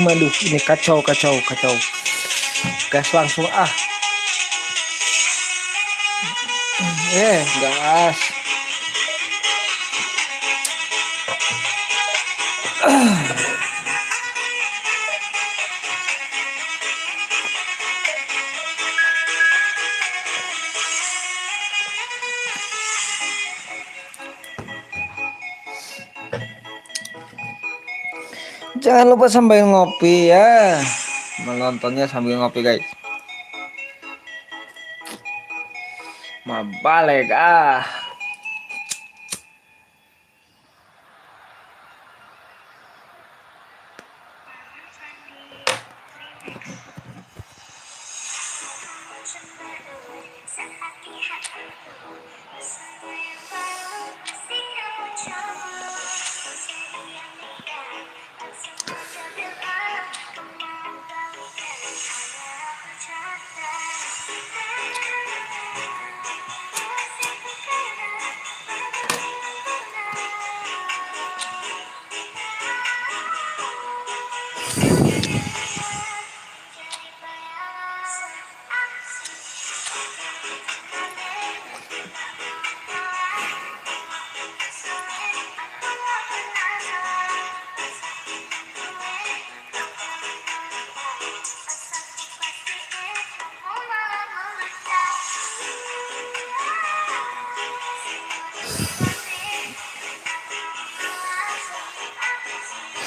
Aduh, ini kacau. Gas langsung gas. Jangan lupa sambil ngopi ya. Menontonnya sambil ngopi, guys. Mabalik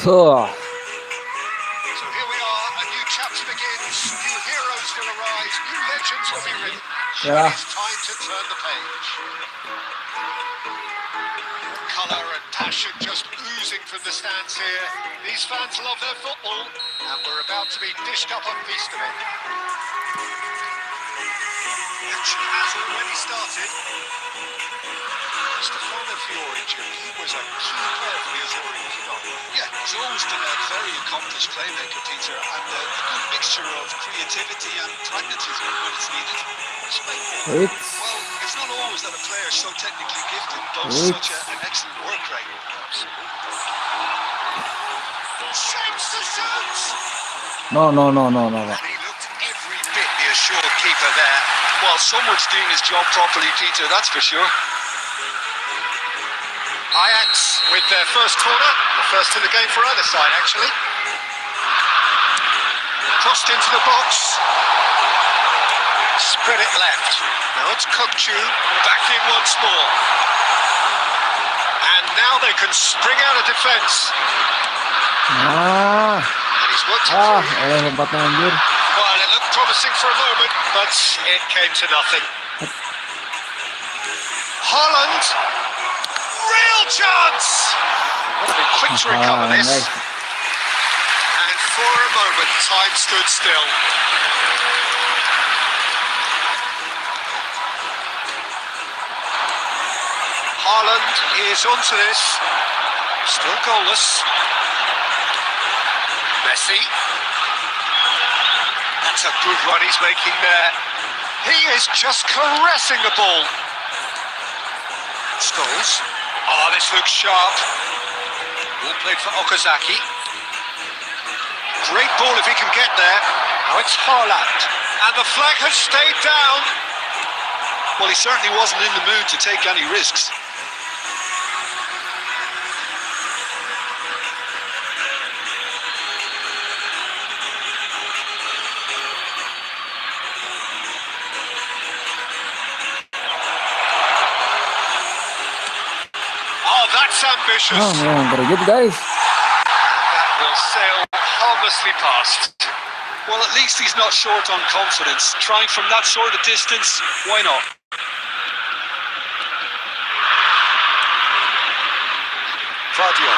So here we are, a new chapter begins, new heroes will arise, new legends will be written. Yeah. It's time to turn the page. Colour and passion just oozing from the stands here. These fans love their football, and we're about to be dished up a feast of it. Action has already started. Stefano Fiore, Jim, he was a key player for the Azzurri, was he not? Yeah, he's always been a very accomplished playmaker, Peter, and a good mixture of creativity and pragmatism when it's needed. Well, it's not always that a player so technically gifted boasts such an excellent work rate. Shapes the shot! No. And he looked every bit the assured keeper there. Well, someone's doing his job properly, Peter, that's for sure. Ajax with their first corner, the first in the game for either side actually. Crossed into the box. Spread it left. Now it's Kokchu back in once more. And now they can spring out of defence. And he's worked it through. Well, it looked promising for a moment, but it came to nothing. Haaland. Real chance! Got to be quick to recover this. And for a moment, time stood still. Haaland is onto this. Still goalless. Messi. That's a good run he's making there. He is just caressing the ball. Scholes. Oh, this looks sharp. Ball played for Okazaki. Great ball if he can get there. Now it's Haaland. And the flag has stayed down. Well, he certainly wasn't in the mood to take any risks. That's ambitious. Very good, guys. That will sail harmlessly past. Well, at least he's not short on confidence. Trying from that sort of distance, why not? Vardio.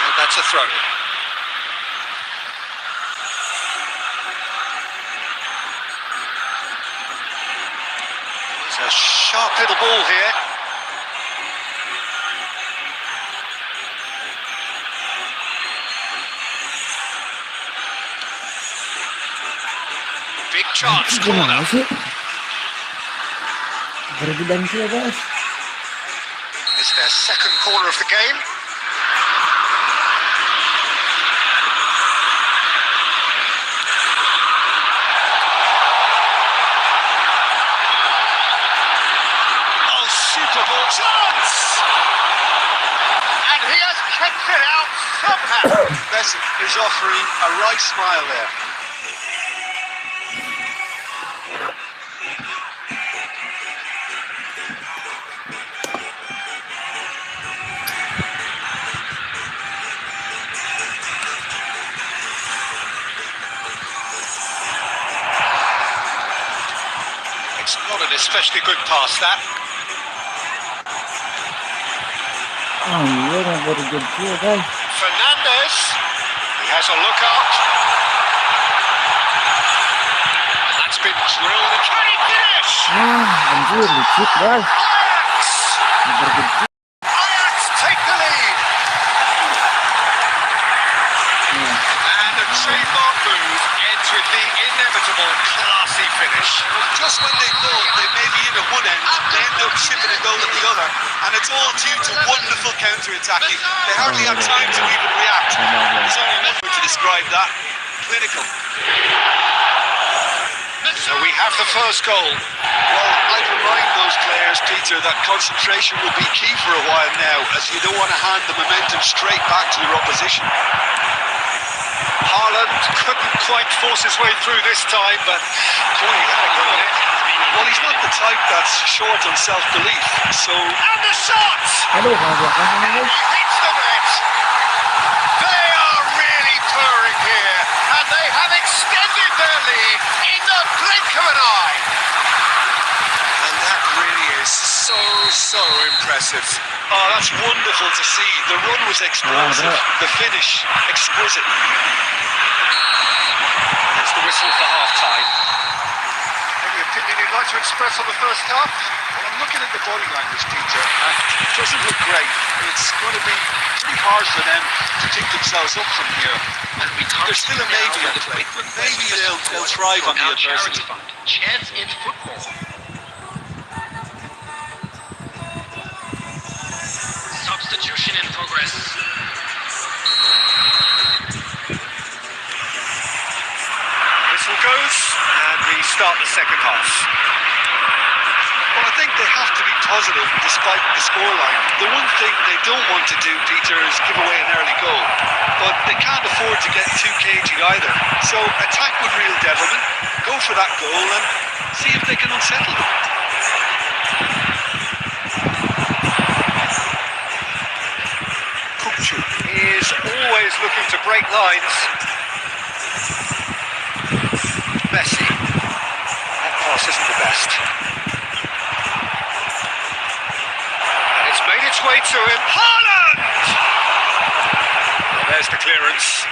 And that's a throw. A sharp little ball here. Big chance, corner. Bergudansi ya guys. It's their second corner of the game. Oh, super ball chance! And he has kept it out somehow. Messi is offering a right smile there. It's not an especially good pass, that. Oh iya, baru jadi ya guys. Fernandes, he has a look up. And that's been drilled. Can he finish? Anjir, licik guys. Bergede. Ajax take the lead. And a trademark move ends with the inevitable classy finish. Just when they thought they may be in at one end, they end up shipping a goal at the other. And it's all due to wonderful counter-attacking. They hardly have time to even react. There's only one word to describe that. Clinical. So we have the first goal. Well, I'd remind those players, Peter, that concentration will be key for a while now, as you don't want to hand the momentum straight back to your opposition. Haaland couldn't quite force his way through this time, but boy, he had a go at it. Well, he's not the type that's short on self-belief, so... And the shot! Aduh, kalau belakang ini And guys. he hits the net! They are really purring here, and they have extended their lead in the blink of an eye. And that really is so impressive. Oh, that's wonderful to see. The run was explosive, the finish exquisite. There's the whistle for half-time. Any opinion you'd like to express on the first half? Well, I'm looking at the body language, Peter, and it doesn't look great. It's going to be pretty hard for them to pick themselves up from here. There's still a maybe at play. Maybe they'll thrive on the adversity. Chance in football. Substitution in progress. Whistle goes, and we start the second half. Well, I think they have to be positive despite the scoreline. The one thing they don't want to do, Peter, is give away an early goal. But they can't afford to get too cagey either. So attack with real devilment, go for that goal and see if they can unsettle them. Is always looking to break lines. Messi. That pass isn't the best. And it's made its way to him. Haaland! And there's the clearance.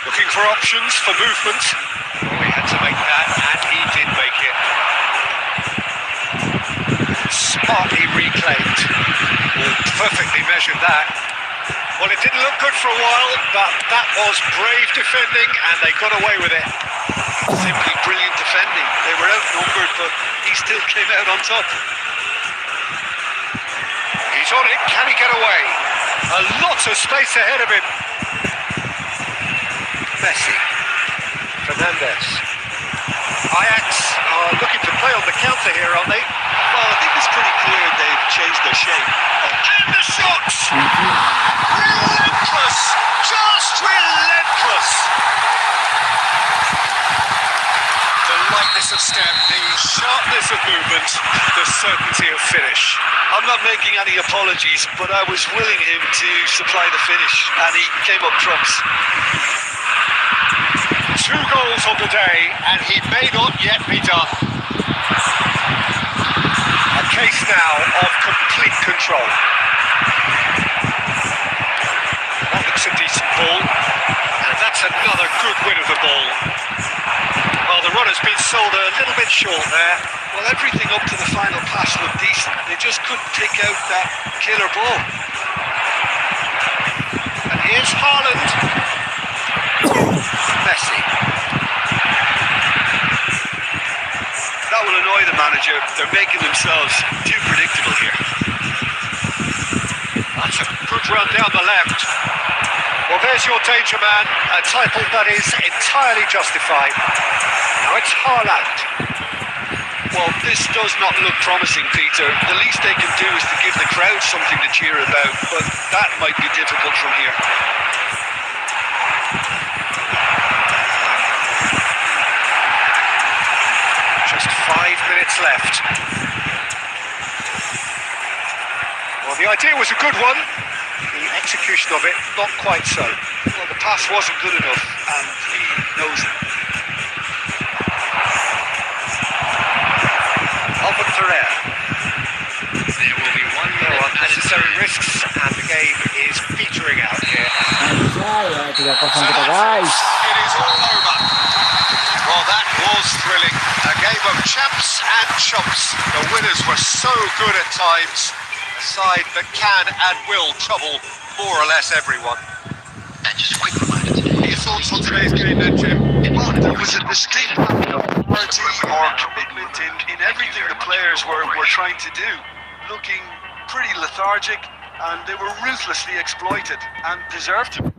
Looking for options for movement. Oh, he had to make that, and he did make it. Smartly reclaimed. Perfectly measured that. Well, it didn't look good for a while, but that was brave defending, and they got away with it. Simply brilliant defending. They were outnumbered, but he still came out on top. He's on it. Can he get away? A lot of space ahead of him. Messi. Fernandes. Ajax are looking to play on the counter here, aren't they? Well, I think it's pretty clear they've changed their shape. And the shot! Relentless! Just relentless! The lightness of step, the sharpness of movement, the certainty of finish. I'm not making any apologies, but I was willing him to supply the finish, and he came up trumps. 2 goals on the day, and he may not yet be done. A case now of complete control. That looks a decent ball, and that's another good win of the ball. Well, the run has been sold a little bit short there. Well, everything up to the final pass looked decent. They just couldn't pick out that killer ball. And here's Haaland. Messi. by the manager. They're making themselves too predictable here. That's a good run down the left. Well, there's your danger man, a title that is entirely justified. Now it's Haaland. Well, this does not look promising, Peter. The least they can do is to give the crowd something to cheer about, but that might be difficult from here. Just 5 minutes left. Well, the idea was a good one. The execution of it, not quite so. Well, the pass wasn't good enough, and he knows it. There will be 1 minute unnecessary risks, and the game is petering out here. Anjay, ya 3-0 kita guys. It is all over. Well, that was thrilling. A game of champs and chumps. The winners were so good at times. A side that can and will trouble more or less everyone. And just a quick reminder today. Your thoughts on today's game then, Jim? Well, there was a distinct authority or commitment in everything the players were trying to do. Looking pretty lethargic, and they were ruthlessly exploited and deserved to.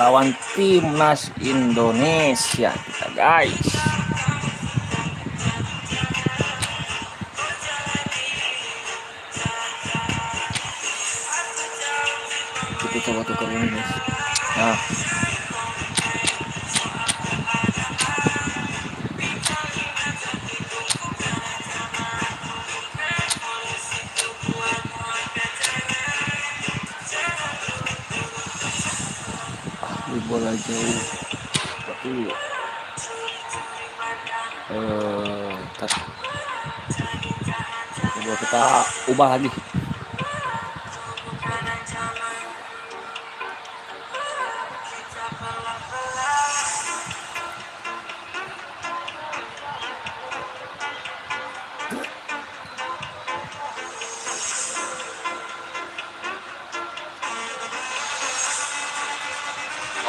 Lawan timnas Indonesia kita guys. Kita coba tukar ini guys. Nah, bola jauh tapi coba kita ubah lagi.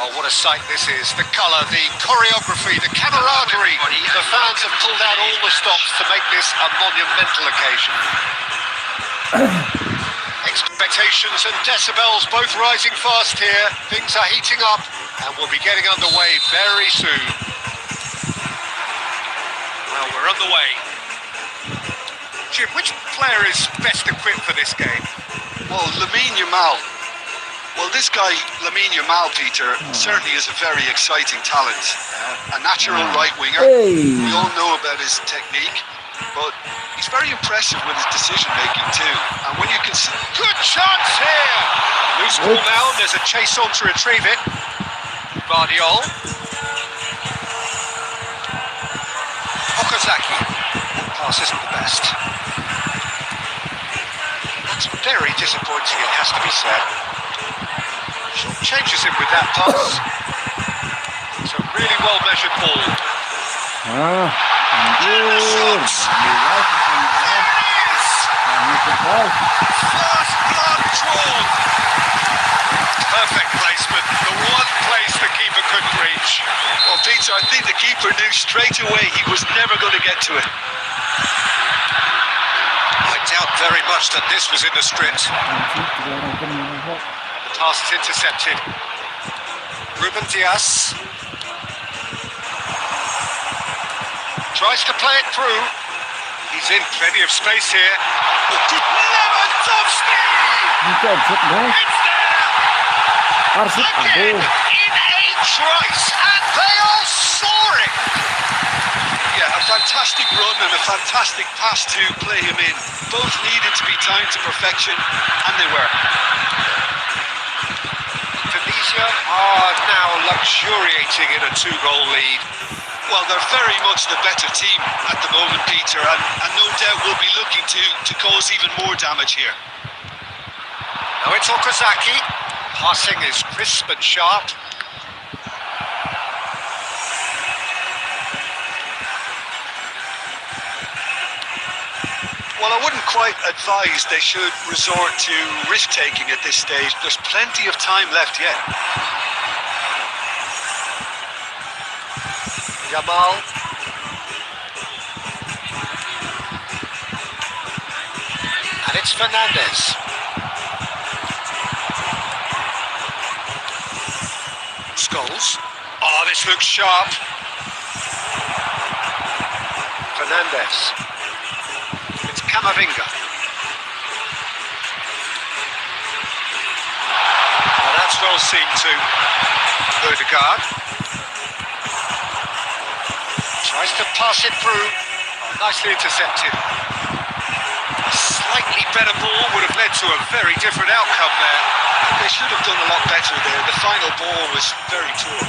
Oh, what a sight this is. The colour, the choreography, the camaraderie. The fans have pulled out all the stops to make this a monumental occasion. Expectations and decibels both rising fast here. Things are heating up and we'll be getting underway very soon. Well, we're on the way. Jim, which player is best equipped for this game? Well, Lamine Yamal. Well, this guy, Lamine Yamal, Peter, certainly is a very exciting talent. A natural right winger. Hey. We all know about his technique, but he's very impressive with his decision making too. And when you can see, Good chance here! Loose ball now, there's a chase on to retrieve it. Guardiol. Okazaki. That pass isn't the best. That's very disappointing, it has to be said. Short changes him with that pass. It's a really well measured ball. First blood drawn. Perfect placement. The one place the keeper couldn't reach. well, Peter, I think the keeper knew straight away he was never going to get to it. I doubt very much that this was in the script. The pass is intercepted. Ruben Diaz tries to play it through. He's in, plenty of space here. Lewandowski! It's there! Arsip, Again, aduh. in a trice, and they are soaring! Yeah, a fantastic run and a fantastic pass to play him in. Both needed to be timed to perfection, and they were. Tunisia are now luxuriating in a 2-goal lead. Well, they're very much the better team at the moment, Peter, and no doubt will be looking to cause even more damage here. Now it's Okazaki. Passing is crisp and sharp. Well, I wouldn't quite advise they should resort to risk-taking at this stage. There's plenty of time left yet. Jamal. And it's Fernandez. Scholes. Oh, this looks sharp. Fernandez. It's Camavinga. Oh, that's well seen too. Odegaard. Tries to pass it through. Oh, nicely intercepted. A slightly better ball would have led to a very different outcome there. They should have done a lot better there. The final ball was very poor.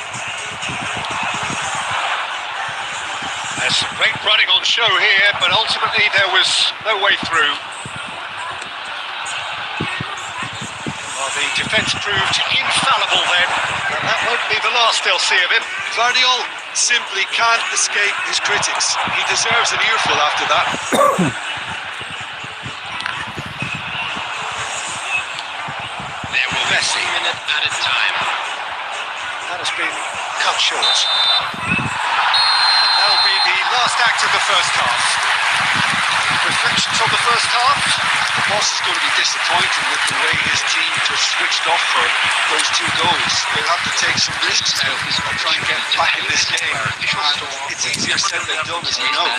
There's some great running on show here, but ultimately there was no way through. Well, the defence proved infallible then, but that won't be the last they'll see of him. Guardiola simply can't escape his critics. He deserves an earful after that. There will be 1 minute at a time. That has been cut short. That'll be the last act of the first half. Reflections on the first half? The boss is going to be disappointed with the way his team just switched off for those 2 goals. They'll have to take some risks now and try and get back in this game. And it's easier said than done, as we know.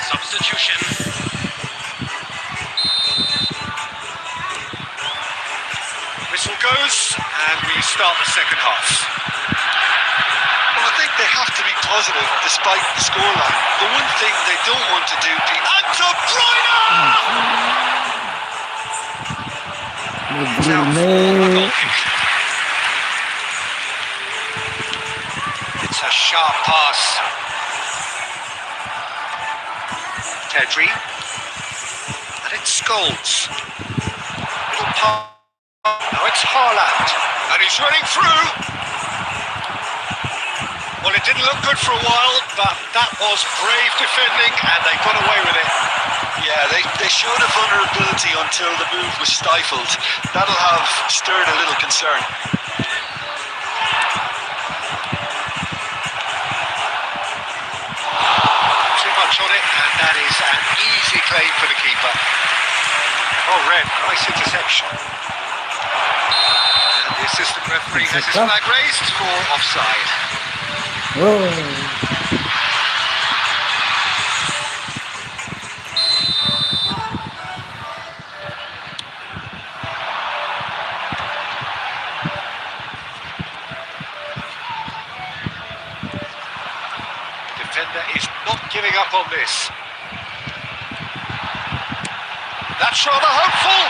Substitution. Whistle goes, and we start the second half. Well, I think they have to be positive despite the scoreline. The one thing they don't want to do, Pete, and De Bruyne! It's a sharp pass. Pedri. And it's Scholes. Little pass. Now it's Haaland. And he's running through. Well, it didn't look good for a while, but that was brave defending, and they got away with it. Yeah, they showed a vulnerability until the move was stifled. That'll have stirred a little concern. Too much on it, and that is an easy claim for the keeper. Oh, red, nice interception. And the assistant referee has his flag raised for offside. Defender is not giving up on this. That's rather hopeful.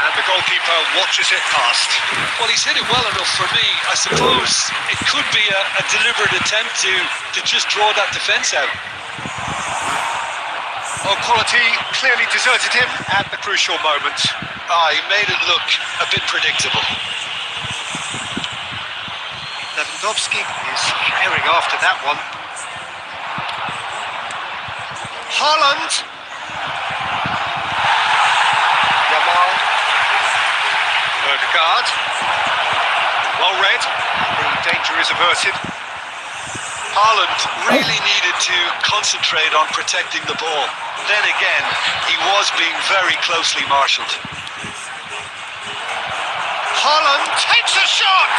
And the goalkeeper watches it past. Well, he's hit it well enough for me. I suppose it could be a deliberate attempt to just draw that defence out. Oh, quality clearly deserted him at the crucial moment. He made it look a bit predictable. Lewandowski is herring after that one. Haaland. Jamal. Ødegaard. Well read. The danger is averted. Haaland really needed to concentrate on protecting the ball. Then again, he was being very closely marshalled. Haaland takes a shot!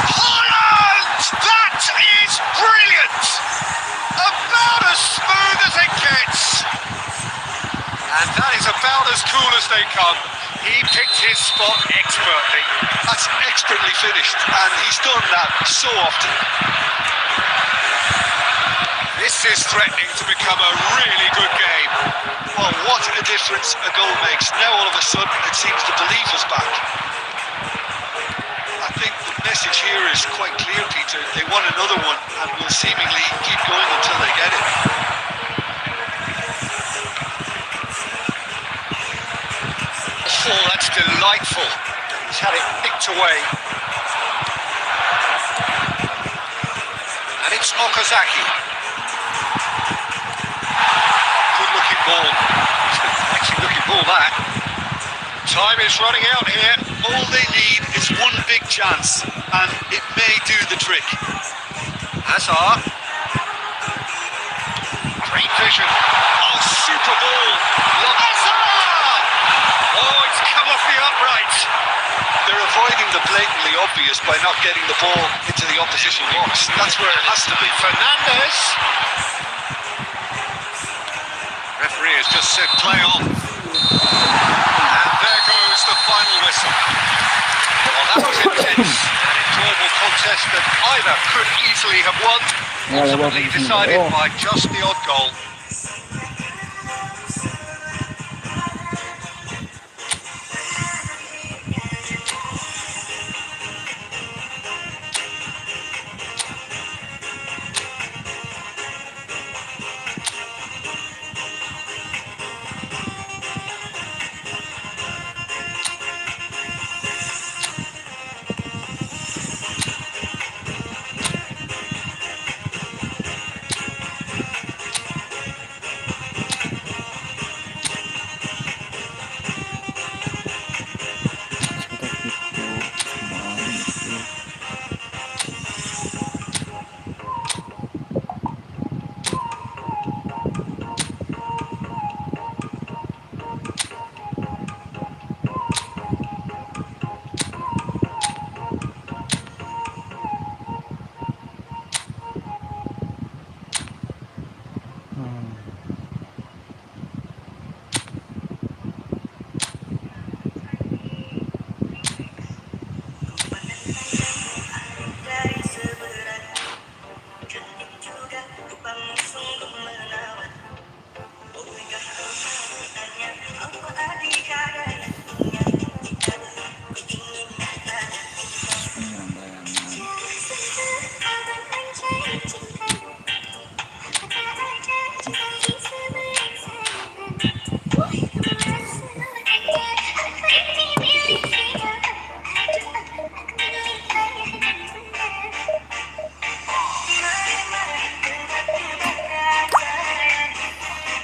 Haaland! That is brilliant! About as smooth as it gets. And that is about as cool as they come. He picked his spot expertly. That's expertly finished, and he's done that so often. This is threatening to become a really good game. Well, what a difference a goal makes. Now all of a sudden it seems the belief is back. I think the message here is quite clear, Peter. They want another one and will seemingly keep going until they get it. Oh, that's delightful. He's had it picked away. And it's Okazaki. Good looking ball. Actually looking ball that. Time is running out here. All they need is one big chance, and it may do the trick. Hazard. Great vision. Oh, super ball. Hazard! Oh, it's come off the upright. They're avoiding the blatantly obvious by not getting the ball into the opposition box. That's where it has to be. Fernandes. Referee has just said play on. And there goes the final whistle. Well, that was intense. An enjoyable contest that either could easily have won, ultimately decided by just the odd goal.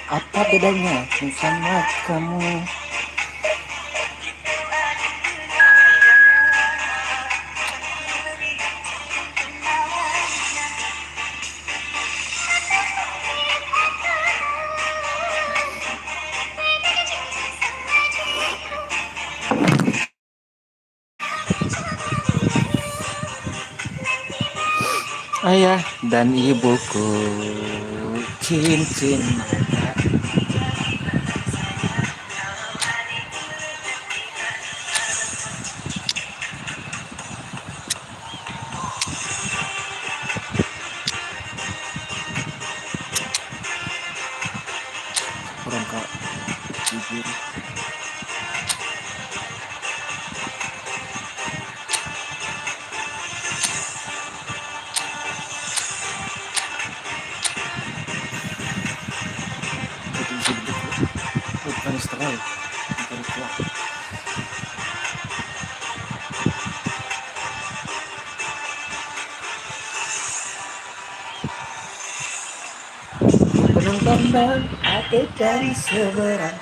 Apa bedanya sama kamu? Ayah dan ibuku, cincin mata. Kurang kak, jujur. Bukan setengah, bukan kuat. Penonton pandang hati dari seberang.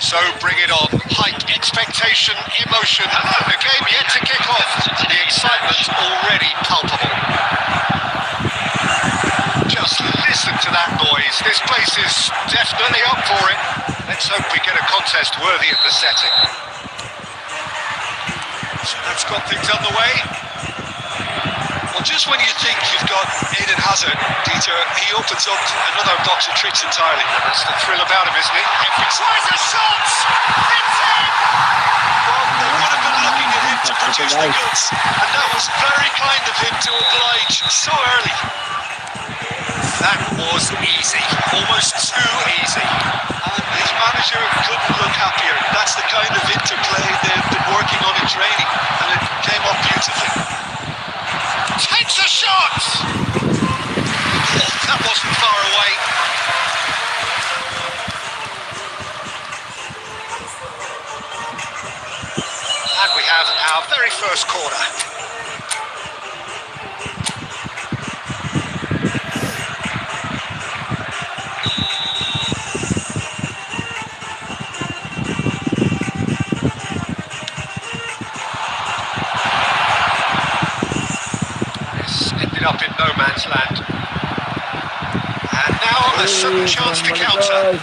So bring it on. Hike expectation, emotion. The game yet to kick off. The excitement already palpable. Just listen to that noise. This place is definitely up for it. Let's hope we get a contest worthy of the setting. So that's got things underway. Well, just when you think you've got Eden Hazard, Dieter, he opens up another box of tricks entirely. That's the thrill about him, isn't it? Every tries a shot! It's in! Well, they would have been looking at him to produce the goods, and that was very kind of him to oblige so early. That was easy. Almost too easy. And his manager couldn't look happier. That's the kind of interplay they've been working on in training, and it came up beautifully. Takes a shot! Oh, that wasn't far away. And we have our very first corner. Up in no man's land. And now a sudden chance to counter.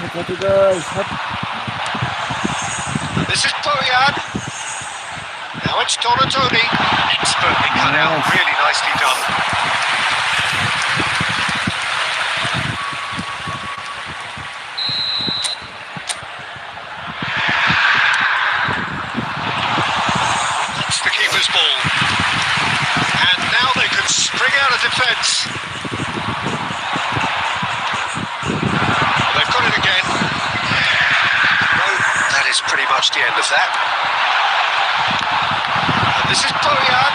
This is Bojan. Now it's Donatoni. Expertly cut out. Really nicely done. That's the keeper's ball. And now they could spring out of defence. Well, they've got it again. Well, that is pretty much the end of that. And this is Bojan.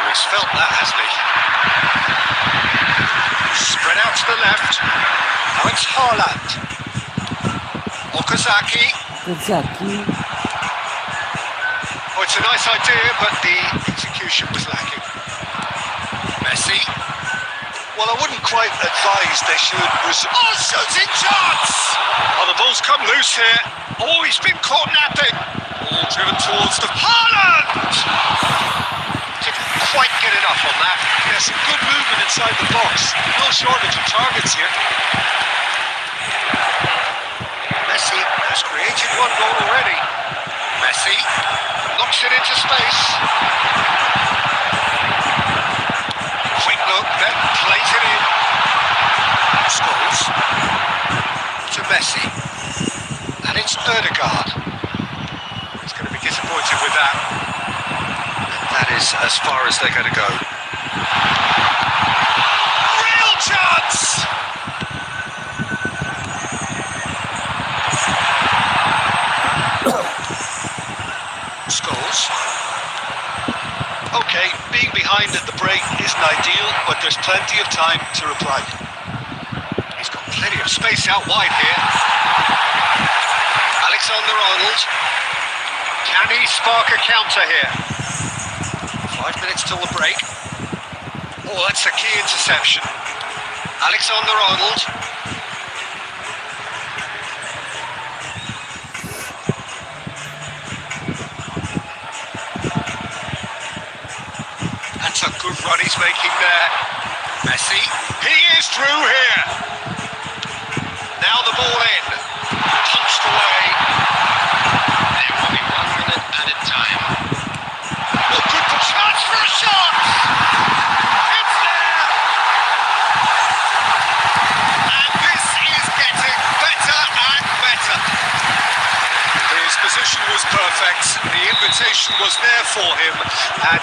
He's felt that, hasn't he? Spread out to the left. Now it's Haaland. Okazaki. Oh, it's a nice idea, but the execution was lacking. Messi. Well, I wouldn't quite advise they should... Oh, shooting chance! Oh, the ball's come loose here. Oh, he's been caught napping. Ball driven towards the... Haaland! Didn't quite get enough on that. Yeah, some good movement inside the box. No shortage of targets here. Messi has created one goal already. Messi knocks it into space. Quick look, then plays it in. Scores to Messi. And it's Ødegaard. He's going to be disappointed with that. And that is as far as they're going to go. Real chance! Scholes. Okay, being behind at the break isn't ideal, but there's plenty of time to reply. He's got plenty of space out wide here. Alexander-Arnold. Can he spark a counter here? 5 minutes till the break. Oh, that's a key interception. Alexander-Arnold. That's a good run he's making there. Messi, he is through here. Now the ball in. Punched away. There will be 1 minute added time. Oh, good for chance for a shot. It's there. And this is getting better and better. His position was perfect. The invitation was there for him. And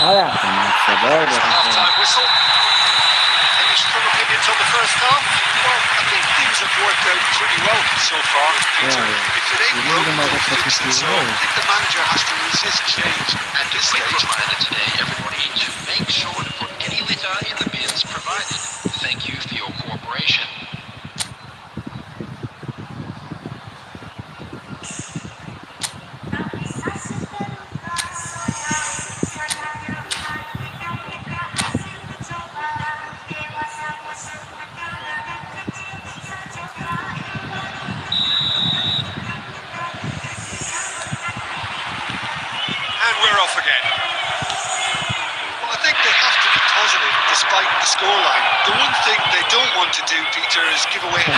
half-time whistle. Any strong opinions on the first half? Well, I think the things have worked out pretty well so far, Peter. If it ain't broke, don't fix it. So I think the manager has to resist change at this Quick stage. reminder today, everybody, to make sure to put any litter in the bins provided. Thank you for your cooperation. And we're off again. Well, I think they have to be positive despite the scoreline. The one thing they don't want to do, Peter, is give away an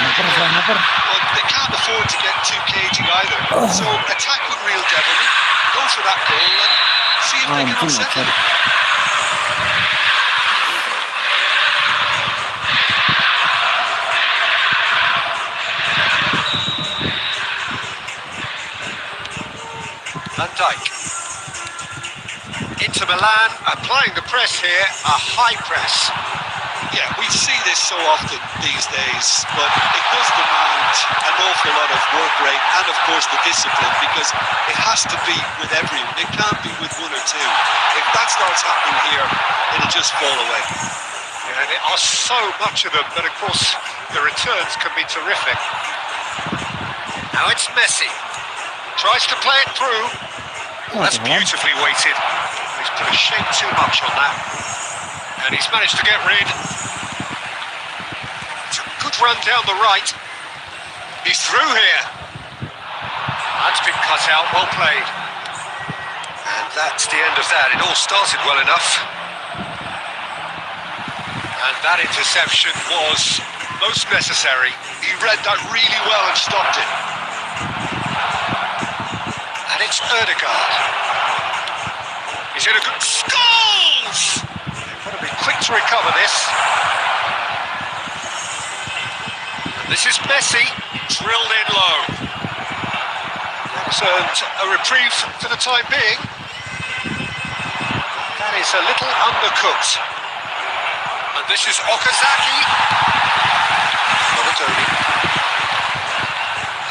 but they can't afford to get too cagey either. So attack with real devilry, go for that goal and see if they can upset them. Van Dijk. Inter Milan applying the press here, a high press. Yeah, we see this so often these days, but it does demand an awful lot of work rate and, of course, the discipline, because it has to be with everyone. It can't be with one or two. If that starts happening here, it'll just fall away. Yeah, and there are so much of them, but of course the returns can be terrific. Now it's Messi. Tries to play it through. That's beautifully weighted. He's put a shade too much on that. And he's managed to get rid. It's a good run down the right. He's through here. That's been cut out, well played. And that's the end of that. It all started well enough. And that interception was most necessary. He read that really well and stopped it. And it's Ødegaard. He's in a good... Scores! They've got to be quick to recover this. And this is Messi, drilled in low. That's a reprieve for the time being. That is a little undercooked. And this is Okazaki. Tony.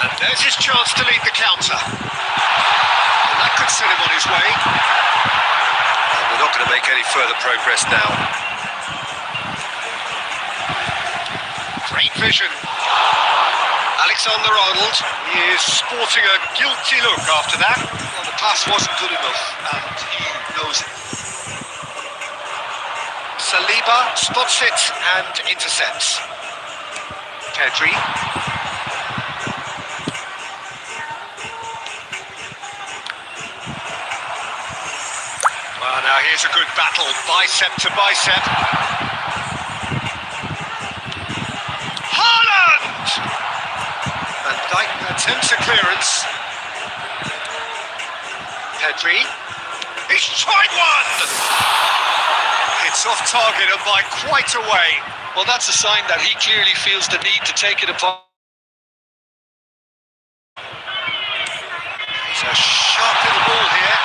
And there's his chance to lead the counter. And that could set him on his way. And we're not going to make any further progress now. Great vision. Alexander-Arnold is sporting a guilty look after that. Well, the pass wasn't good enough, and he knows it. Saliba spots it and intercepts. Pedri. Well, now here's a good battle, bicep to bicep. Haaland! Van Dijk attempts a clearance. Pedri. He's tried one! It's off target and by quite a way. Well, that's a sign that he clearly feels the need to take it upon. It's a sharp little ball here.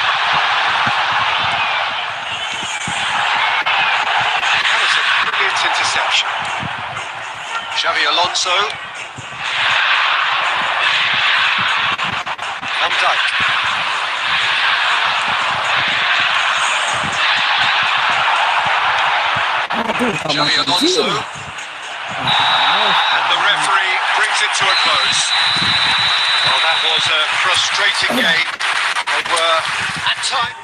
That is a brilliant interception. Xavi Alonso. Van Dijk. Xavi Alonso. And the referee brings it to a close. Well, that was a frustrating game. They were, at times...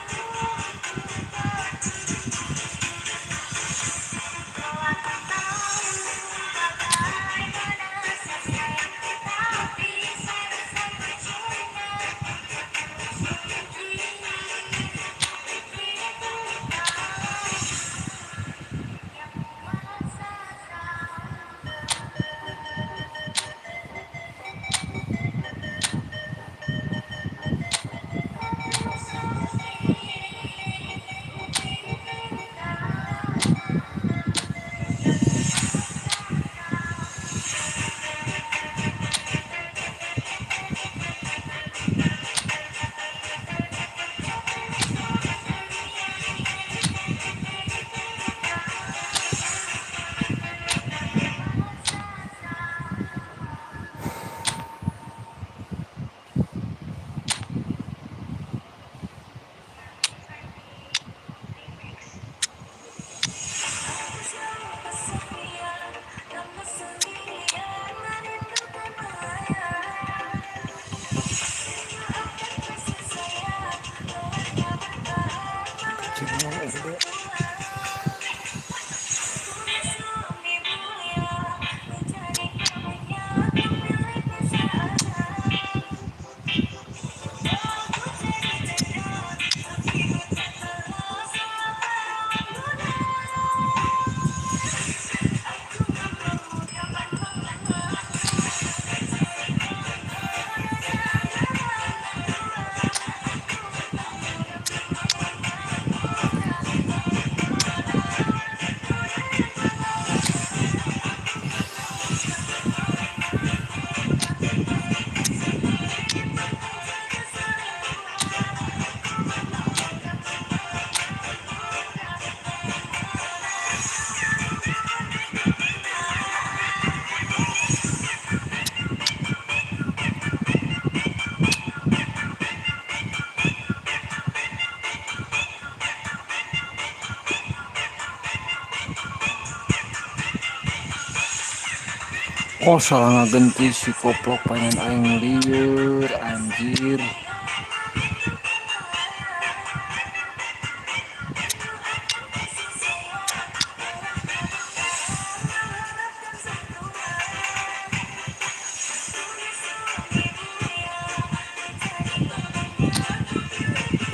Oh salah ngagenti si koplok pengen aing liur anjir.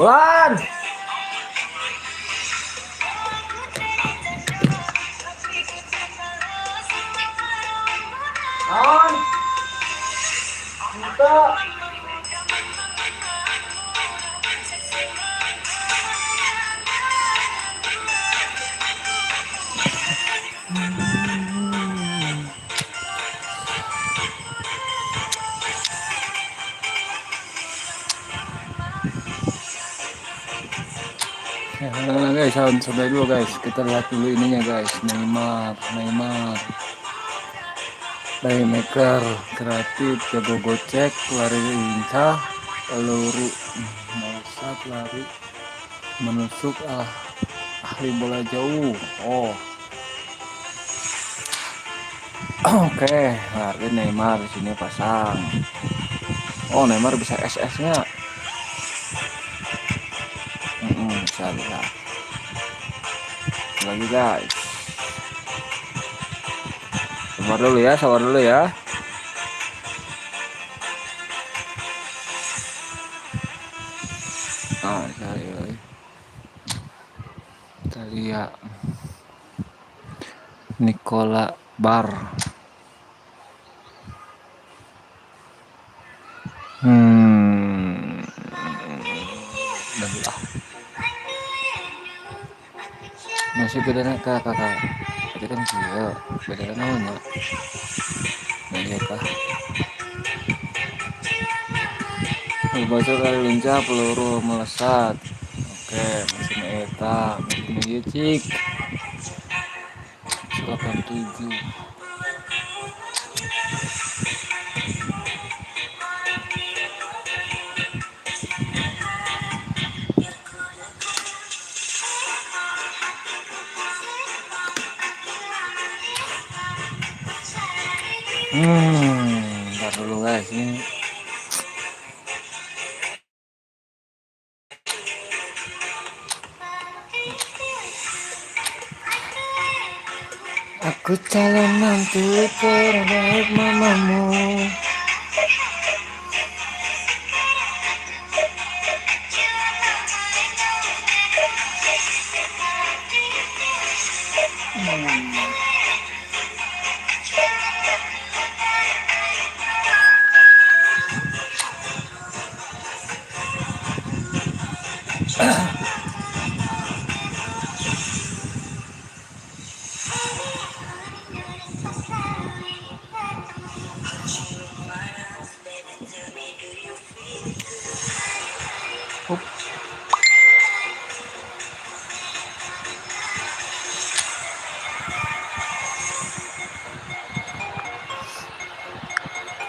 Bulan. On. Untuk. Nah, guys, sampai dulu guys. Kita lihat dulu ininya guys. Neymar, playmaker, kreatif, jago gocek, lari lincah, peluru, melesat, lari, menusuk, ahli bola jauh. Oh, oke, lari Neymar di sini pasang. Oh, Neymar bisa SS-nya. Bisa lihat. Lagi guys. Sabar dulu ya. Kita lihat Nicola Bar. Masih beda nak kakak. Tadi kan dia beda namanya. Nah iya kah? Baca kali lincah, peluru melesat. Oke, mesin eta, mesin cik 87. Ntar dulu guys ini. Aku calon mantu terbaik mamamu.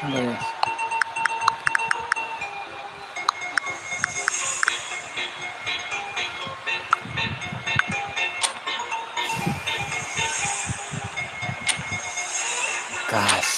Guys. Gas.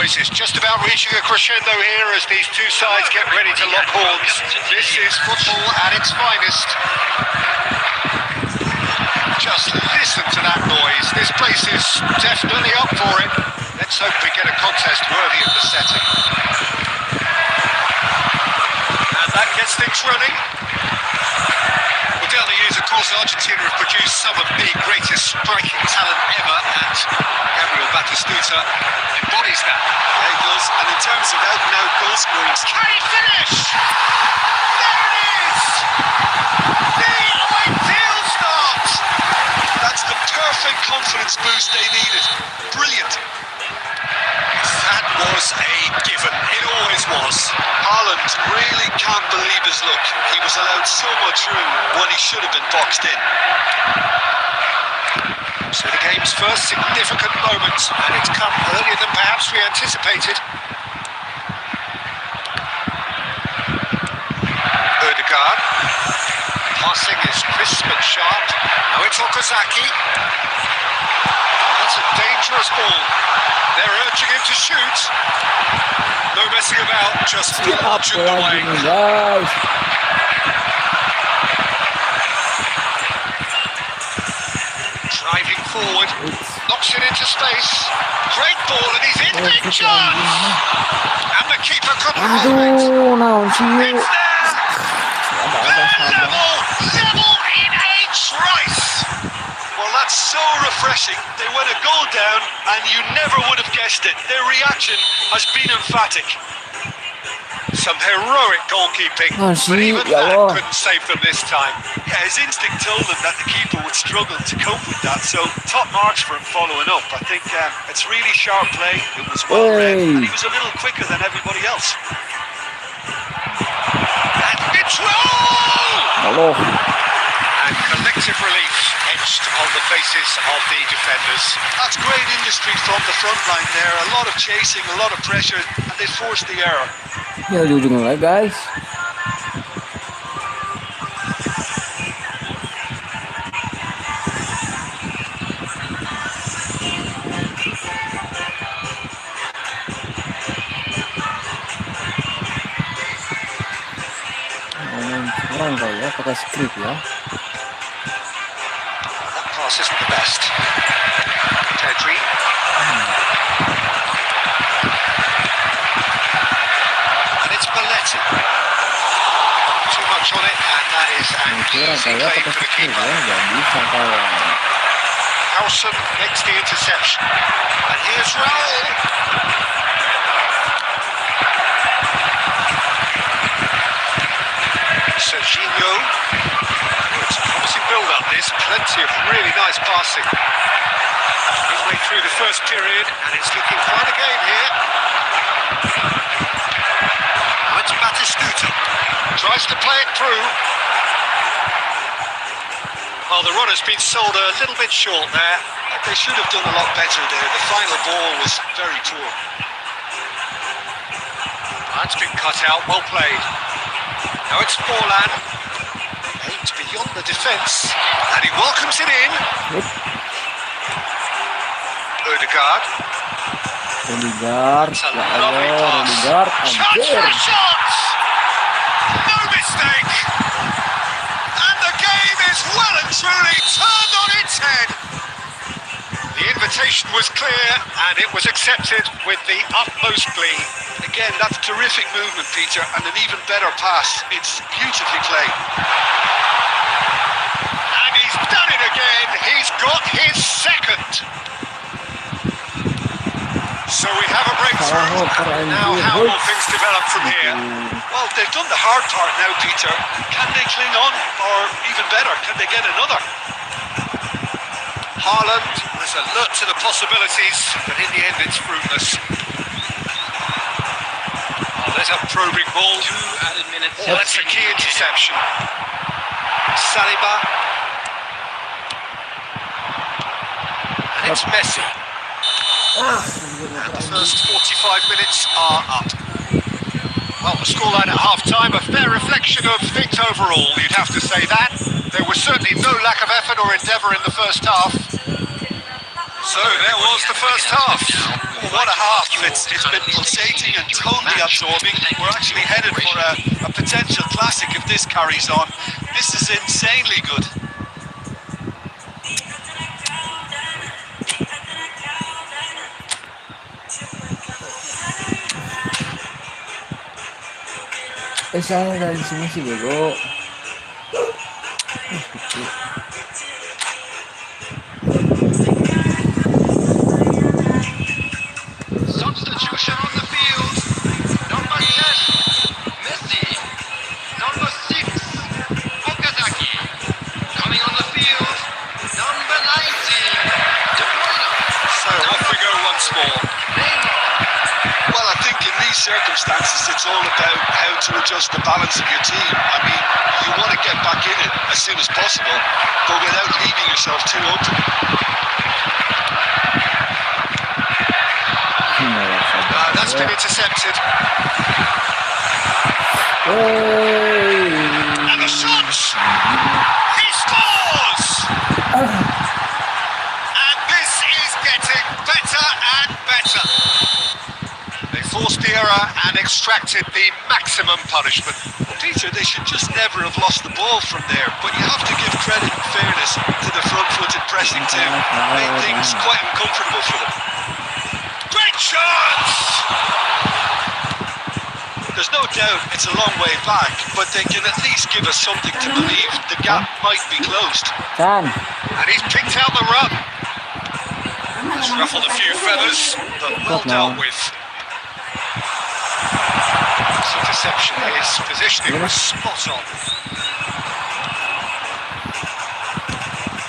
Is just about reaching a crescendo here as these two sides get ready to lock horns. This is football at its finest. Just listen to that noise. This place is definitely up for it. Let's hope we get a contest worthy of the setting. And that gets things running. Well, down the years, of course, Argentina have produced some of the greatest striking talent ever, and Gabriel Batistuta embodies that. Yeah, he does. And in terms of out-and-out goal scoring, Can he finish? There it is! The ideal start! that's the perfect confidence boost they needed. Brilliant. That was a given. It always was. Haaland really can't believe allowed so much room when he should have been boxed in. So the game's first significant moment, and it's come earlier than perhaps we anticipated. Odegaard. Passing is crisp and sharp. Now it's Okazaki. That's a dangerous ball. They're urging him to shoot. No messing about, just large in the way. guys. Driving forward, knocks it into space. Great ball, and he's in big chance. And the keeper couldn't hold it. Aduh, naon sih yuk? It's there. Level in a trice. Well, that's so refreshing. They went a goal down, and you never would have guessed it. Their reaction has been emphatic. Some heroic goalkeeping, but even that couldn't save them this time. Yeah, his instinct told him that the keeper would struggle to cope with that, so top marks for him following up. I think it's really sharp play, it was well read, and he was a little quicker than everybody else. And it's roll! Halo. And collective relief etched on the faces of the defenders. That's great industry from the front line there. A lot of chasing, a lot of pressure, and they forced the error. Ya di ujung lagi guys. Kurang kali ya pakai script ya. That pass isn't the best. Pedri. And it's Balletti. Too much on it, and that is an easy claim for the keeper. Jadi sampai Howson makes the interception. And here's Raul. Serginho. It's a promising build-up, this. Plenty of really nice passing. Midway through the first period, and it's looking quite a game here. Now it's Batistuta. Tries to play it through. Well, the run has been sold a little bit short there. They should have done a lot better there. The final ball was very poor. That's been cut out, well played. Now it's Forlan. Aimed beyond the defence, and he welcomes it in. Odegaard. Odegaard, It's a ya lovely Allah, pass. Odegaard, Chance for anjir. a shot! No mistake! And the game is well and truly turned on its head. The invitation was clear, and it was accepted with the utmost glee. Again, that's terrific movement, Peter, and an even better pass. It's beautifully played. And he's done it again. He's got his second. So we have a breakthrough. And now how will things develop from here? Well, they've done the hard part now, Peter. Can they cling on, or even better, can they get another? Haaland is alert to the possibilities, but in the end it's fruitless. Oh, there's a probing ball. 2 added minutes. Oh, that's a key interception. Saliba. And it's Messi. And the first 45 minutes are up. Well, the scoreline at half-time, a fair reflection of things overall, you'd have to say that. There was certainly no lack of effort or endeavour in the first half. So there was the first half. Well, what a half. It's been pulsating and totally absorbing. We're actually headed for a potential classic if this carries on. This is insanely good. Saya dari sini sih bego. Substitution on the field. Number 10, Messi. Number 6, Okazaki. Coming on the field, number 19, De Bruyne. So off we go once more. Well, I think in these circumstances, it's all about how to adjust the balance of your team. I mean, you want to get back in it as soon as possible, but without leaving yourself too open. That's been intercepted. And the shot! He scores! And this is getting better and better. They forced the error and extracted the maximum punishment. Peter, they should just never have lost the ball from there, but you have to give credit and fairness to the front-footed pressing too. Made things quite uncomfortable for them. Great chance! There's no doubt it's a long way back, but they can at least give us something to believe the gap might be closed. Can. And he's picked out the run. It's ruffled a few feathers, but well dealt with. This interception, his positioning was spot on.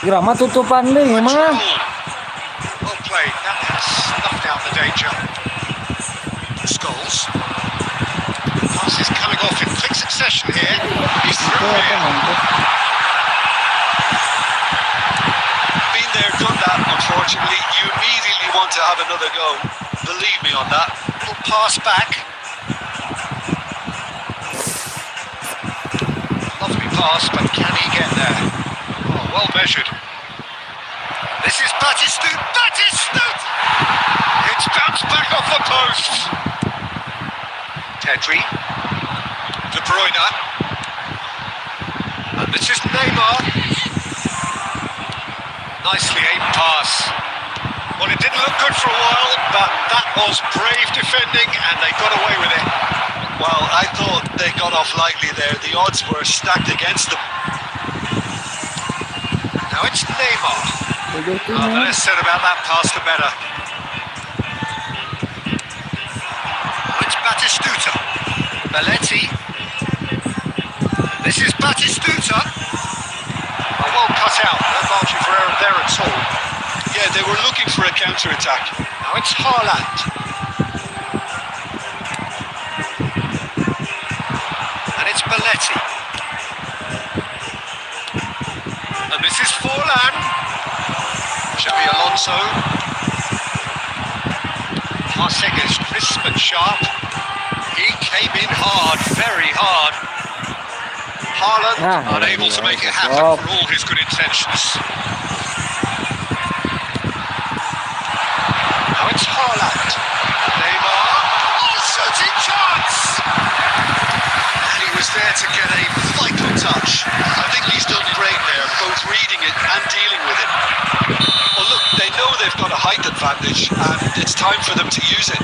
Kira mah tutupan deh mah. Well played, that has snuffed out the danger. Scholes. Pass is coming off in quick succession here. He's through here. Been there, done that, unfortunately. You immediately want to have another go. Believe me on that. Little pass back. Lovely pass, but can he get there? Oh, well measured. This is Batistuta! Batistuta! It's bounced back off the post. Pedri. De Bruyne. And this is Neymar. Nicely aimed pass. Well, it didn't look good for a while, but that was brave defending and they got away with it. Well, I thought they got off lightly there. The odds were stacked against them. Now it's Neymar. The less said about that pass, the better. Now it's Batistuta. Belletti. This is Batistuta. Oh, well cut out. No margin for error there at all. Yeah, they were looking for a counter-attack. Now it's Haaland. And it's Belletti. And this is Forlan. Xabi Alonso. Passing is crisp and sharp. He came in hard, very hard. Haaland unable to make it happen for all his good intentions. Now it's Haaland. Neymar. Oh, shooting chance! And he was there to get a vital touch. I think he's done great there, both reading it and dealing with it. Well, look, they know they've got a height advantage, and it's time for them to use it.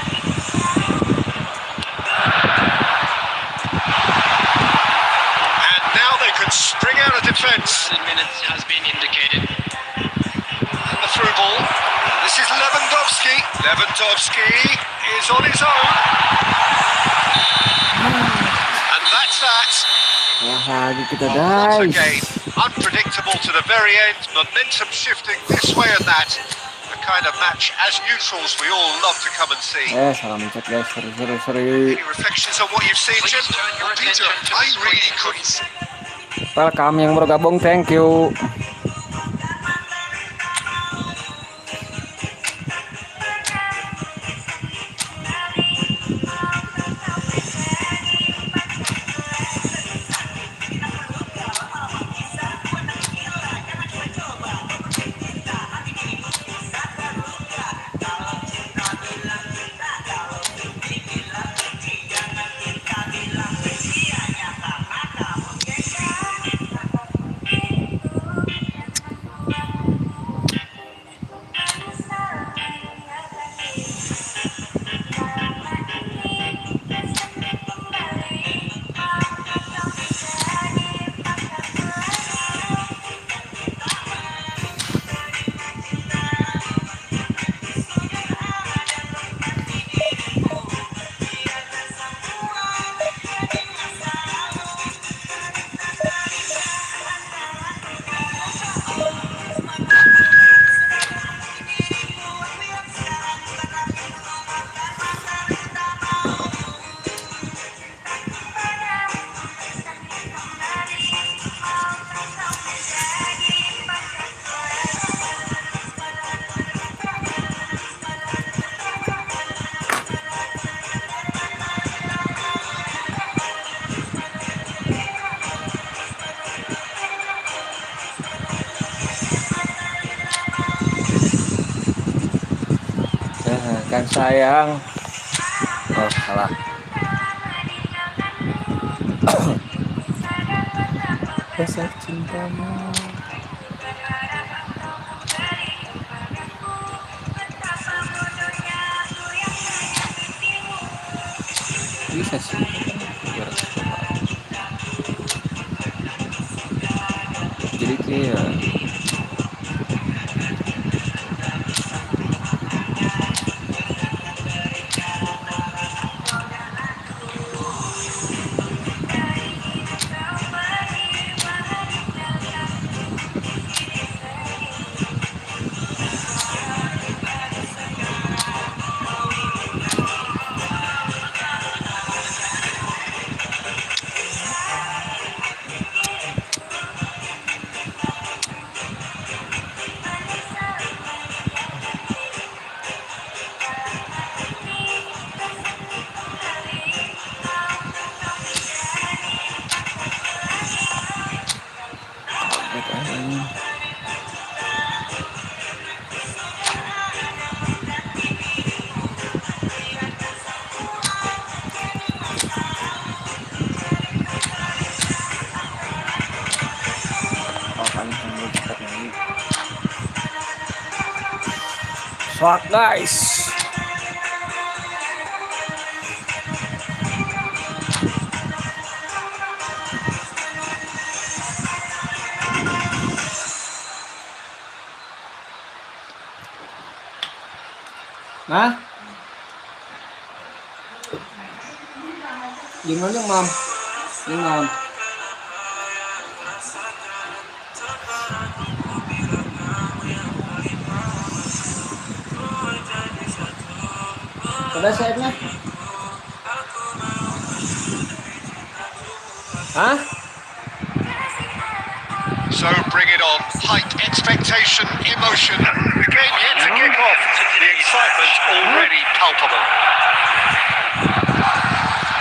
And now they can spring out of defence. 7 minutes has been indicated. And the through ball. This is Lewandowski. Lewandowski is on his own. And that's that. Kita Once guys. again, unpredictable to the very end. Momentum shifting this way and that. The kind of match as neutrals we all love to come and see. Salah mencet guys. Seri. Any reflections on what you've seen, Jim? Please turn your Peter, attention to I the really screen. couldn't see. Welcome yang baru gabung, thank you. kan sayang. Oh salah. Rasa cintamu. Bisa sih 300 total. Jadi kayak fuck guys. Hah? Gimana mam? Gimana? Udah sayapnya? Hah? So bring it on. Height, expectation, emotion. The game yet to kick off. The excitement already palpable.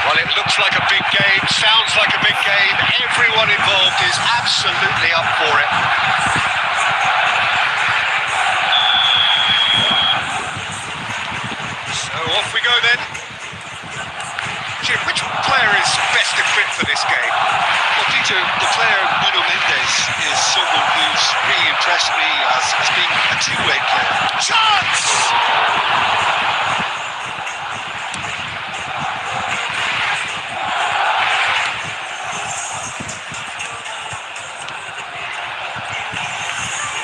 Well, it looks like a big game, sounds like a big game. Everyone involved is absolutely up for it. So off we go then. Jim, which player is best equipped for this game? Well, Peter, the player Nuno Mendes is someone who's really impressed me as being a two-way player. Chance!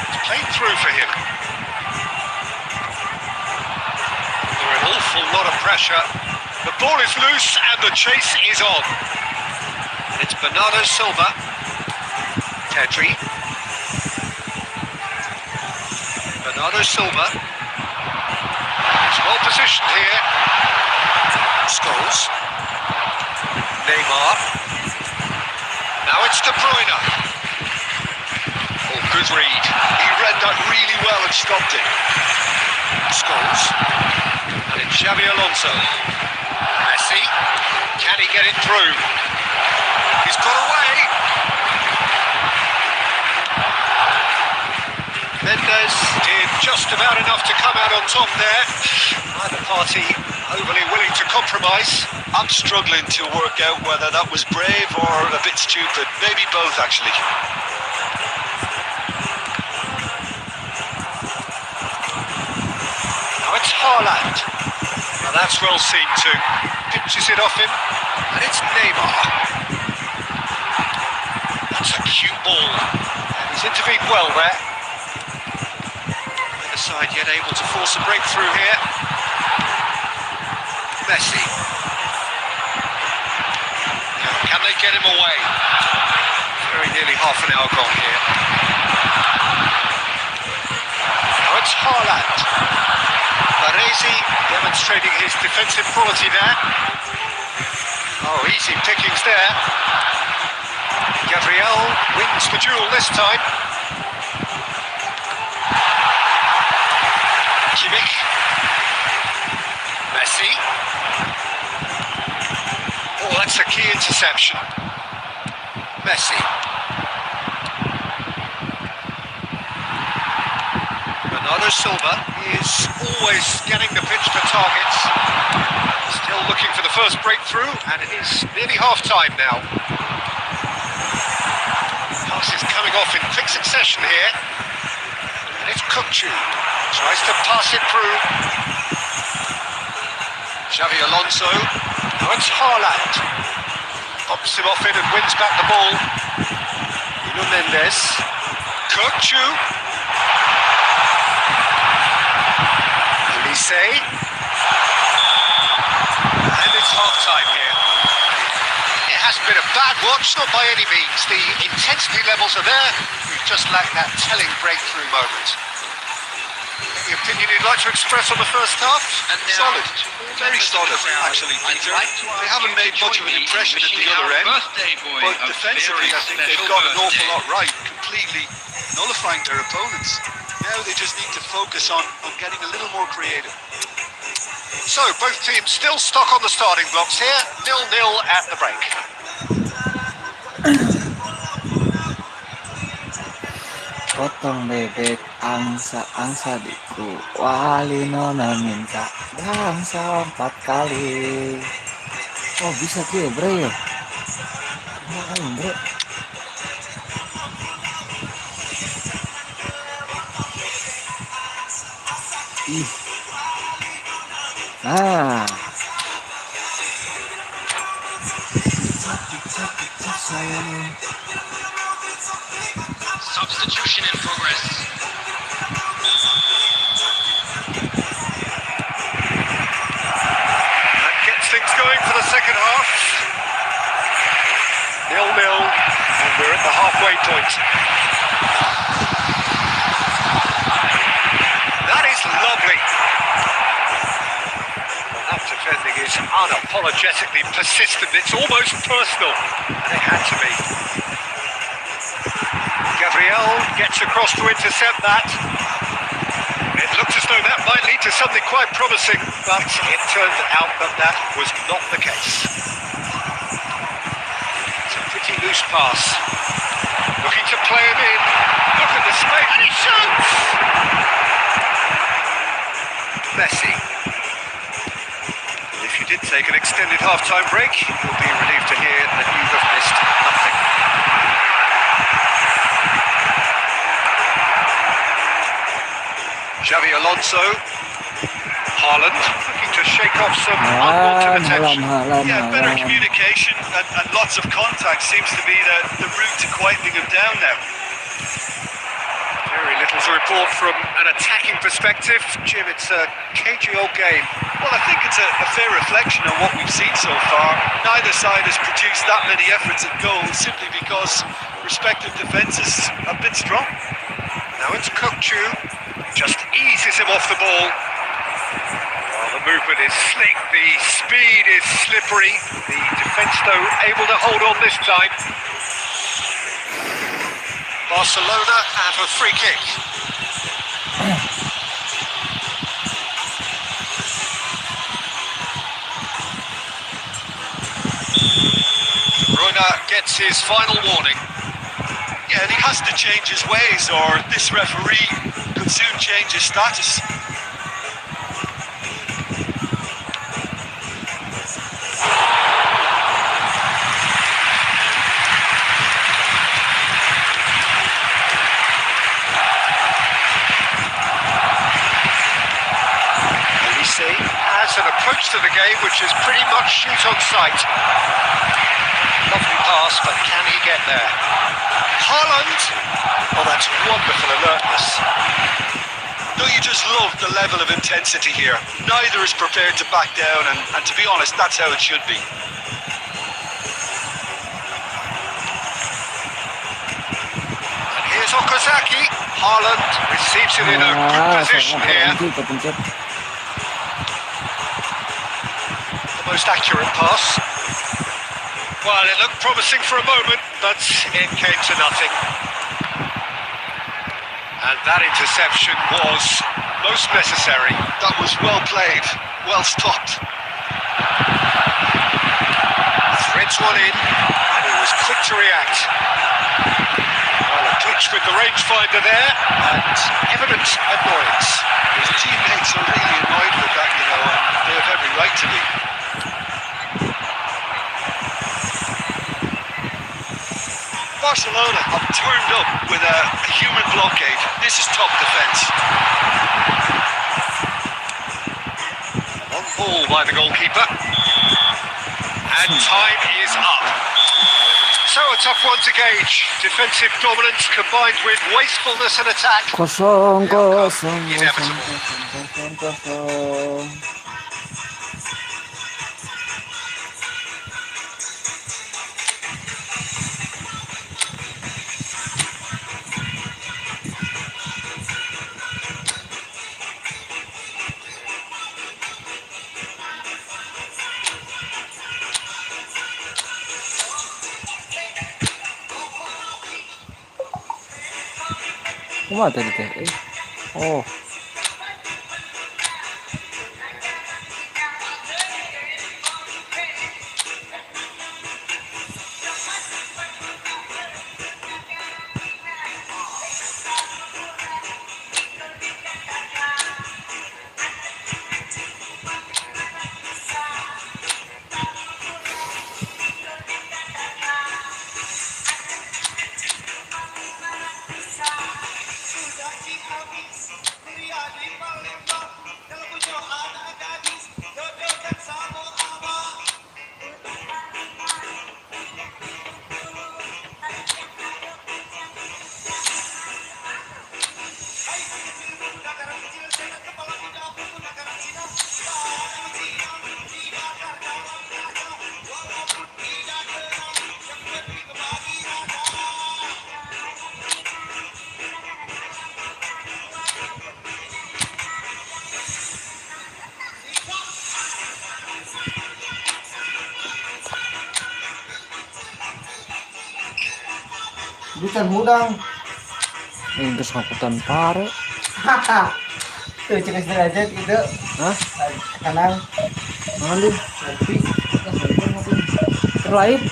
It's played through for him. Under an awful lot of pressure. The ball is loose and the chase is on. It's Bernardo Silva. Pedri. Bernardo Silva. He's well positioned here. Scholes. Neymar. Now it's De Bruyne. Oh, good read. He read that really well and stopped it. Scholes. And it's Xabi Alonso. Messi. Can he get it through? He's got away. Mendes did just about enough to come out on top there. Neither party overly willing to compromise. I'm struggling to work out whether that was brave or a bit stupid. Maybe both, actually. Now it's Haaland. Now that's well seen too. Pitches it off him. And it's Neymar. That's a cute ball. He's intervened well there. The side yet able to force a breakthrough here. Messi. Now, can they get him away? Very nearly half an hour gone here. Now it's Haaland. Baresi demonstrating his defensive quality there. Oh, easy pickings there. Gabriel wins the duel this time. Kimmich. Messi. Oh, that's a key interception. Messi. Bernardo Bernardo Silva is always getting the pitch to targets. Still looking for the first breakthrough, and it is nearly half-time now. Passes coming off in quick succession here. And it's Kukcu. Tries to pass it through. Xavi Alonso. Now it's Haaland. Pops him off in and wins back the ball. Nuno Mendes. Kukcu. Elise. And it's half-time here. It hasn't been a bad watch, not by any means. The intensity levels are there. We've just lacked that telling breakthrough moment. Any opinion you'd like to express on the first half? Solid. Very solid, actually, Peter. They haven't made much of an impression at the other end, but defensively I think they've got an awful lot right, completely nullifying their opponents. Now they just need to focus on getting a little more creative. So, both teams still stuck on the starting blocks here, 0-0 at the break. Potong bebek angsa diku, wali nona minta bangsa 4 kali. Oh bisa tuh ya bre ya? Ngapain bre? Ih. Nah. Pizza sayang. Substitution in progress. That gets things going for the second half. 0-0, and we're at the halfway point. That is lovely. That defending is unapologetically persistent. It's almost personal, and it had to be. Gabriel gets across to intercept that. It looked as though that might lead to something quite promising, but it turned out that that was not the case. It's a pretty loose pass. Looking to play him in. Look at the space, and he shoots! Messi. If you did take an extended half-time break, you'll be relieved to hear that you have missed nothing. Xavi Alonso. Haaland looking to shake off some unwanted attention. Better communication and lots of contact seems to be the route to quieting him down now. Very little to report from an attacking perspective. Jim, it's a cagey old game. Well, I think it's a fair reflection on what we've seen so far. Neither side has produced that many efforts at goal simply because respective defences have been strong. Now it's Kukcu. Just eases him off the ball. Well, the movement is slick, the speed is slippery. The defence, though, able to hold on this time. Barcelona have a free kick. De Bruyne gets his final warning. Yeah, and he has to change his ways or this referee could soon change his status. Elise has an approach to the game which is pretty much shoot on sight. Lovely pass, but can he get there? Haaland! Oh, that's wonderful alertness. Don't you just love the level of intensity here? Neither is prepared to back down, and to be honest, that's how it should be. And here's Okazaki. Haaland receives it in a good position here. The most accurate pass. Well, it looked promising for a moment, but it came to nothing. And that interception was most necessary. That was well played, well stopped. Threads one in, and he was quick to react. Well, a quick touch with the rangefinder there, and evident annoyance. His teammates are really annoyed with that, you know, and they have every right to be. Barcelona have turned up with a human blockade. This is top defence. On ball by the goalkeeper. And time is up. So a tough one to gauge. Defensive dominance combined with wastefulness in attack. 0-0. Kumaha tadi teh? Oh. Bukan mudang. Ini kesangkutan pare. Tuh cek derajat gitu. Hah? Kanan. Ngalih. Tapi Terlaip.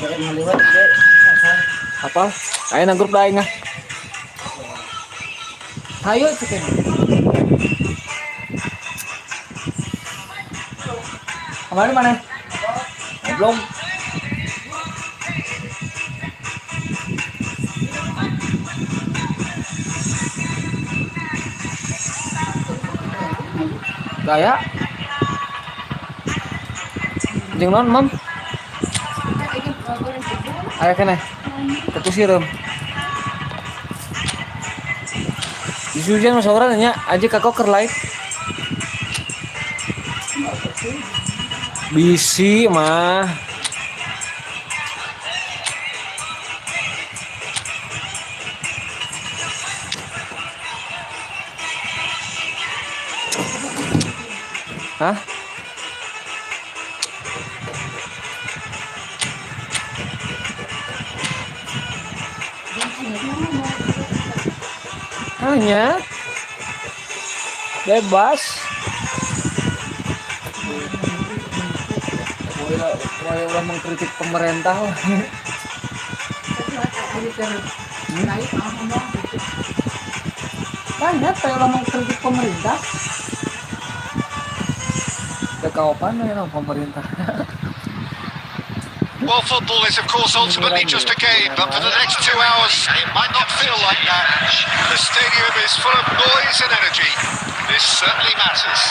jangan melewat deh. Apa? Ayo nang grup lain ah. Hayo cek. Kemarin mana? Belum. Gaya. Jeung non, Mam? Aya keneh. Ketusireum. Disujian mah saurang nya aja kakok keur live. Bisi mah. Hah? Hanya bebas. Mulai mengkritik pemerintah. Banyak kayak mengkritik pemerintah. Kekaopan ya pemerintah. Well, football is of course ultimately just a game, but for the next 2 hours it might not feel like that. The stadium is full of noise and energy. This certainly matters.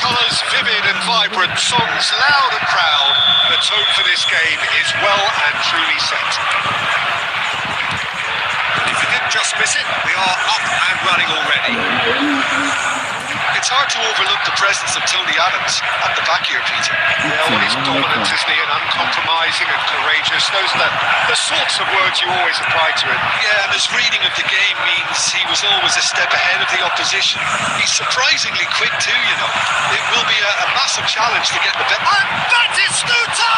Colours vivid and vibrant, songs loud and proud. The tone for this game is well and truly set. And if you didn't just miss it, we are up and running already. It's hard to overlook the presence of Tony Adams at the back here, Peter. Yeah, well, he's dominant, isn't he, and uncompromising and courageous. Those are the sorts of words you always apply to him. Yeah, and his reading of the game means he was always a step ahead of the opposition. He's surprisingly quick too, you know. It will be a massive challenge to get the best. And that is Stuta!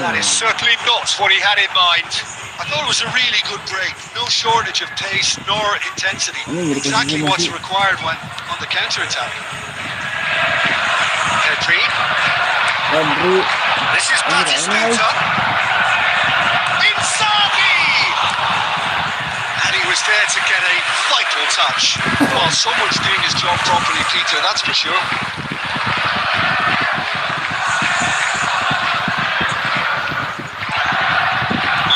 That is certainly not what he had in mind. I thought it was a really good break. No shortage of pace nor intensity. Exactly what's required when on the counter-attack. Pedri. Pedri. This is Batistuta. Inzaghi! And he was there to get a vital touch. Well, someone's doing his job properly, Peter, that's for sure.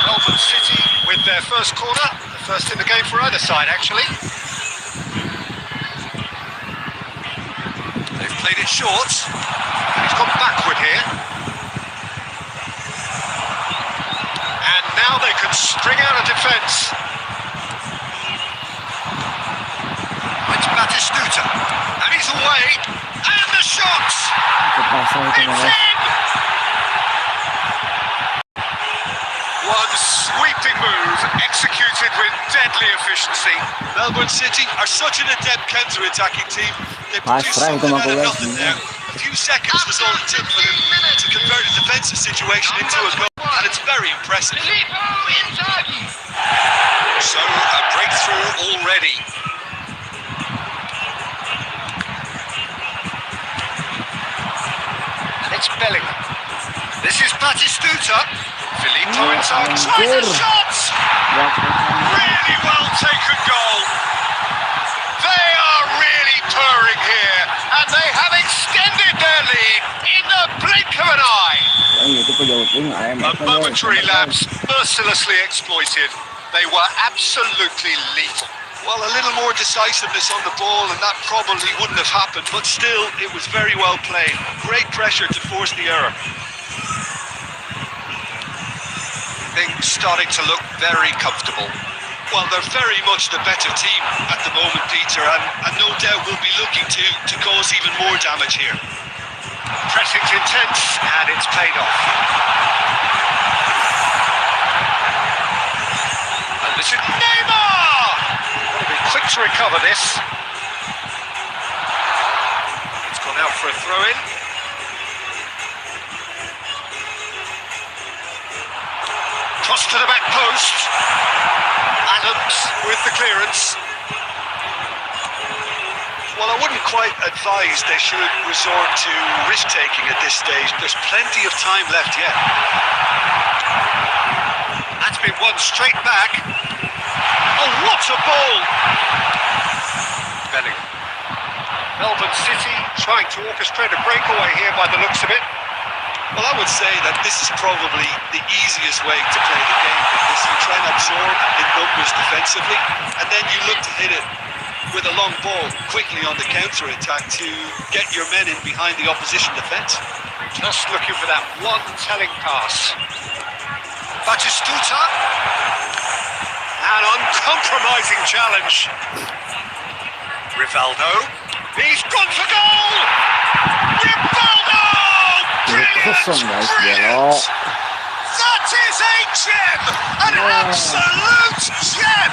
Melbourne City with their first corner. The first in the game for either side, actually. They've played it short. He's gone backward here. And now they can string out a defence. It's Batistuta. And he's away. And the shot! It's in! One sweeping move, executed with deadly efficiency. Melbourne City are such an adept counter-attacking team. They Ah, produce strike something them out of up nothing away. there. A few seconds was all it took for them to convert a defensive situation into a goal, and it's very impressive. So, a breakthrough already. And it's Bellingham. This is Batistuta. Filippo Inzaghi tries a shot! Really well taken goal. They are really purring here, and they have extended their lead in the blink of an eye. A momentary lapse, mercilessly exploited. They were absolutely lethal. Well, a little more decisiveness on the ball, and that probably wouldn't have happened, but still, it was very well played. Great pressure to force the error. Things starting to look very comfortable. Well, they're very much the better team at the moment, Peter, and no doubt will be looking to cause even more damage here. Pressing's intense, and it's paid off. And this is Neymar! Got to be quick to recover this. It's gone out for a throw-in. Cross to the back post. Adams with the clearance. Well, I wouldn't quite advise they should resort to risk-taking at this stage. There's plenty of time left yet. That's been won straight back. Oh, what a ball! Bellingham. Melbourne City trying to orchestrate a breakaway here by the looks of it. Well, I would say that this is probably the easiest way to play the game, because you try and absorb in numbers defensively, and then you look to hit it with a long ball quickly on the counter-attack to get your men in behind the opposition defence. Just looking for that one telling pass. Batistuta. An uncompromising challenge. Rivaldo. He's gone for goal! Rivaldo! Brilliant! Brilliant! That is a gem! An absolute gem!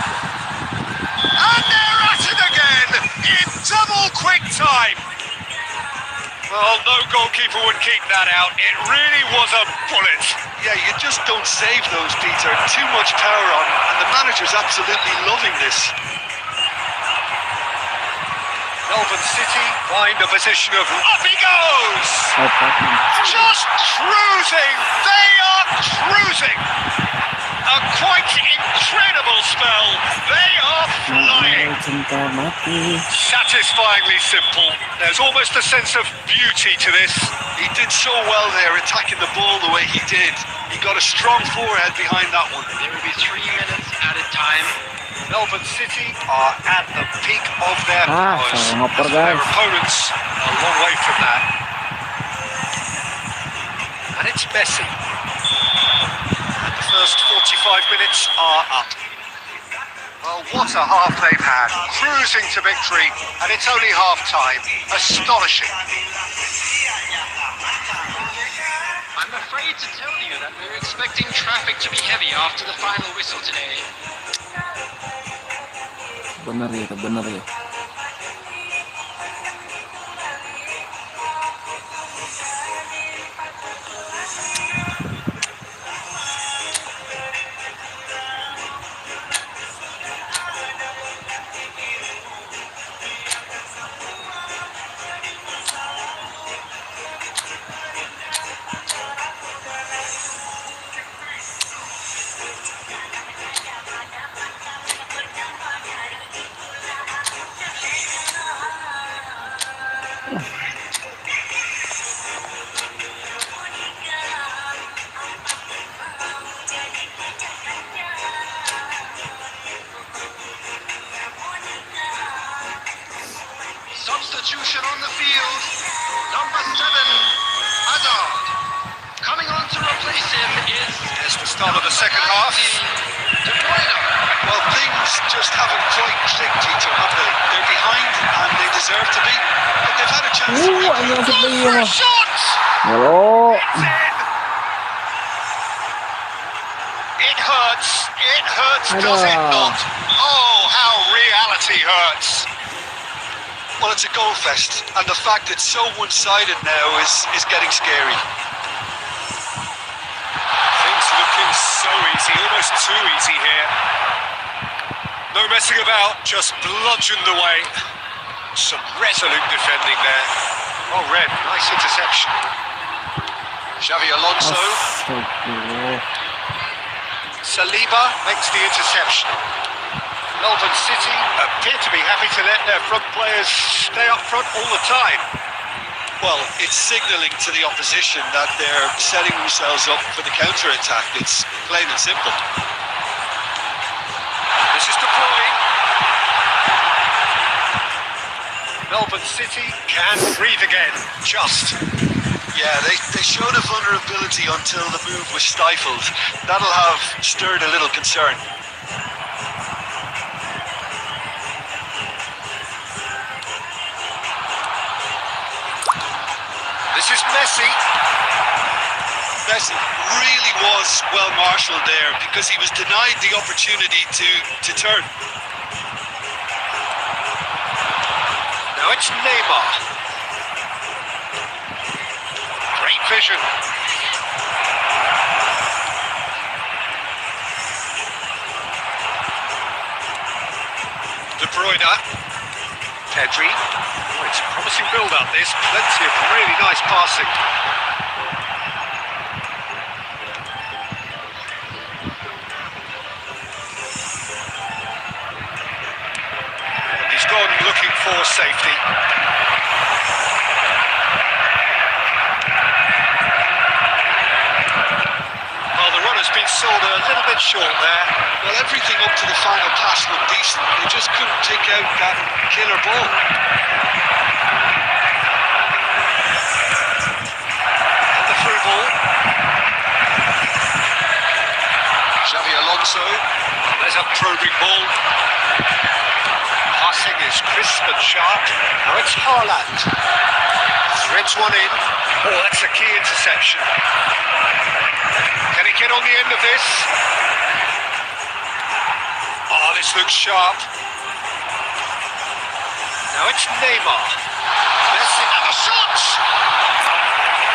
And they're at it again in double quick time. Well, no goalkeeper would keep that out. It really was a bullet. Yeah, you just don't save those, Peter. Too much power on, and the manager's absolutely loving this. Melbourne City find a position of up he goes! Just cruising! They are cruising! A quite incredible spell. They are flying. Satisfyingly simple. There's almost a sense of beauty to this. He did so well there, attacking the ball the way he did. He got a strong forehead behind that one. There will be 3 minutes added time. Melbourne City are at the peak of their powers. ngoper, Their guys. opponents a long way from that. And it's Messi. And the first 45 minutes are up. Well, what a half they've had. Cruising to victory, and it's only half-time. Astonishing. I'm afraid to tell you that we're expecting traffic to be heavy after the final whistle today. Bener ya. start of the second half. Well, things just haven't quite clicked, Peter, have they? They're behind and they deserve to be. But they've had a chance to Ano sa Goes for a shot! Walo. It's in! It hurts. It hurts, does it not? Oh, how reality hurts. Well, it's a goal fest, and the fact it's so one-sided now is getting scary. Things looking so easy, almost too easy here. No messing about, just bludgeoned away. Some resolute defending there. Oh, Red, nice interception. Xavi Alonso. Saliba makes the interception. Melbourne City appear to be happy to let their front players stay up front all the time. Well, it's signalling to the opposition that they're setting themselves up for the counter-attack. It's plain and simple. This is De Bruyne. Melbourne City can breathe again, just. Yeah, they showed a vulnerability until the move was stifled. That'll have stirred a little concern. This is Messi. Messi really was well marshalled there because he was denied the opportunity to turn. Now it's Neymar. Great vision. De Bruyne. Pedri. Oh, it's a promising build-up, this. Plenty of really nice passing. He's gone looking for safety. Well, the run has been sold a little bit short there. Well, everything up to the final pass looked decent. They just couldn't take out that killer ball. And the through ball. Xavi Alonso. Well, there's a probing ball. Passing is crisp and sharp. Now it's Haaland. Threads one in. Oh, that's a key interception. Can he get on the end of this? Oh, this looks sharp. Now it's Neymar. Messi and the shot!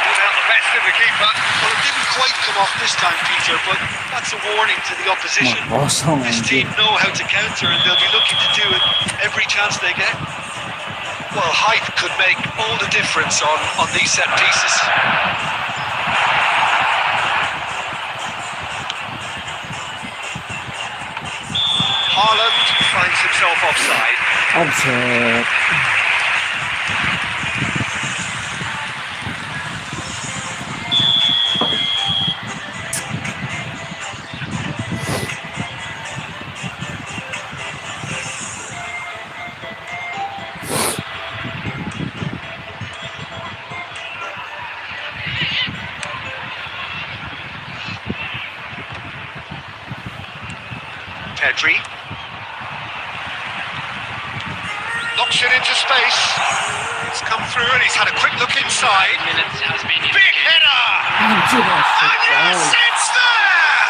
Without the best of the keeper. Well, it didn't quite come off this time, Peter, but that's a warning to the opposition. Kosong This team know how to counter and they'll be looking to do it every chance they get. Well, height could make all the difference on these set pieces. Haaland finds himself offside. Offset. Pedri. Knocks it into space. It's come through and he's had a quick look inside. Big header! And yes, it's there!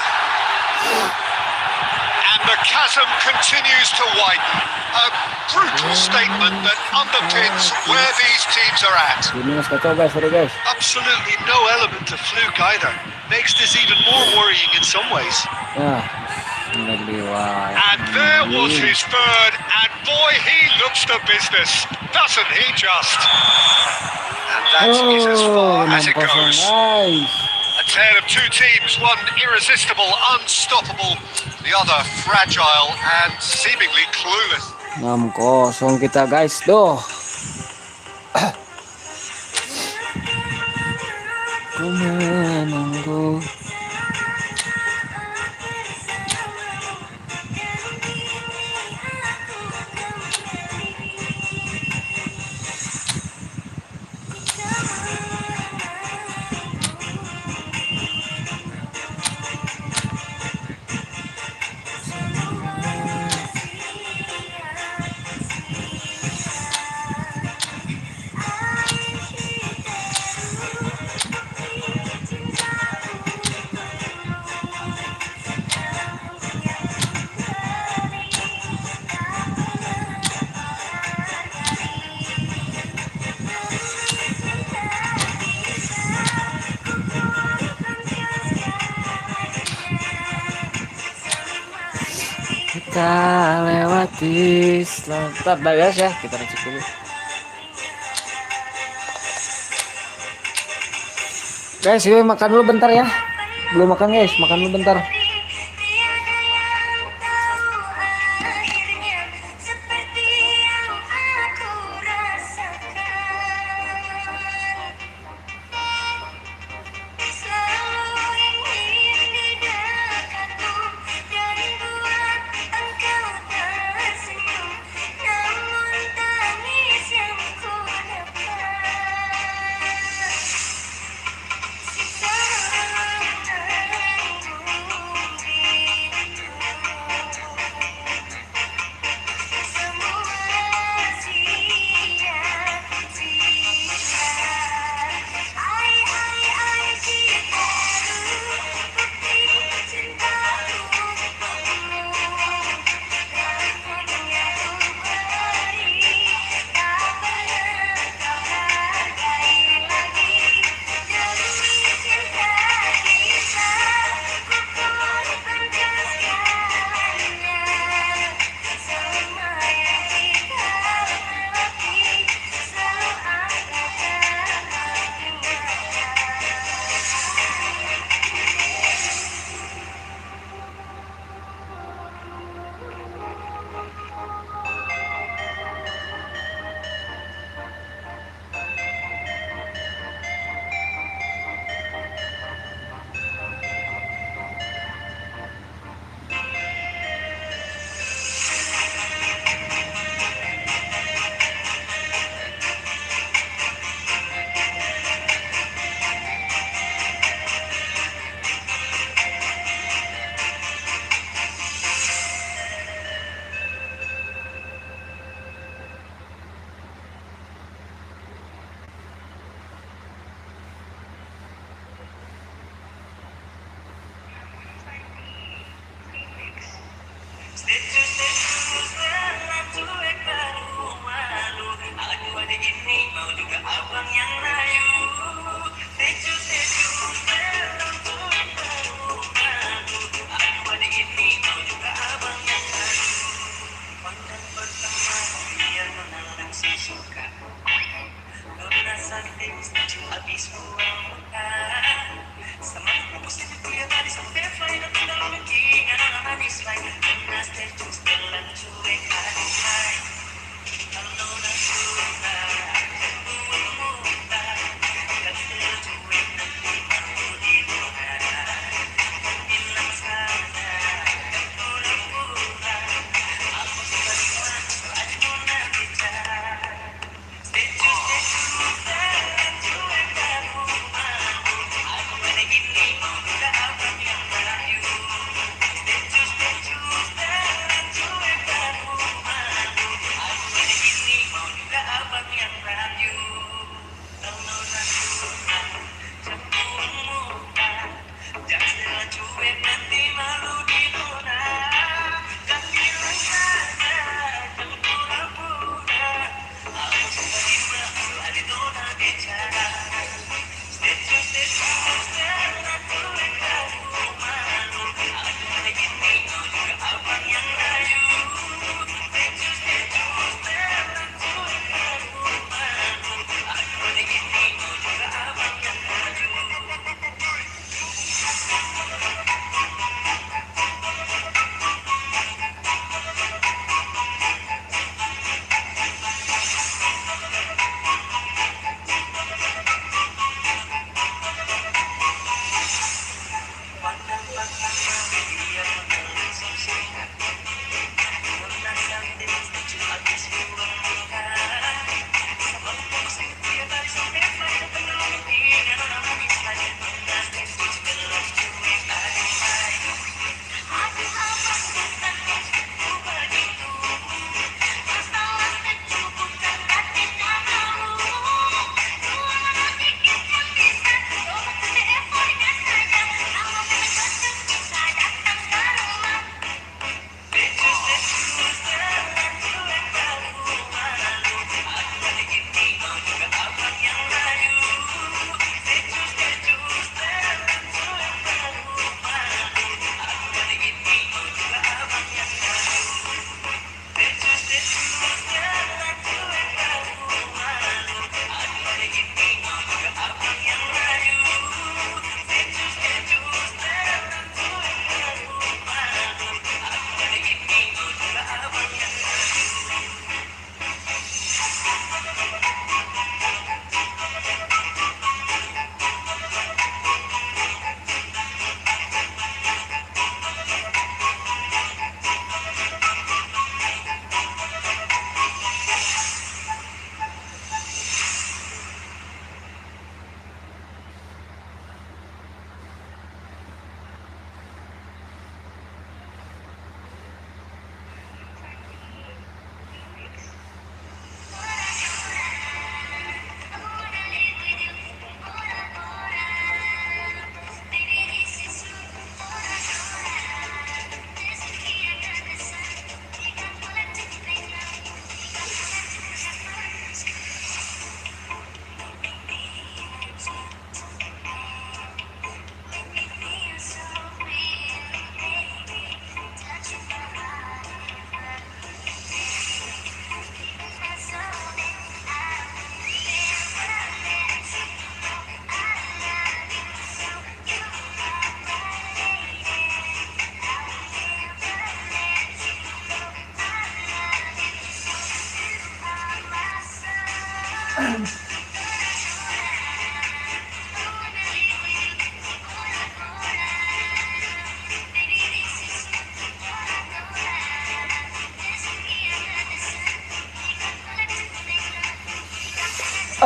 And the chasm continues to widen. A brutal statement that underpins where these teams are at. Minus ka to guys, sorry guys. Absolutely no element of fluke either. Makes this even more worrying in some ways. Nagliway. And there was his third, and boy, he looks the business, doesn't he just? And that is as far as it goes. Guys. A tale of two teams, one irresistible, unstoppable, the other fragile and seemingly clueless. 6-0 kita guys, doh. Ku menunggu. kita lewati. Selamat guys ya, kita cek dulu. Guys, yuk makan dulu bentar ya. Belum makan guys, makan dulu bentar.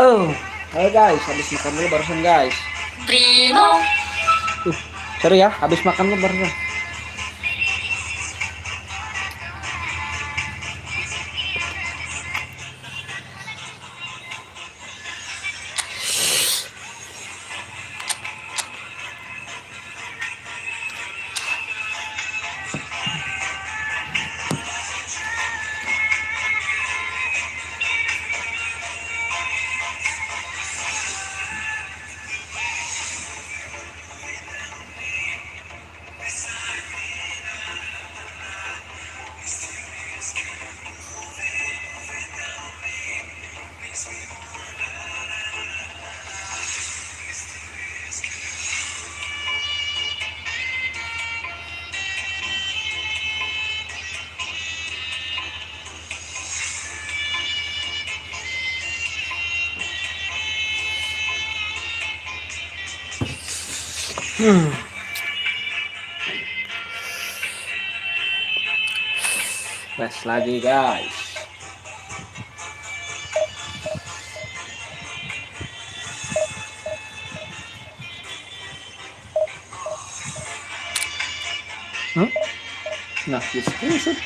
Ayo guys, habis makan dulu barusan guys. Primo. Sorry ya, habis makan dulu barusan. Rest lagi guys. Nah, di screenshot.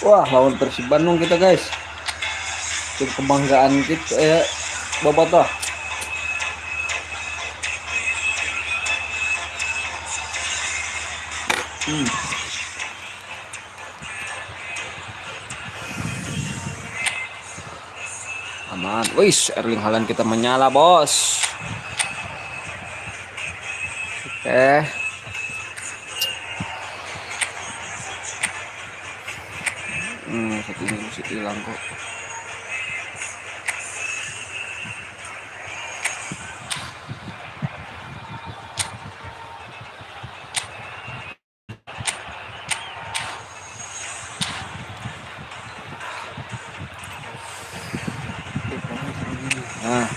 Wah, lawan Persib Bandung kita guys. Tim kebanggaan kita Bobotoh. Aman. Wis, Erling Haaland kita menyala, bos. Oke. Satu ini mesti hilang kok. Nah.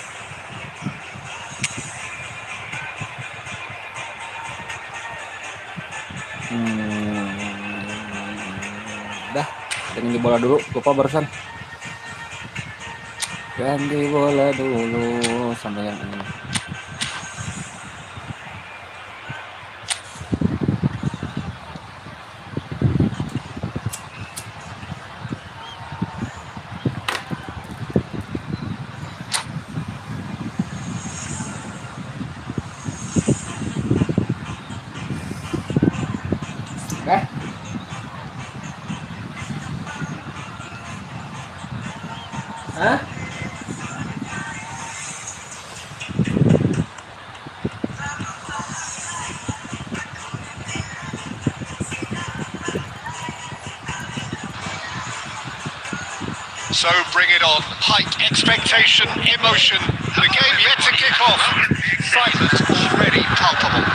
Dah, ganti bola dulu, lupa barusan. Ganti bola dulu sama yang ini. Hah? So bring it on. Height, expectation, emotion. The game yet to kick off. Excitement already palpable.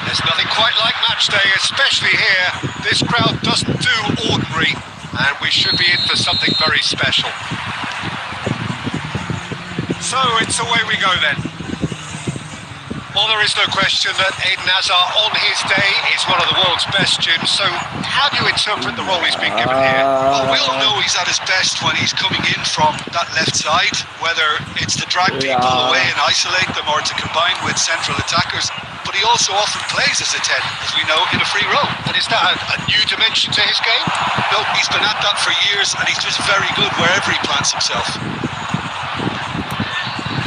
There's nothing quite like match day, especially here. This crowd doesn't do ordinary, and we should be in for something very special. So it's away we go then. Well, there is no question that Eden Hazard on his day is one of the world's best, Jim. So how do you interpret the role he's been given here? Well, we all know he's at his best when he's coming in from that left side, whether it's to drag people away and isolate them or to combine with central attackers. But he also often plays as a 10, as we know, in a free role. And is that a new dimension to his game? No, he's been at that for years, and he's just very good wherever he plants himself.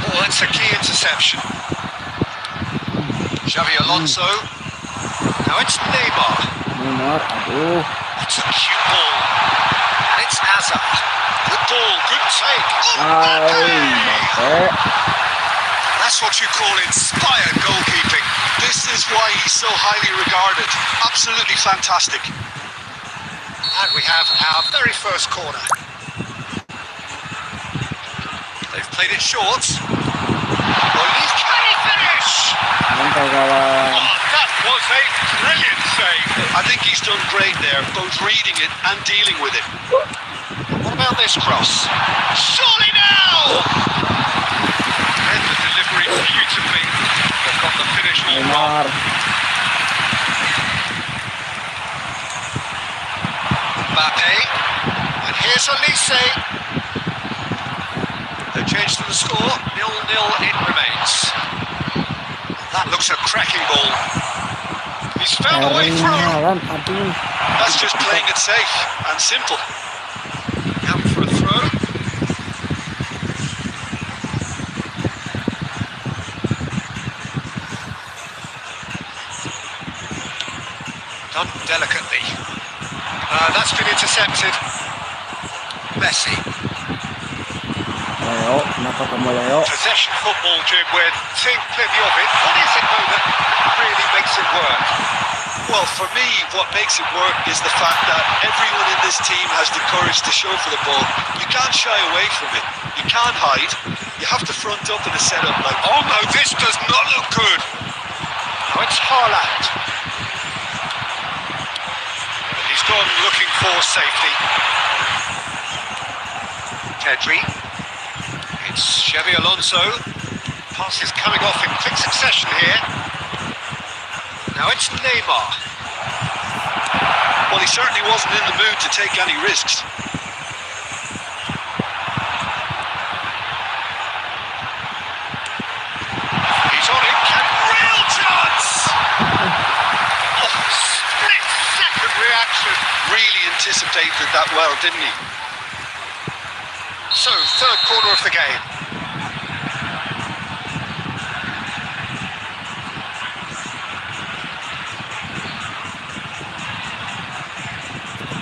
Oh, that's a key interception. Xavi Alonso. Now it's Neymar. Aduh. It's a cute ball. And it's Hazard. Good ball, good take. That's what you call inspired goalkeeping. This is why he's so highly regarded. Absolutely fantastic. And we have our very first corner. They've played it short. Can he finish? Mantap kawan. Oh, that was made brilliant save. I think he's done great there, both reading it and dealing with it. What about this cross? Surely now! Read the delivery beautifully, but got the finish all wrong. Mbappe, and here's Elise. They changed the score, 0-0 it remains. That looks a cracking ball. He's found a way through. That's just playing it safe and simple. Out for a throw. Done delicately. That's been intercepted. Messi. Leo, kenapa kamu Leo? Possession football, Jim, where think plenty of it. What is it though that really makes it work? Well, for me, what makes it work is the fact that everyone in this team has the courage to show for the ball. You can't shy away from it. You can't hide. You have to front up in a setup like, oh no, this does not look good. Now it's Haaland. He's gone looking for safety. Pedri. It's Xabi Alonso. Pass is coming off in quick succession here. Now it's Neymar. Well, he certainly wasn't in the mood to take any risks. He's on it. Real chance! Oh, split-second reaction. Really anticipated that well, didn't he? So, third quarter of the game.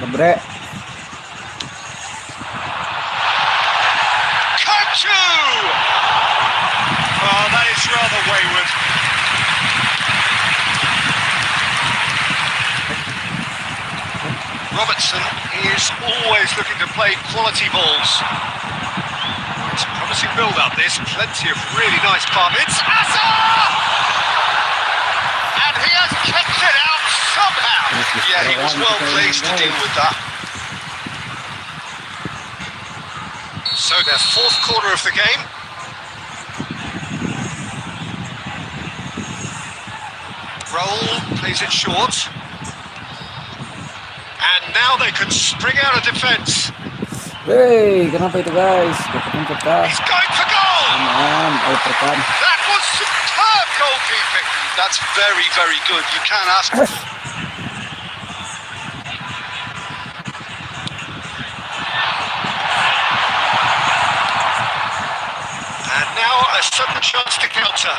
Lebre. Kochu! Oh, that is rather wayward. Robertson is always looking to play quality balls. It's a promising build-up, this. Plenty of really nice pass. It's Hazard! And he has kicked it out somehow. Yeah, he was well placed to deal with that. So their fourth quarter of the game. Raul plays it short. And now they can spring out of defence. Hey, kenapa itu guys? He's going for goal! That was superb goalkeeping. That's very, very good. You can't ask. And now a sudden chance to counter.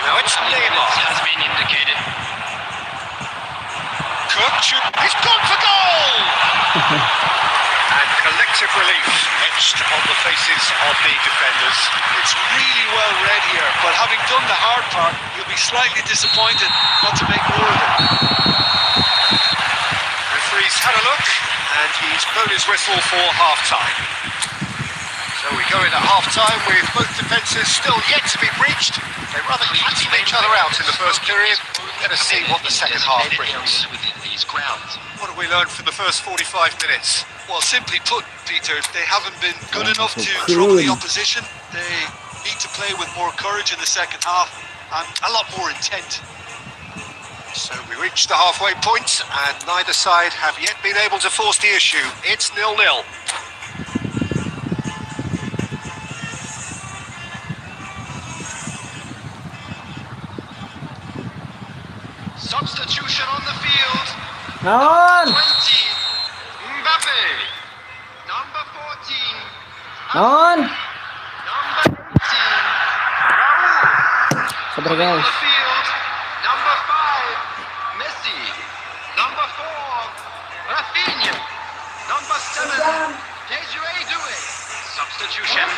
Now it's Neymar. Has been indicated. He's gone for goal! And collective relief etched on the faces of the defenders. It's really well read here, but having done the hard part, you'll be slightly disappointed not to make more of it. Referee's had a look, and he's blown his whistle for half-time. So we go in at half-time with both defences still yet to be breached. They rather cancelled each other out in the first period. Let us see what the second half brings. Within these grounds. What have we learned from the first 45 minutes? Well, simply put, Peter, they haven't been good enough to trouble the opposition. They need to play with more courage in the second half and a lot more intent. So we reached the halfway point and neither side have yet been able to force the issue. It's 0-0. Substitution on the field. Non! 20. Mbappe. Number 14. Non! Number 18. Raul. Sabar On guys. the field. Number 5. Messi. Number 4. Rafinha. Number 7. Due. Substitution.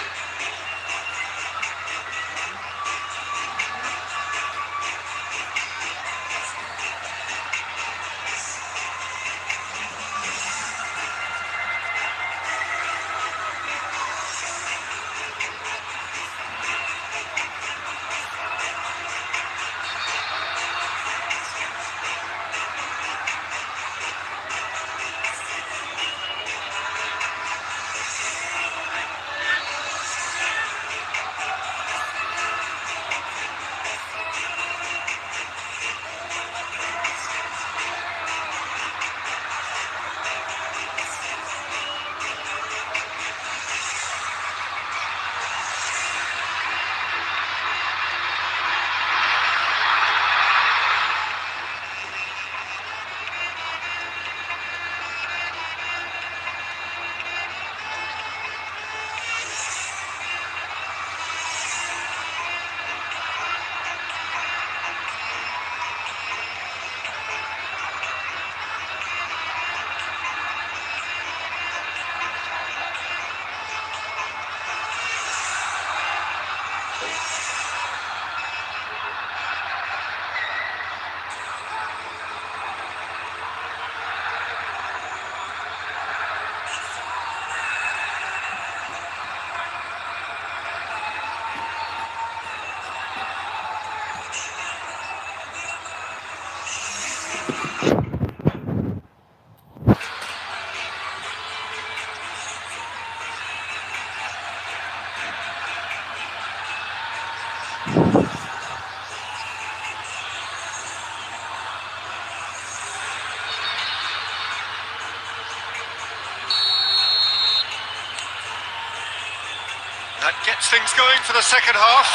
Gets things going for the second half.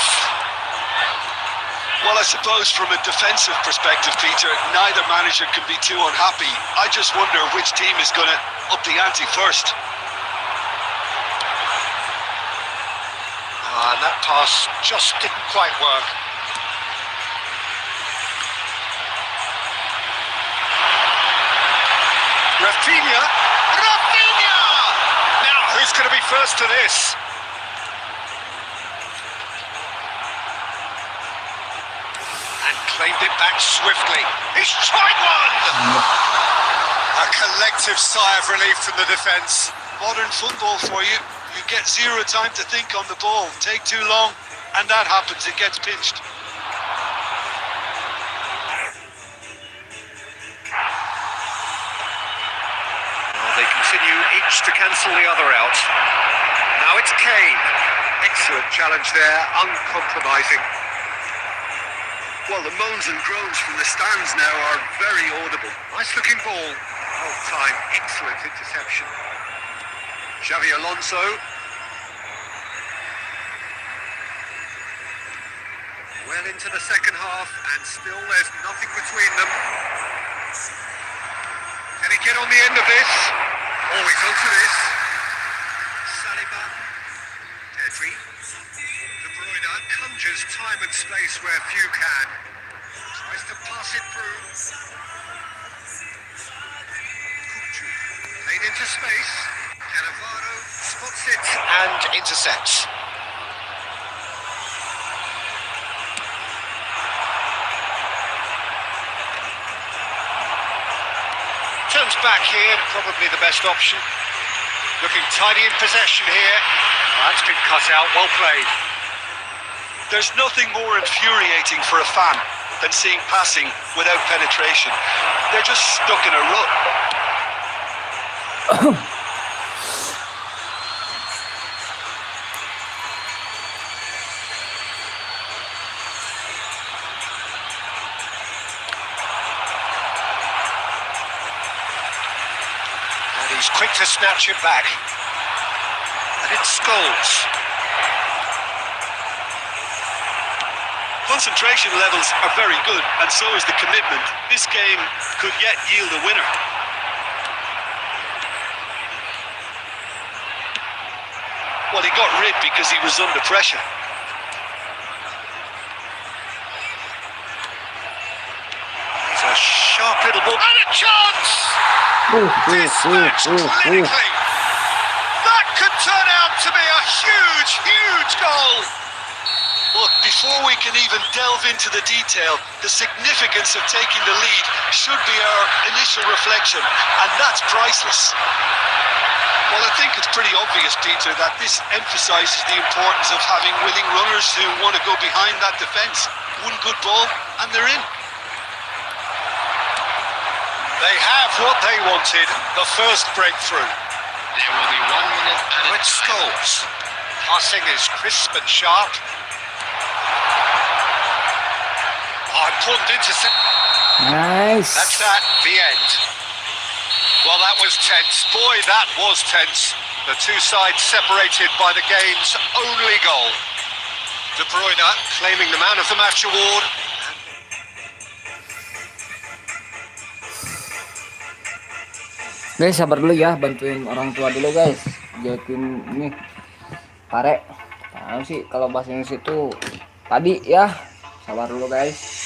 Well, I suppose from a defensive perspective, Peter, neither manager can be too unhappy. I just wonder which team is going to up the ante first. And that pass just didn't quite work. Rafinha! Rafinha! Now, who's going to be first to this? And claimed it back swiftly. He's tried one! A collective sigh of relief from the defence. Modern football for you. You get zero time to think on the ball. Take too long, and that happens. It gets pinched. They continue each to cancel the other out. Now it's Kane. Excellent challenge there, uncompromising. Well, the moans and groans from the stands now are very audible. Nice looking ball. Well timed, excellent interception. Xavi Alonso. Well into the second half, and still there's nothing between them. Can he get on the end of this? Always onto this. Saliba. Pedri. De Bruyne conjures time and space where few can. Tries to pass it through. Kuchu. Played into space. Cannavaro spots it and intercepts. Turns back here, probably the best option. Looking tidy in possession here. That's been cut out, well played. There's nothing more infuriating for a fan than seeing passing without penetration. They're just stuck in a rut. And he's quick to snatch it back. And it's Scholes. Concentration levels are very good, and so is the commitment. This game could yet yield a winner. Well, he got rid because he was under pressure. It's a sharp little ball. And a chance! Dispatched clinically. That could turn out to be a huge, huge goal. Look, before we can even delve into the detail, the significance of taking the lead should be our initial reflection, and that's priceless. Well, I think it's pretty obvious, Peter, that this emphasises the importance of having willing runners who want to go behind that defence. One good ball, and they're in. They have what they wanted, the first breakthrough. There will be 1 minute and With Scholes. Passing is crisp and sharp. Important intercept. Nice. That's that, the end. Well, that was tense. Boy, that was tense. The two sides separated by the game's only goal. De Bruyne claiming the Man of the Match award. Guys, sabar dulu ya, bantuin orang tua dulu guys. Jatuhin ini pare. Tahu sih kalau bahasa Inggris itu tadi ya. Sabar dulu guys.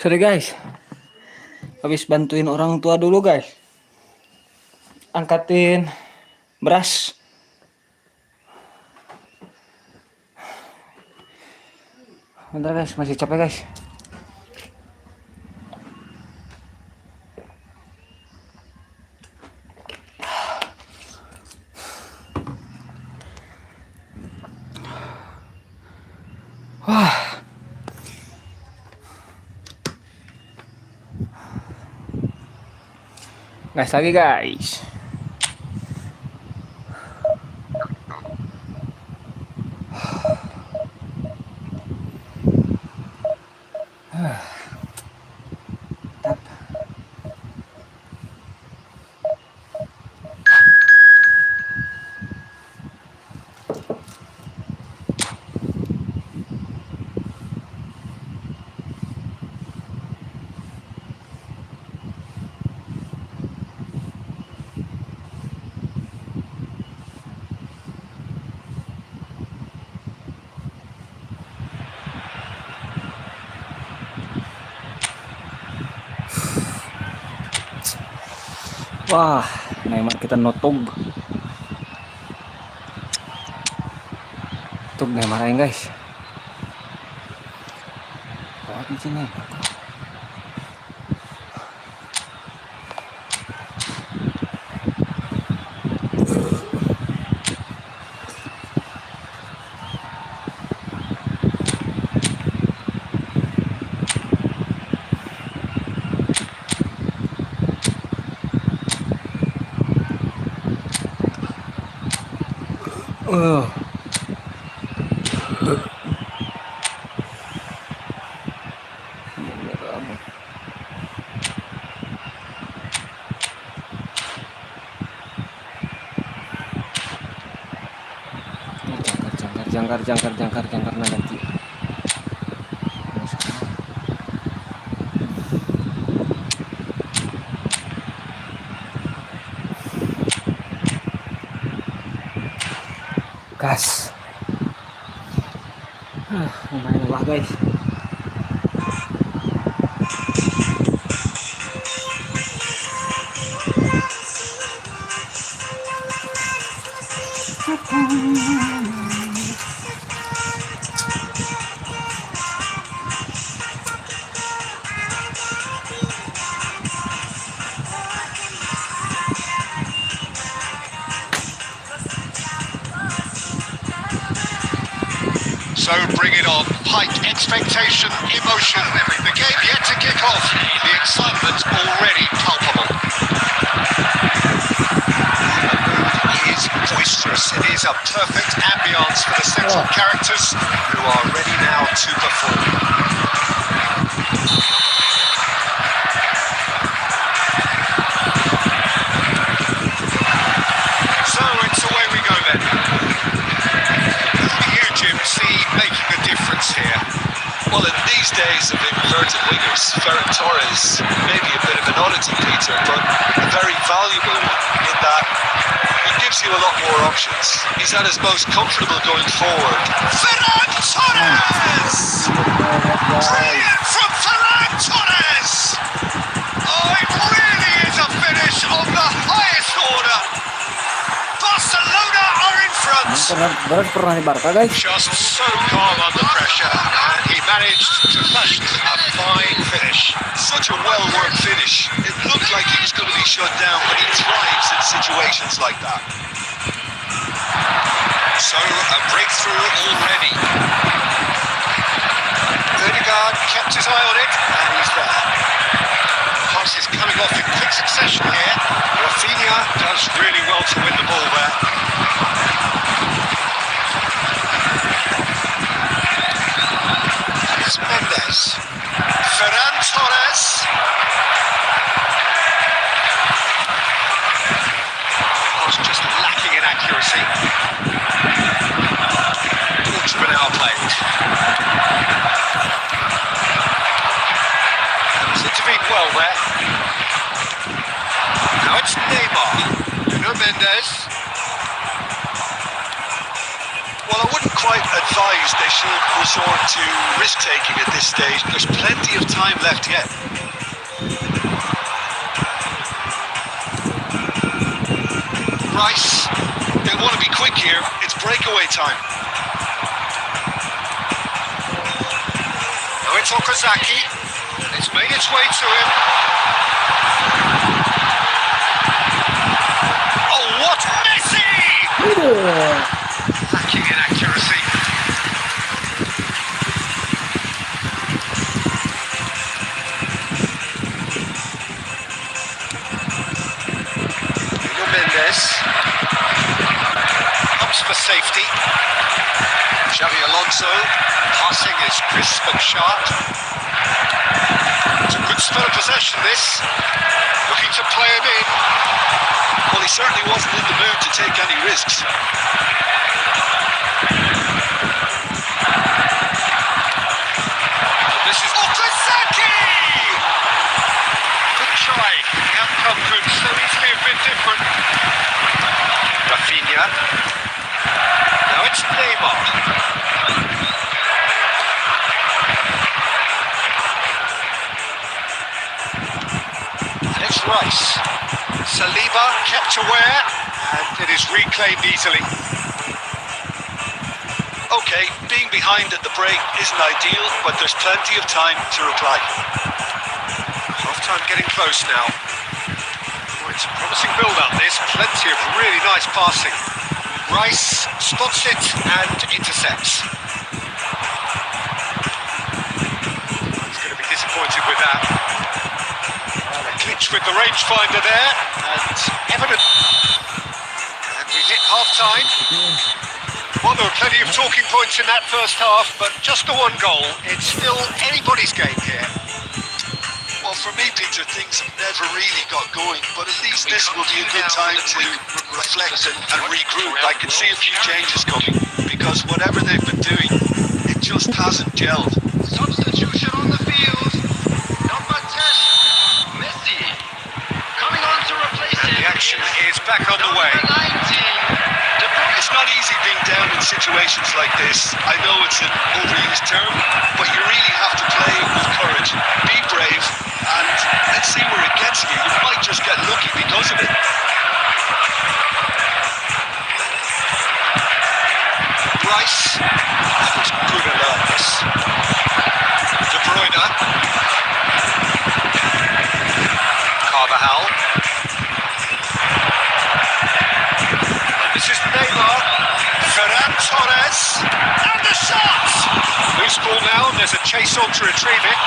Sorry guys, habis bantuin orang tua dulu guys, angkatin beras. Bentar guys, masih capek guys. Wah. Gas lagi guys. Wah, memang kita notog. Tug Neymar aja guys. Lewat di sini. Jangkar nanti. Gas. Lumayan lelah guys. So bring it on. Hike expectation, emotion. The game yet to kick off. The excitement already palpable. It is boisterous. It is a perfect ambience for the central characters who are ready now to perform. So it's away we go then. See making a difference here? Well, in these days of inverted wingers, Ferran Torres may be a bit of an oddity, Peter, but a very valuable one in that he gives you a lot more options. He's at his most comfortable going forward. Ferran Torres! Brilliant from Ferran Torres! Oh, it really is a finish of the highest order. Barcelona are in front. Berat pernah di Barca guys. Just so calm under pressure, and he managed to flash a fine finish. Such a well-worked finish. It looked like he was going to be shut down, but he thrives in situations like that. So a breakthrough already. Ødegaard kept his eye on it, and he's there. pass is coming off in quick succession here. Rafinha does really well to win the ball there. And it's Mendes. Ferran Torres. Was just lacking in accuracy. Ultra played. He's intervened well there. Now it's Neymar. Nuno Mendes. Well, I wouldn't quite advise they should resort to risk-taking at this stage. There's plenty of time left yet. Rice, they want to be quick here. It's breakaway time. Now it's Okazaki. It's made its way to him. Oh, what Messi! Lacking in accuracy. Nuno Mendes. Hopes for safety. Xavi Alonso. Passing is crisp and sharp. It's a good spell of possession, this. Looking to play him in. Well, he certainly wasn't in the mood to take any risks. This is Okazaki! Good try. The outcome could so easily have been different. Rafinha. Now it's Neymar. Rice. Saliba kept aware, and it is reclaimed easily. Okay, being behind at the break isn't ideal, but there's plenty of time to reply. Half-time getting close now. Oh, it's a promising build-up this, plenty of really nice passing. Rice spots it and intercepts. He's going to be disappointed with that. Clinch with the rangefinder there, and evident. And we hit half-time. Well, there were plenty of talking points in that first half, but just the one goal. It's still anybody's game here. Well, for me, Peter, things have never really got going, but at least this will be a good time to reflect and regroup. I can see a few changes coming, because whatever they've been doing, it just hasn't gelled. Substitution on the field. Number 10, Messi. Coming on to replace him. The action is back on the way. Number 19. It's not easy being down in situations like this. I know it's an overused term, but you really have to play with courage. Be brave, and let's see where it gets you. You might just get lucky because of it. Rice, that was good alertness. De Bruyne. Carvajal. This is Neymar, Ferran Torres, and the shot! Loose ball now, and there's a chase on to retrieve it.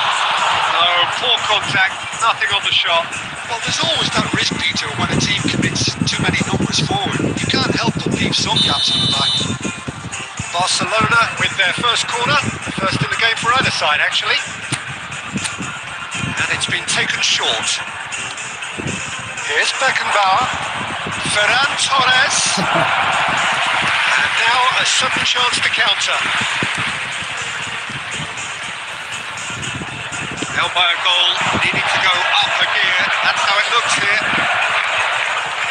No, poor contact, nothing on the shot. Well, there's always that risk, Peter, when a team commits too many numbers forward. You can't help but leave some gaps in the back. Barcelona with their first corner, first in the game for either side actually. And it's been taken short. Here's Beckenbauer, Ferran Torres, and now a sudden chance to counter. Held by a goal, needing to go up a gear, that's how it looks here.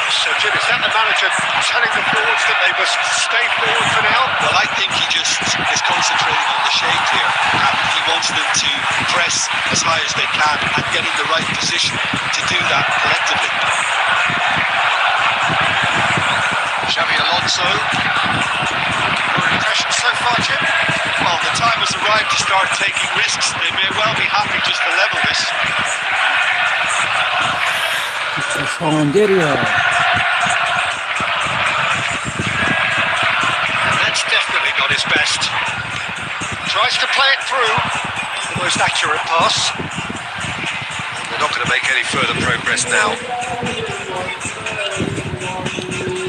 So Jim, is that the manager telling the forwards that they must stay forward for now? Well, I think he just is concentrating on the shape here, and he wants them to press as high as they can and get in the right position to do that collectively. Xavi Alonso. Your impression so far, Jim? Well, the time has arrived to start taking risks. They may well be happy just to level this. That's definitely not his best. Tries to play it through. The most accurate pass. They're not going to make any further progress now.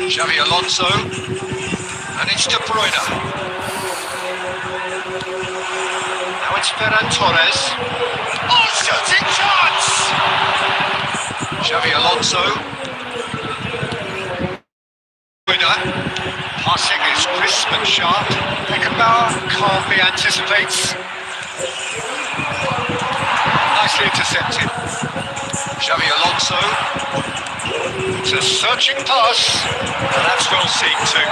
Xavi Alonso, and it's De Bruyne. Now it's Ferran Torres. Oh, shooting chance! Xavi Alonso. Passing is crisp and sharp. Beckenbauer calmly anticipates. Nicely intercepted. Xavi Alonso. It's a searching pass, and that's well seen too.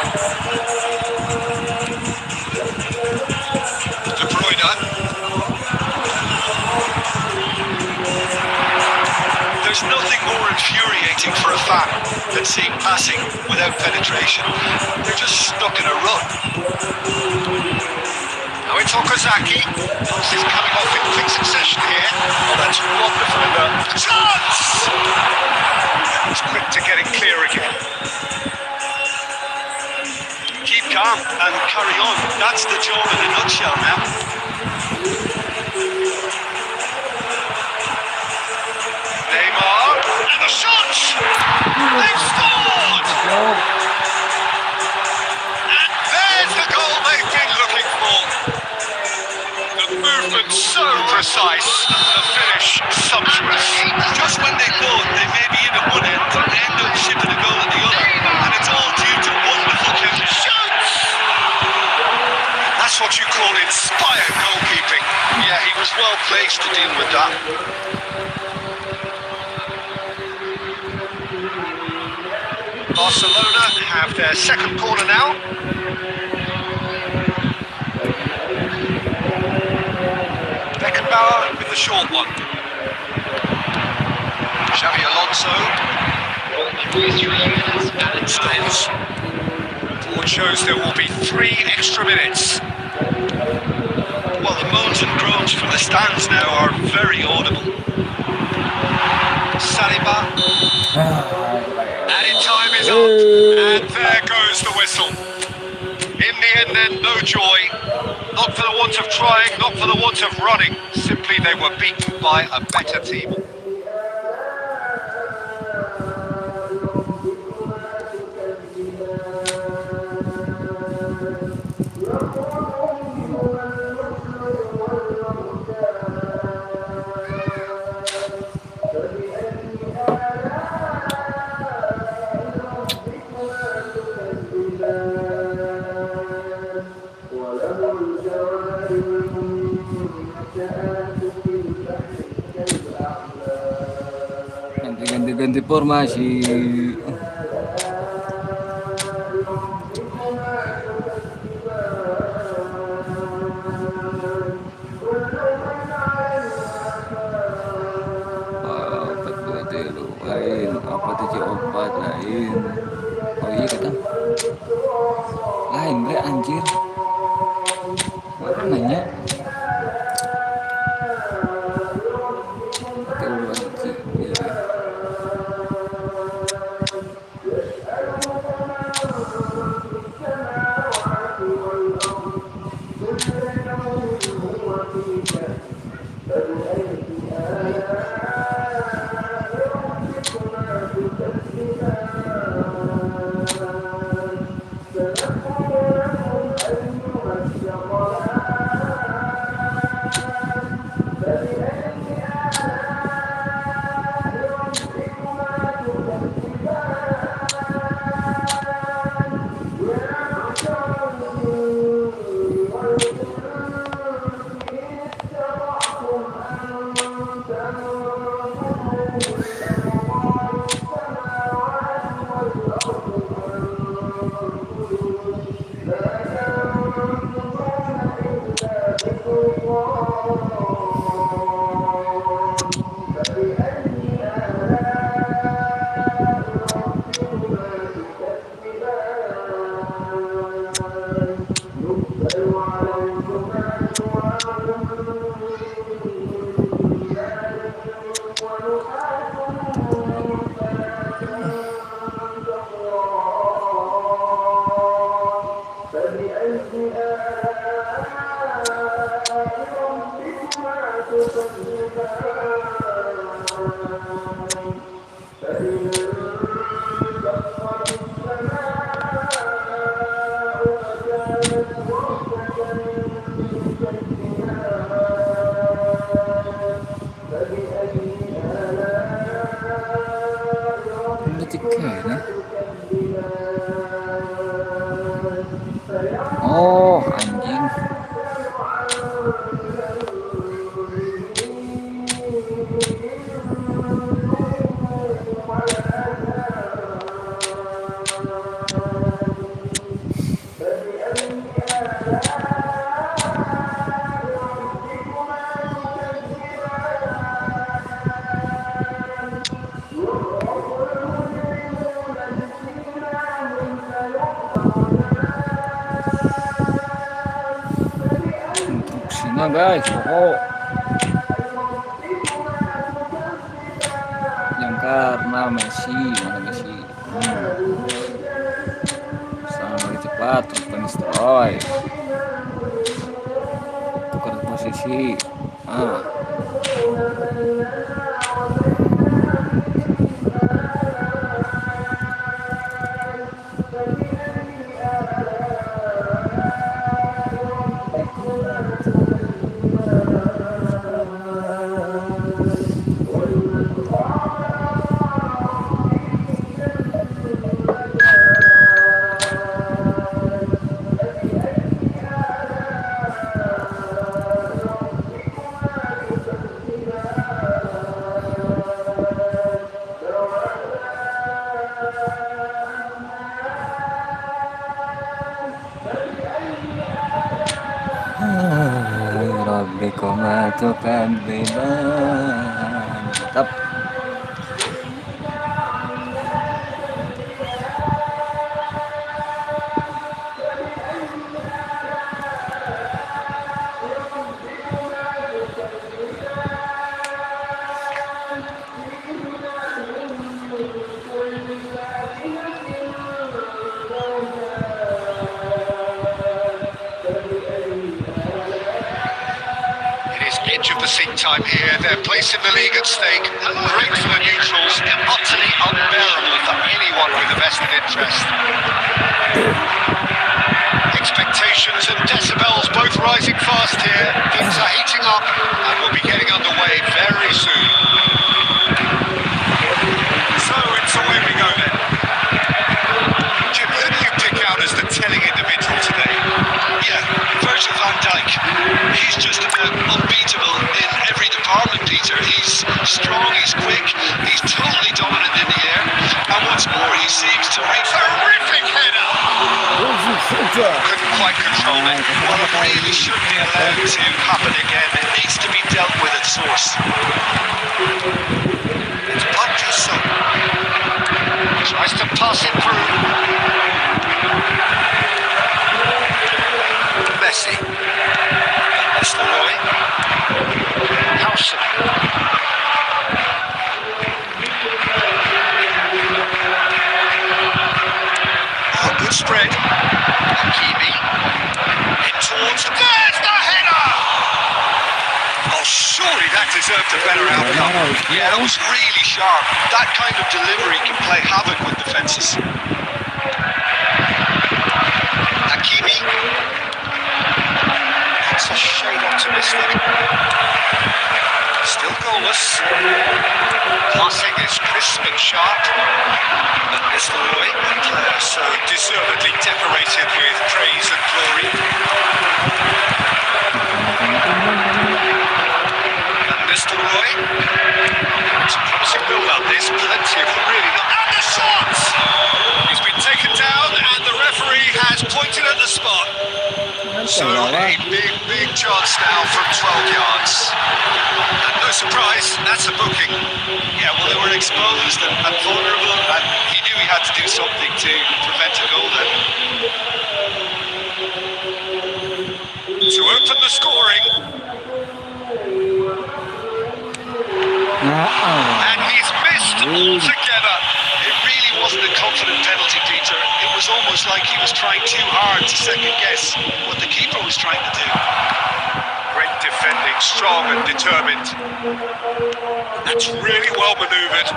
De Bruyne. There's nothing more infuriating for a fan than seeing passing without penetration. They're just stuck in a rut. Now it's Okazaki. Pass is coming off in quick succession here. Oh, that's wonderful. Chance! He's quick to get it clear again. Keep calm and carry on. That's the job in a nutshell now. Neymar, and the shot! They've scored! And there's the goal they've been looking for. The movement so precise, the finish sumptuous. Just when they thought they may be in at one end, they end up shipping a goal at the other, and it's all due to wonderful counter shoots. That's what you call inspired goalkeeping. Yeah, he was well placed to deal with that. Barcelona have their second corner now. Beckenbauer with the short one. Xavi Alonso. Stones. Board shows there will be 3 extra minutes. Well, the moans and groans from the stands now are very audible. Saliba. Added time is up, and there goes the whistle. In the end then, no joy. Not for the want of trying, not for the want of running. Simply they were beaten by a better team. Ganti formasi. Apa tuh obat lain? Oh iya kata lain bre anjir. Apa nanya? Nah guys, yang karena Messi, mana Messi? Sangat lagi cepat, terus Destroy. Tukar posisi. Rabbikum atukadziban. Mantap. Edge of the seat time here, their place in the league at stake. Great for the neutrals, utterly unbearable for anyone with a vested interest. Expectations and decibels both rising fast here. Things are heating up and we'll be getting underway very soon. So it's away we go then. Jim, who do you pick out as the telling individual today? Yeah, Virgil van Dijk. He's just about unbeatable in every department, Peter. He's strong, he's quick, he's totally dominant in the air. And what's more, he seems to reach Terrific header! Couldn't quite control it. well, it really shouldn't be allowed to happen again. It needs to be dealt with at source. It's Bunkerson. Tries to pass it through. Messi. Leroy. Howson. Oh, good spread. Hakimi. In towards. There's the header! Oh, surely that deserved a better outcome. Yeah, that was really sharp. That kind of delivery can play havoc with defences. Hakimi. That's a shade optimistic. Still goalless. Passing is crisp and sharp. And Leroy, a player so deservedly decorated with praise and glory. And Leroy. It's a promising build-up. There's plenty of really not. And the shot! He's been taken down and the referee has pointed at the spot. So a big chance now from 12 yards. And no surprise, that's a booking. Yeah, well, they were exposed and vulnerable, and he knew he had to do something to prevent a goal then. To open the scoring. And he's missed altogether. It really wasn't a confident penalty, Peter. It was almost like he was trying too hard to second guess what the keeper was trying to do. Great defending, strong and determined. That's really well manoeuvred.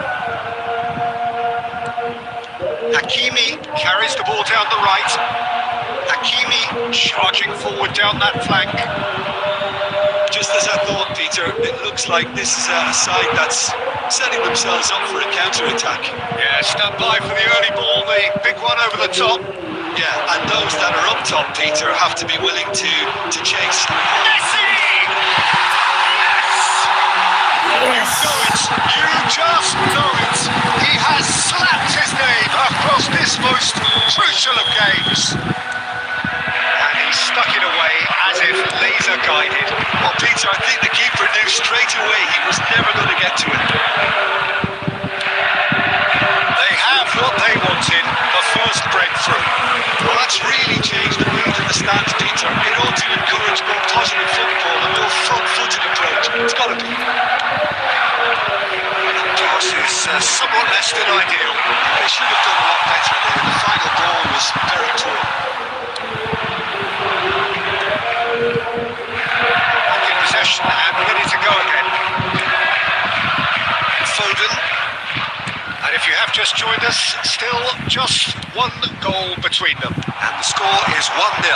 Hakimi carries the ball down the right. Hakimi charging forward down that flank. Just as I thought, Peter, it looks like this is a side that's setting themselves up for a counter-attack. Yeah, stand by for the early ball, the big one over the top. Yeah, and those that are up top, Peter, have to be willing to chase. Messi! Yes! You know it. You just know it. He has slapped his name across this most crucial of games. And he stuck it away as if laser guided. Well, Peter, I think the keeper knew straight away he was never going to get to it. They have what they wanted, the first breakthrough. Well, that's really changed the mood in the stands, Peter. It ought to encourage more positive football just joined us, still just one goal between them. And the score is 1-0.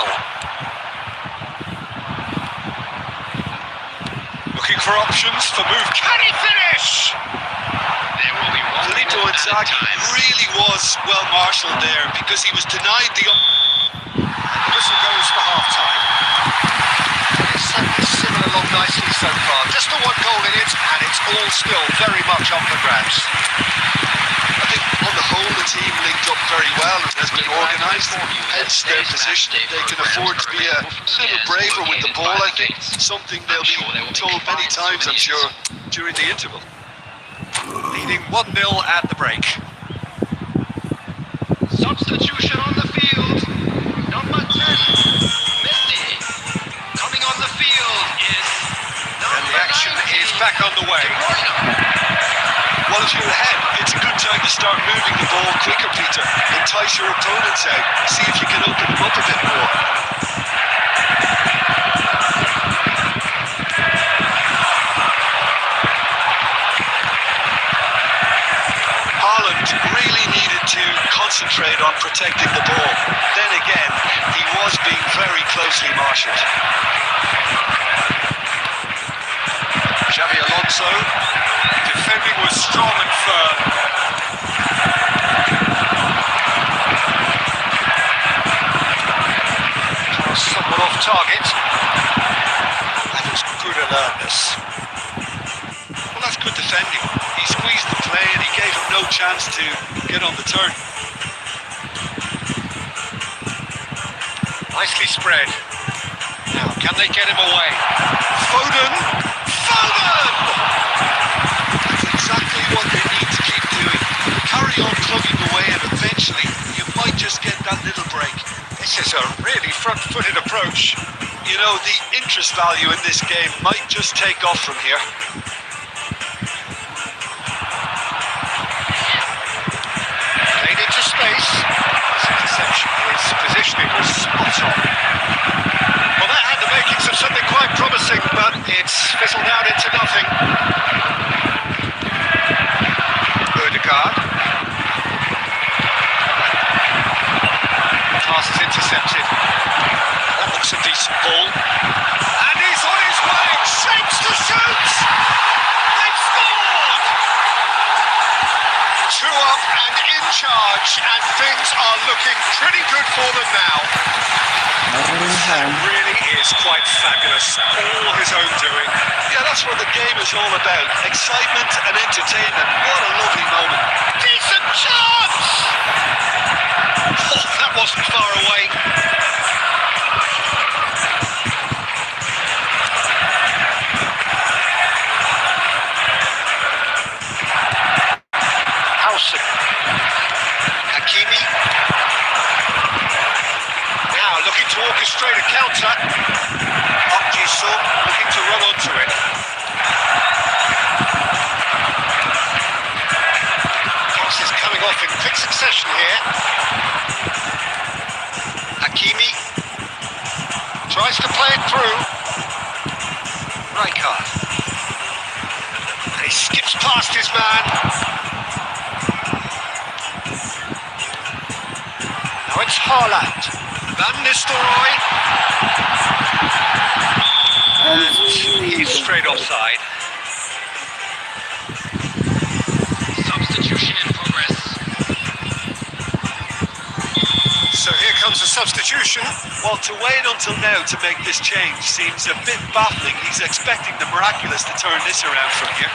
Looking for options for move. Can he finish? There will be 1 minute Filippo at a Inzaghi time. really was well marshalled there because he was denied the... And the whistle goes for half-time. It's certainly simmered along nicely so far. Just the one goal in it, and it's all still very much up for grabs. I think on the whole the team linked up very well and has been organised. Hence their position. They can afford to be a little braver with the ball, I think. Something they'll be told many times, I'm sure, during the interval. Leading 1-0 at the break. Substitution on the field. Number 10, Messi. Coming on the field is And the action is back underway. Well, if you're ahead, it's a good time to start moving the ball quicker, Peter. Entice your opponents out. See if you can open them up a bit more. Haaland really needed to concentrate on protecting the ball. Then again, he was being very closely marshalled. Xavi Alonso. Defending was strong and firm. Somewhat off target. That was good alertness. Well, that's good defending. He squeezed the play and he gave him no chance to get on the turn. Nicely spread. Now, can they get him away? Foden! Foden! That's exactly what they need to keep doing. Carry on plugging away and eventually you might just get that little break. This is a really front-footed approach. You know, the interest value in this game might just take off from here. Played into space. His interception, his positioning was spot on. Well, that had the makings of something quite promising, but it's fizzled out into nothing. Odegaard. Pass is intercepted. That looks a decent ball. And he's on his way. Shapes to shoot. They've scored. 2 up and in charge, and things are looking pretty good for them now. That really is quite fabulous. All his own doing. Yeah, that's what the game is all about. Excitement and entertainment. What a lovely moment. Decent chance! Oh, that wasn't far away. Howson. Hakimi. Now looking to orchestrate a counter. Okjiso looking to run onto it. Pass is coming off in quick succession here. Hakimi tries to play it through. Rijkaard. And he skips past his man. Now it's Haaland. Van Nistelrooy. And he's straight offside. Substitution in progress. So here comes a substitution. Well, to wait until now to make this change seems a bit baffling. He's expecting the miraculous to turn this around from here.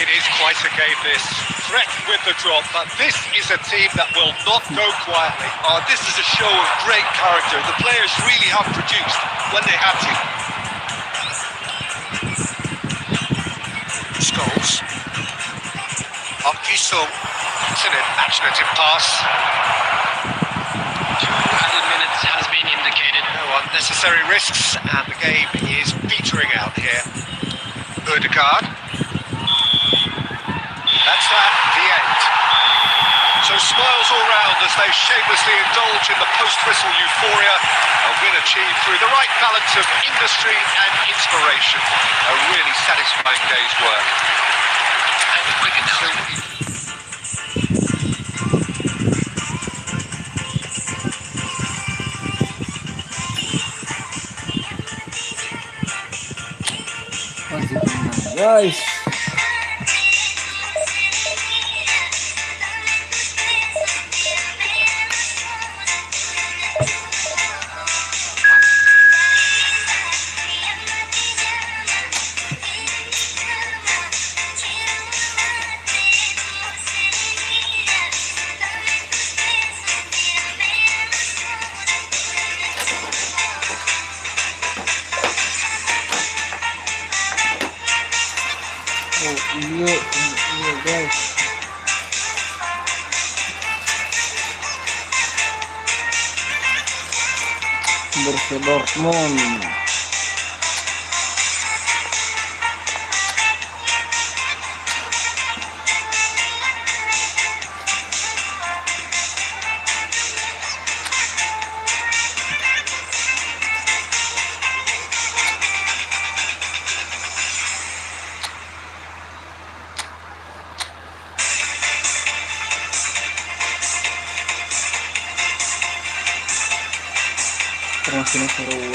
It is quite a game, this. Threatened with the drop, but this is a team that will not go quietly. Oh, this is a show of great character. The players really have produced when they had to. Scholes. Okjiso. It's an imaginative pass. 2 added minutes has been indicated. No unnecessary risks, and the game is petering out here. Odegaard. That's that, the end. So smiles all round as they shamelessly indulge in the post-whistle euphoria. A win achieved through the right balance of industry and inspiration. A really satisfying day's work. And a quick announcement. guys. Oh iya guys. Borussia Dortmund. Masih seru.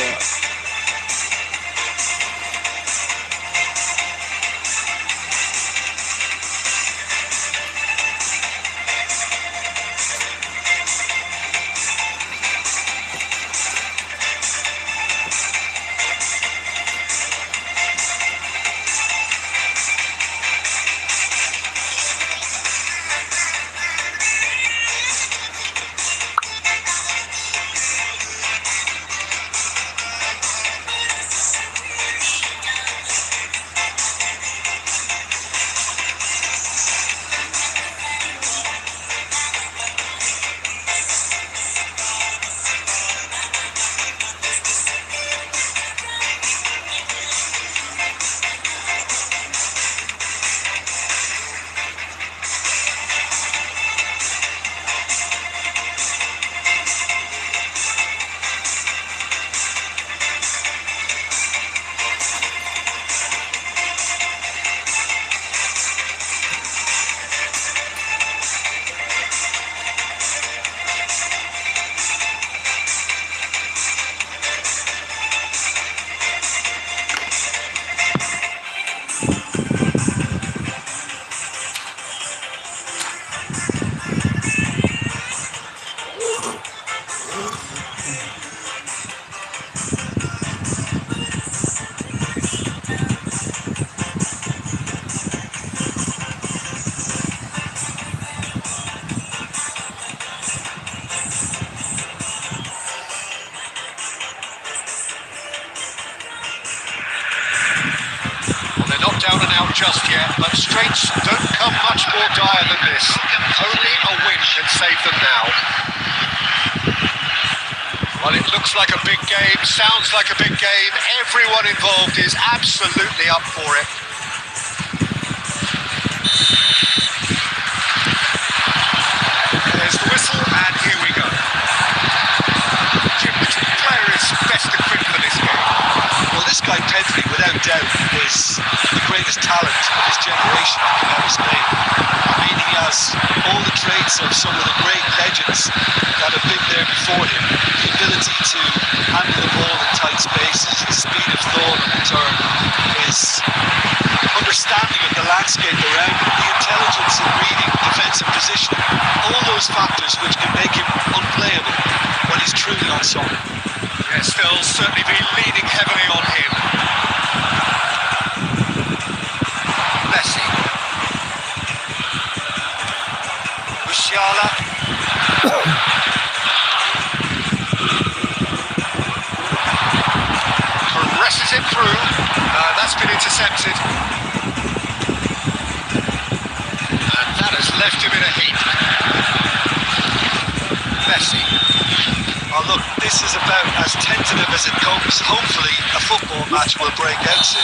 Down and out just yet, but straits don't come much more dire than this. Only a win can save them now. Well, it looks like a big game, sounds like a big game. Everyone involved is absolutely up for it. There's the whistle, and here we go. Jim, which player is best equipped for this game? Well, this guy Pedri, without doubt, is the greatest talent of his generation in our Spain. I mean, he has all the traits of some of the great legends that have been there before him. The ability to handle the ball in tight spaces, his speed of thought and return, his understanding of the landscape around him, the intelligence in reading defensive positioning, all those factors which can make him unplayable when he's truly on song. Yes, they'll certainly be leaning heavily on him. Messi. Musiala. Caresses it through. That's been intercepted. And that has left him in a heap. Messi. Oh, look, this is about as tentative as it comes. Hopefully, a football match will break out soon.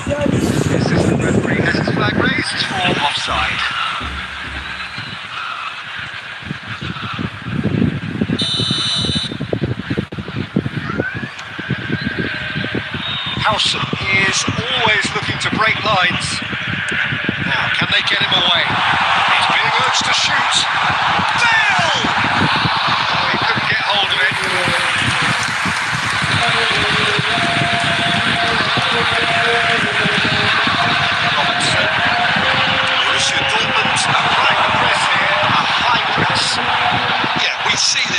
The assistant referee has his flag raised for offside. Howson is always looking to break lines. Now, can they get him away? He's being urged to shoot. Fail! Oh, he couldn't get hold of it.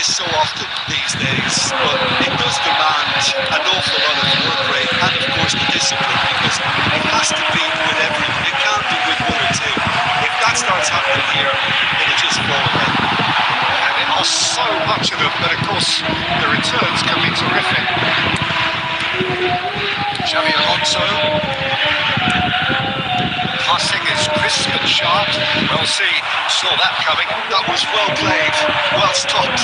so often these days, but it does demand an awful lot of work rate and, of course, the discipline, because it has to be with everyone. It can't be with one or two. If that starts happening here, it'll just fall away. And it costs so much of them, but of course the returns can be terrific. Xavi Alonso. Passing is crisp and sharp. Well seen. Saw that coming. That was well played, well stopped.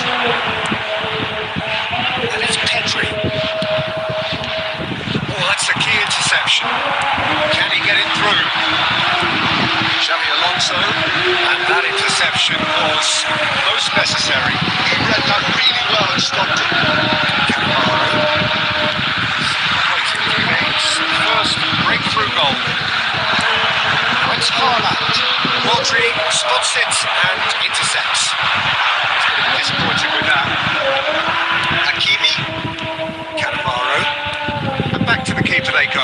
And it's Pedri. Oh, that's a key interception. Can he get it through? Xavi Alonso. And that interception was most necessary. He read that really well and stopped it. Waiting for the game's first breakthrough goal. It's Haaland. Rodri spots it and intercepts. He's going to be disappointed with that. Hakimi. Cannavaro. And back to the keeper they go.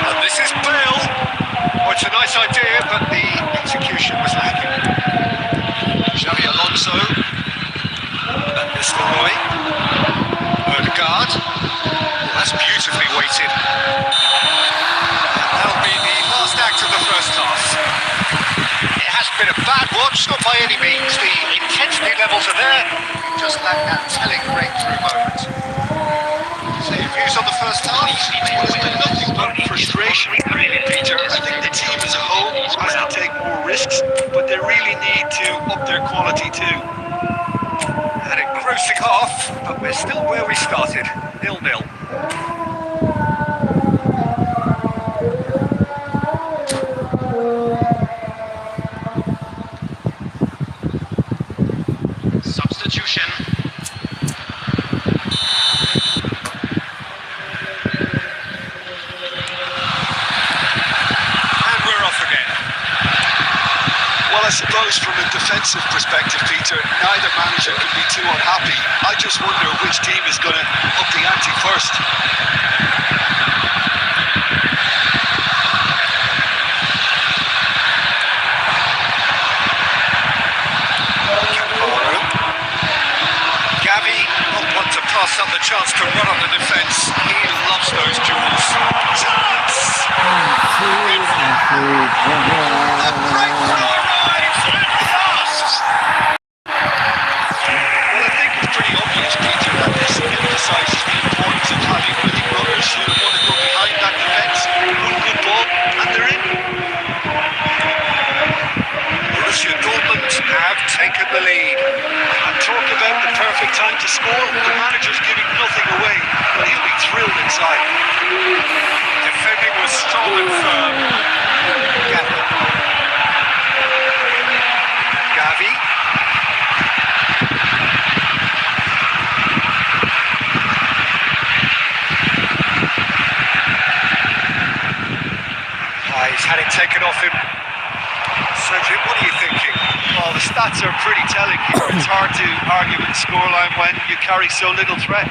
And this is Bale. Oh, it's a nice idea, but the execution was lacking. Xavi Alonso. Nistelrooy. Odegaard. That's beautifully weighted. That'll be the last act of the first half. It hasn't been a bad watch, not by any means. The intensity levels are there. Just lack that telling breakthrough moment. So your views on the first half? Well, it's been nothing but frustration, really, Peter. I think the team as a whole has to take more risks, but they really need to up their quality too. And it grossing off, but we're still where we started, 0-0. Substitution. And we're off again. Well, I suppose from a defensive perspective, Peter, neither manager can be too unhappy. I just wonder which team is going to up the ante first. Cannavaro. Gavi, not one to pass up the chance to run on the defence. He loves those duels. Chance! The breakthrough arrives at last! Well, I think it's pretty obvious, Peter, that this emphasises the importance of having willing runners who want to go behind that defence, one good ball, and they're in. Borussia Dortmund have taken the lead. And talk about the perfect time to score. The manager's giving nothing away, but he'll be thrilled inside. Defending was strong and firm. Gavi. Gavi. He's had it taken off him. Cedric, what are you thinking? Well, the stats are pretty telling here. It's hard to argue with the scoreline when you carry so little threat.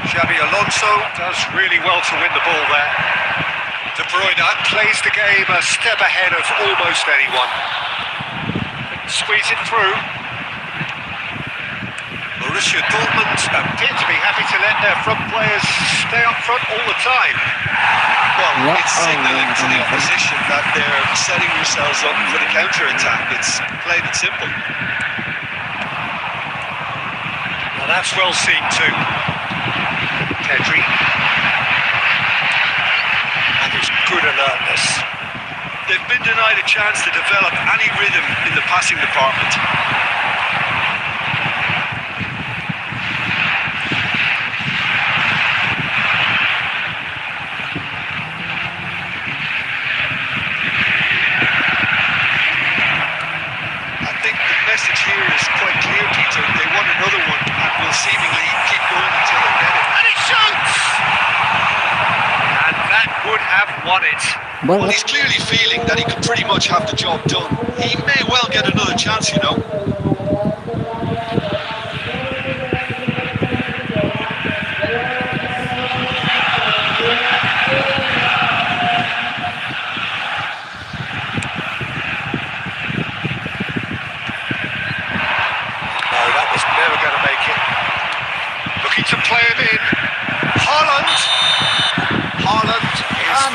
Xavi Alonso does really well to win the ball there. De Bruyne plays the game a step ahead of almost anyone. Squeeze it through. Borussia Dortmund appear to be happy to let their front players stay up front all the time. Well, it's signalling to the opposition that they're setting themselves up for the counter-attack. It's plain and simple. Well, that's well seen too. Pedri. And his good alertness. They've been denied a chance to develop any rhythm in the passing department. Message here is quite clear, Peter. They want another one and will seemingly keep going until they get it. And he shoots! And that would have won it. Well, he's clearly feeling that he could pretty much have the job done. He may well get another chance, you know.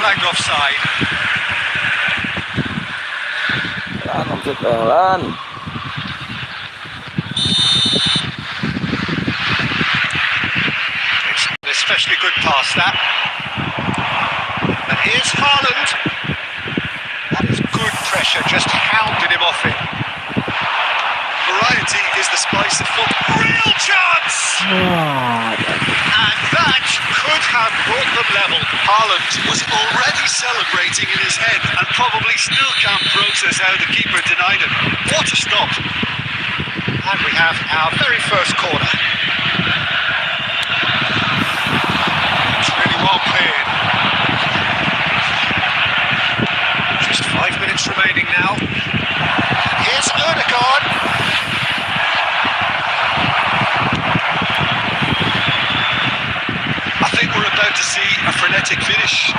flagged offside. Pelan. It's an especially good pass, that. And here's Haaland. That is good pressure, just hounded him off it. Variety is the spice of football. Real chance! And that could have brought them level. Haaland was already celebrating in his head and probably still can't process how the keeper denied him. What a stop! And we have our very first corner. It's really well cleared. Just 5 minutes remaining now. Here's Odegaard. I think we're about to see a frenetic finish.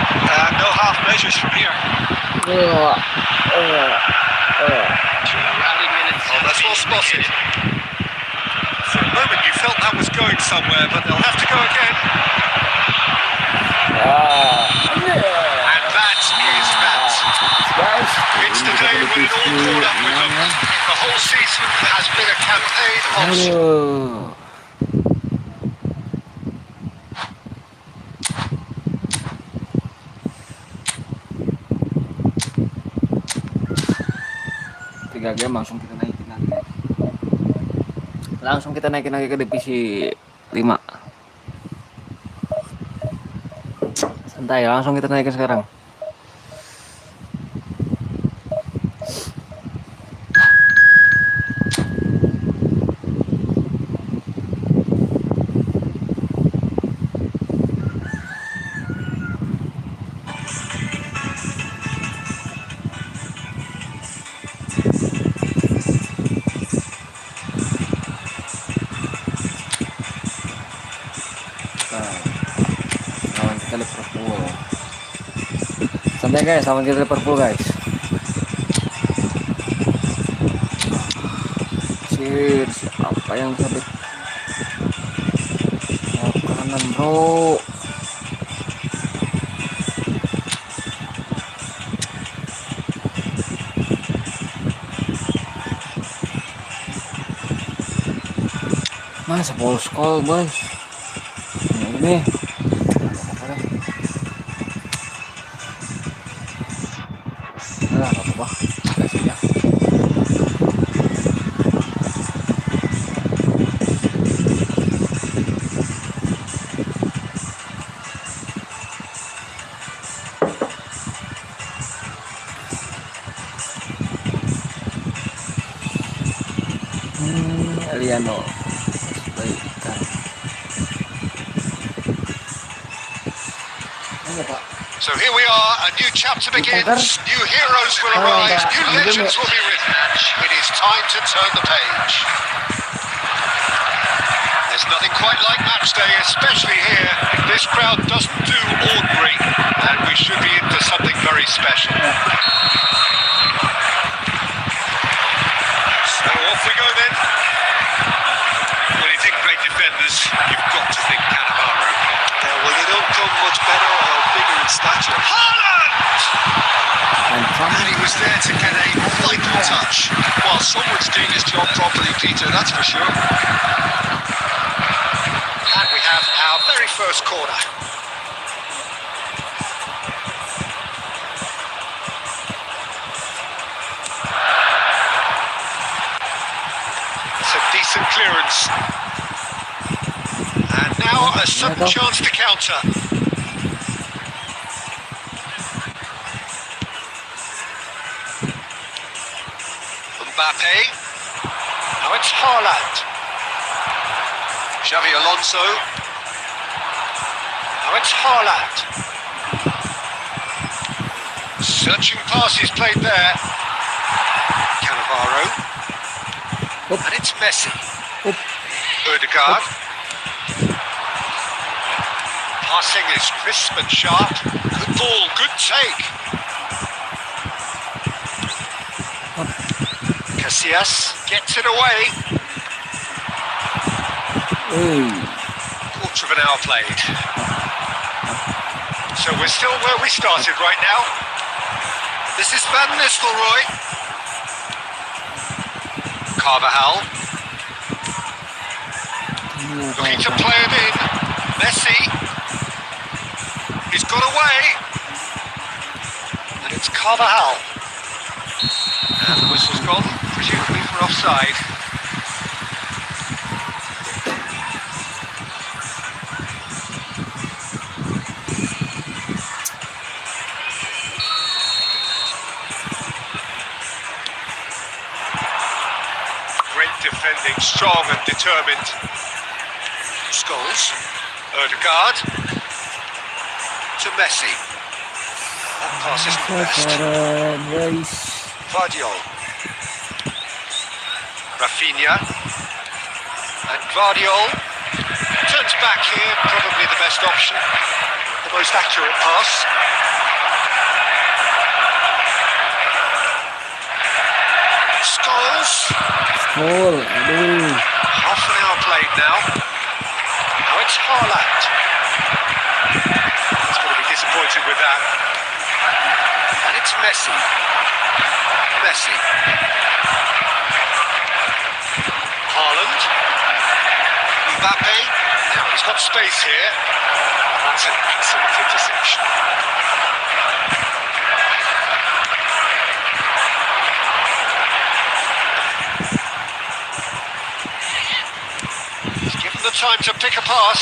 No half measures from here. 2 added minutes. Oh, that's well spotted. For a moment you felt that was going somewhere, but they'll have to go again. And that is that. It's the day when it all caught up with them. The whole season has been a campaign of... Aduh. Tiga game langsung kita naikin lagi. Langsung kita naikin lagi ke divisi 5. Santai, langsung kita naikin sekarang. Lawan kita Liverpool. Santai guys, lawan kita Liverpool guys. Cheers, apa yang sabit? Oh, kanan bro. Masa full call boys. Ini apa kasih ya. Eliano baikkan. So here we are, a new chapter begins, new heroes will arise, new legends will be written. It is time to turn the page. There's nothing quite like match day, especially here. This crowd doesn't do ordinary, and we should be into something very special. So off we go then. When you think great defenders, you've got to think Cannavaro. Well, they don't come much better or bigger in stature. Haaland! And he was there to get a vital touch. Well, someone's doing his job properly, Peter, that's for sure. And we have our very first corner. It's a decent clearance. And now a sudden chance to counter. Mbappe. Now it's Haaland. Xavi Alonso. Now it's Haaland. Searching passes played there. Cannavaro. And it's Messi. Odegaard. Passing is crisp and sharp. Good ball, good take. Casillas gets it away. Quarter of an hour played. So So we're still where we started right now. This is Van Nistelrooy. Carvajal. Looking to play it in. Messi. He's got away. And it's Carvajal. And the whistle's gone, presumably for offside. Great defending, strong and determined. Scholes, Ødegaard to Messi. That pass isn't the best. Vardiol. Rafinha. And Vardiol turns back here, probably the best option. The most accurate pass. Scholes. Half an hour played now. Now it's Haaland. He's going to be disappointed with that. And it's Messi. Messi. Haaland. Mbappe. Now he's got space here. That's an excellent interception. He's given the time to pick a pass.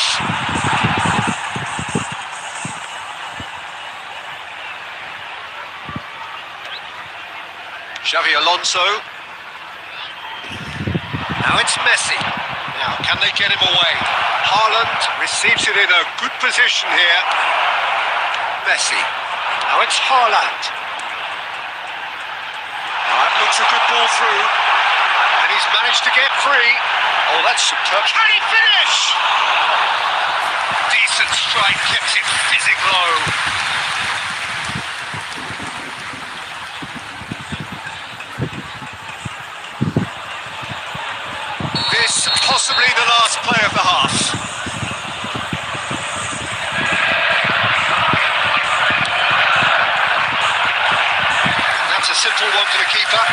Xavi Alonso. Now it's Messi. Now, can they get him away? Haaland receives it in a good position here. Messi. Now it's Haaland. That looks a good ball through. And he's managed to get free. Oh, that's superb. Can he finish? Decent strike, kept it fizzing low. This possibly the last play of the half. That's a simple one for the keeper.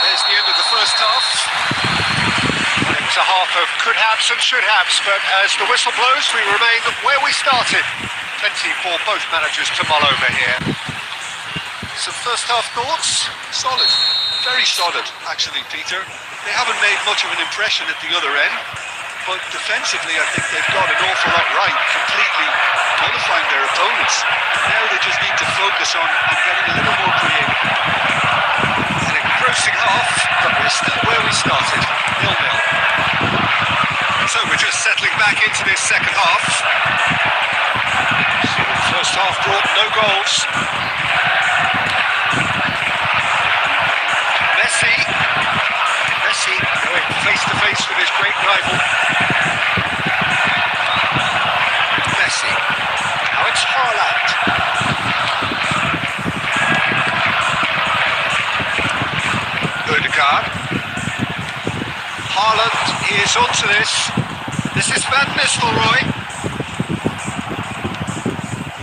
There's the end of the first half. It was a half of could-haves and should-haves, but as the whistle blows, we remain where we started. Plenty for both managers to mull over here. Some first half thoughts? Solid. Very solid, actually, Peter. They haven't made much of an impression at the other end, but defensively I think they've got an awful lot right, completely nullifying their opponents. Now they just need to focus on getting a little more creative. An engrossing half, but we're still where we started, 0-0. So we're just settling back into this second half. So the first half brought no goals. Messi going face to face with his great rival. Messi. Now it's Haaland. Ødegaard. Haaland is onto this. This is Van Nistelrooy.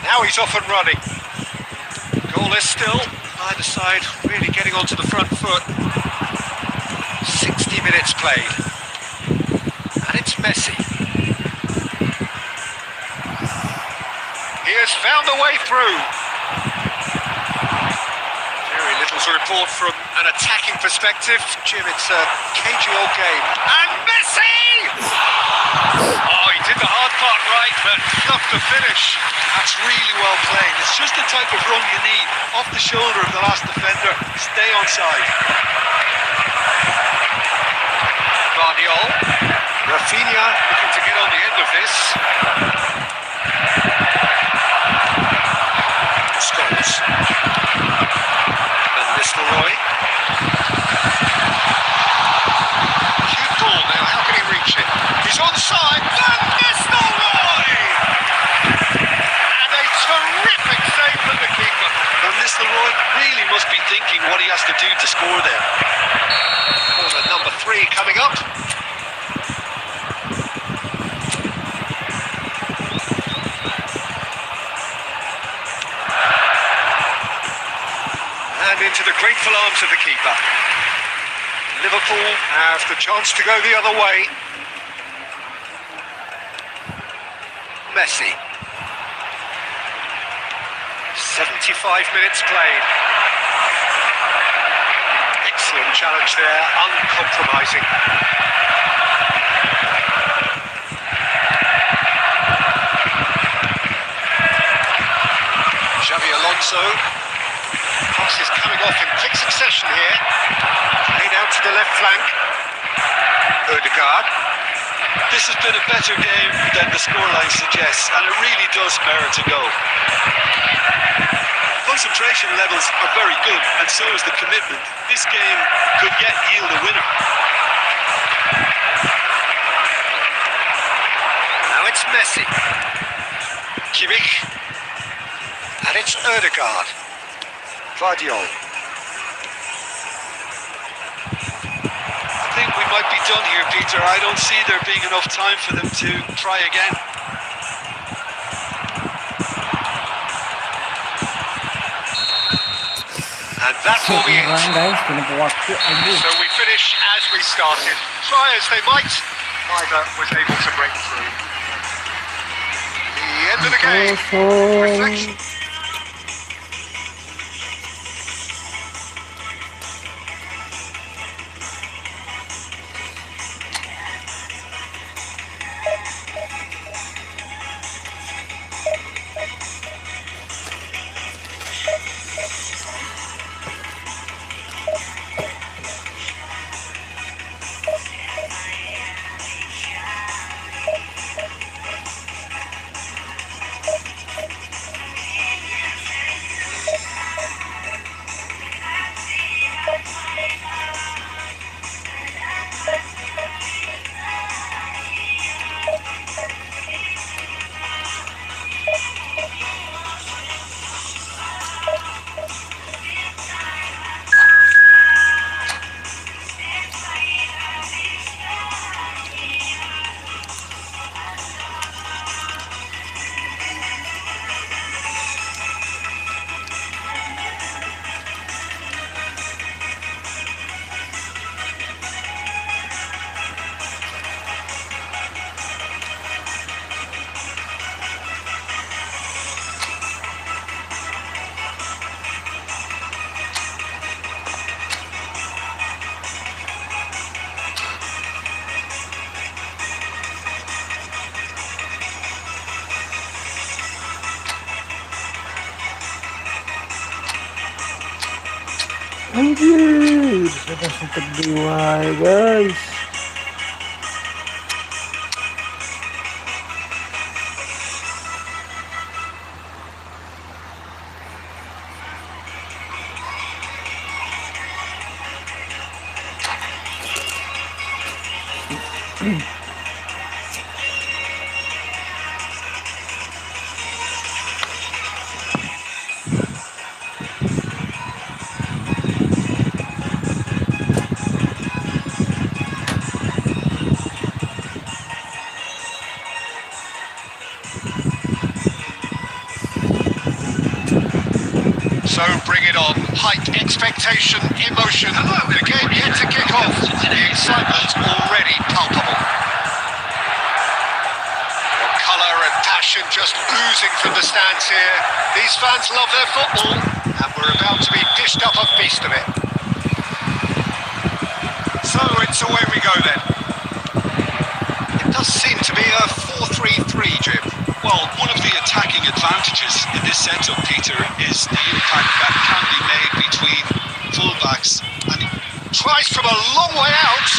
Now he's off and running. Goalless still. Either side really getting onto the front foot. 60 minutes played. And it's Messi. He has found a way through. Very little to report from an attacking perspective. Jim, it's a cagey old game. And Messi! Oh, he did the hard part right, but tough to finish. That's really well played. It's just the type of run you need. Off the shoulder of the last defender. Stay onside. Vardiol. Rafinha looking to get on the end of this. Scholes. Van Nistelrooy. Cute ball now. How can he reach it? He's onside. Van Nistelrooy! And a terrific save from the keeper. Van Nistelrooy really must be thinking what he has to do to score there. Corner number 3 coming up. Grateful arms of the keeper. Liverpool have the chance to go the other way. Messi. 75 minutes played. Excellent challenge there, uncompromising. Xavi Alonso. Passes coming off in quick succession here. Played out to the left flank. Odegaard. This has been a better game than the scoreline suggests, and it really does merit a goal. Concentration levels are very good, and so is the commitment. This game could yet yield a winner. Now it's Messi. Kimmich. And it's Odegaard. Guardiola. I think we might be done here, Peter. I don't see there being enough time for them to try again. And that will be it. guys, kenapa waktu aduh. So we finish as we started. Try as they might, neither was able to break through. The end of the game. Reflection. Anjir, sudah sempet diwai guys. So bring it on. Height, expectation, emotion. The game yet to kick off. The excitement already palpable. Colour and passion just oozing from the stands here. These fans love their football, and we're about to be dished up a feast of it. So it's away we go then. It does seem to be a 4-3-3, Jim. Well, one of the attacking advantages in this setup, Peter, is the impact that can be made between fullbacks. And Tries from a long way out.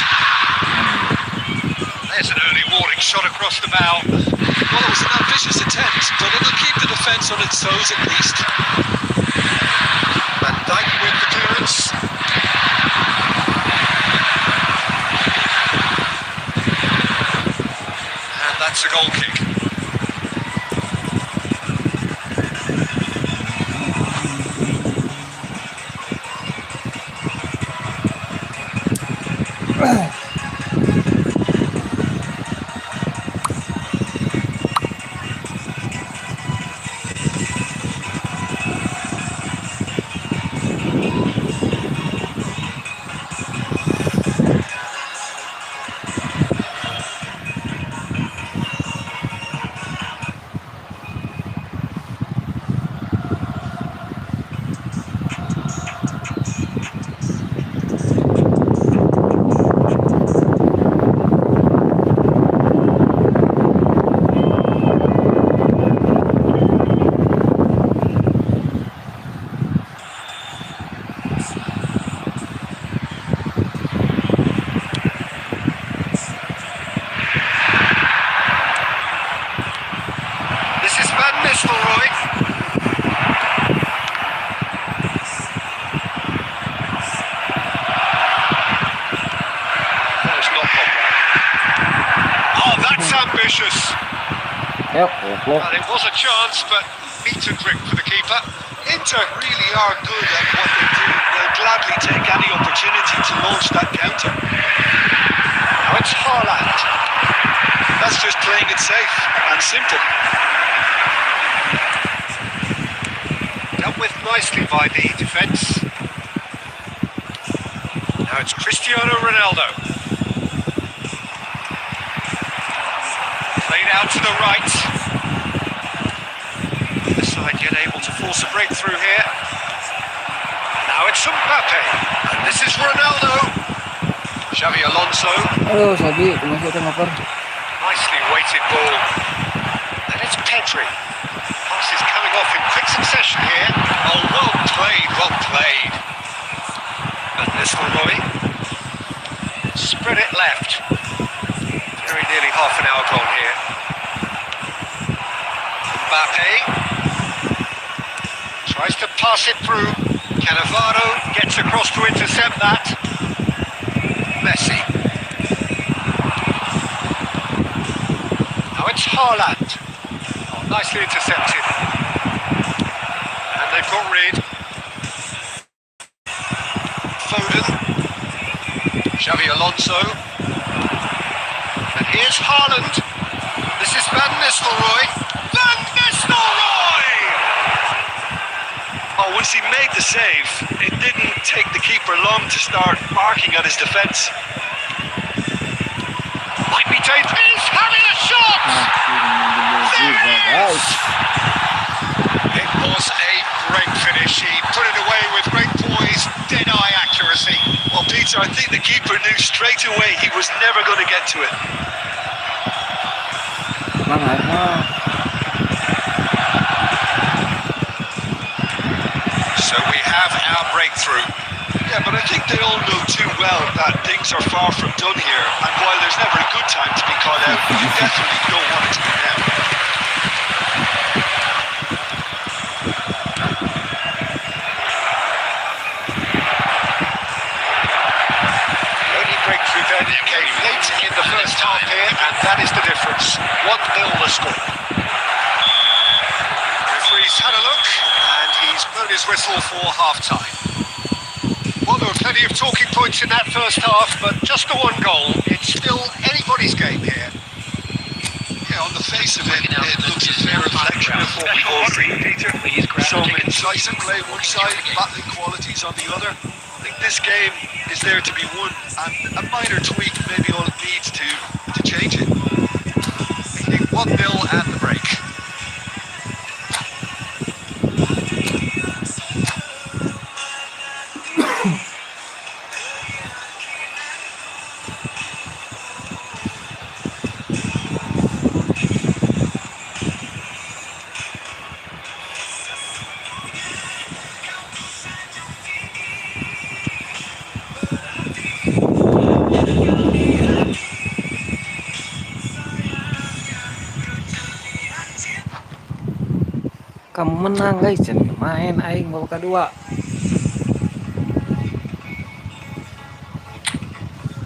There's an early warning shot across the bow. well, it was an ambitious attempt, but it'll keep the defence on its toes at least. Van Dijk with the clearance. And that's a goal kick. Yuk, goblok. Well, it was a chance, but neat and grip for the keeper. Inter really are good at what they do. They'll gladly take any opportunity to launch that counter. Now it's Haaland. That's just playing it safe and simple. Dealt with nicely by the defence. Now it's Cristiano Ronaldo. Played out to the right. The side yet able to force a breakthrough here. Now it's Mbappe. And this is Ronaldo. Xavi Alonso. Aduh, Sabi, masih ada ngoper. Nicely weighted ball. And it's Pedri. Passes coming off in quick succession here. Oh, well played, well played. Van Nistelrooy. Spread it left. Very nearly half an hour gone here. Mbappe. Tries to pass it through. Cannavaro gets across to intercept that. Messi. Now it's Haaland. Oh, nicely intercepted. And they've got rid. Foden. Xavi Alonso. And here's Haaland. This is Van Nistelrooy. Van Nistelrooy! Oh, once he made the save, it didn't take the keeper long to start barking at his defence. Might be dangerous. He's having a shot! Guys. It was a great finish. He put it away with great poise, dead-eye accuracy. Well, Peter, I think the keeper knew straight away he was never going to get to it. So we have our breakthrough. Yeah, but I think they all know too well that things are far from done here. And while there's never a good time to be caught out, you definitely don't want it to be now. The only breakthrough then came late in the first half here, and that is the difference. 1-0 the score. Referee's had a look, and he's blown his whistle for half-time. Well, there were plenty of talking points in that first half, but just the one goal. It's still anybody's game here. Yeah, on the face of it, it looks a fair reflection of what we've all seen, Peter. Some incisive play one side, battling qualities on the other. I think this game is there to be won, and a minor tweak may be all it needs to change it. Leading 1-0 and the break. Kamu menang guys, jangan main aing babak kedua.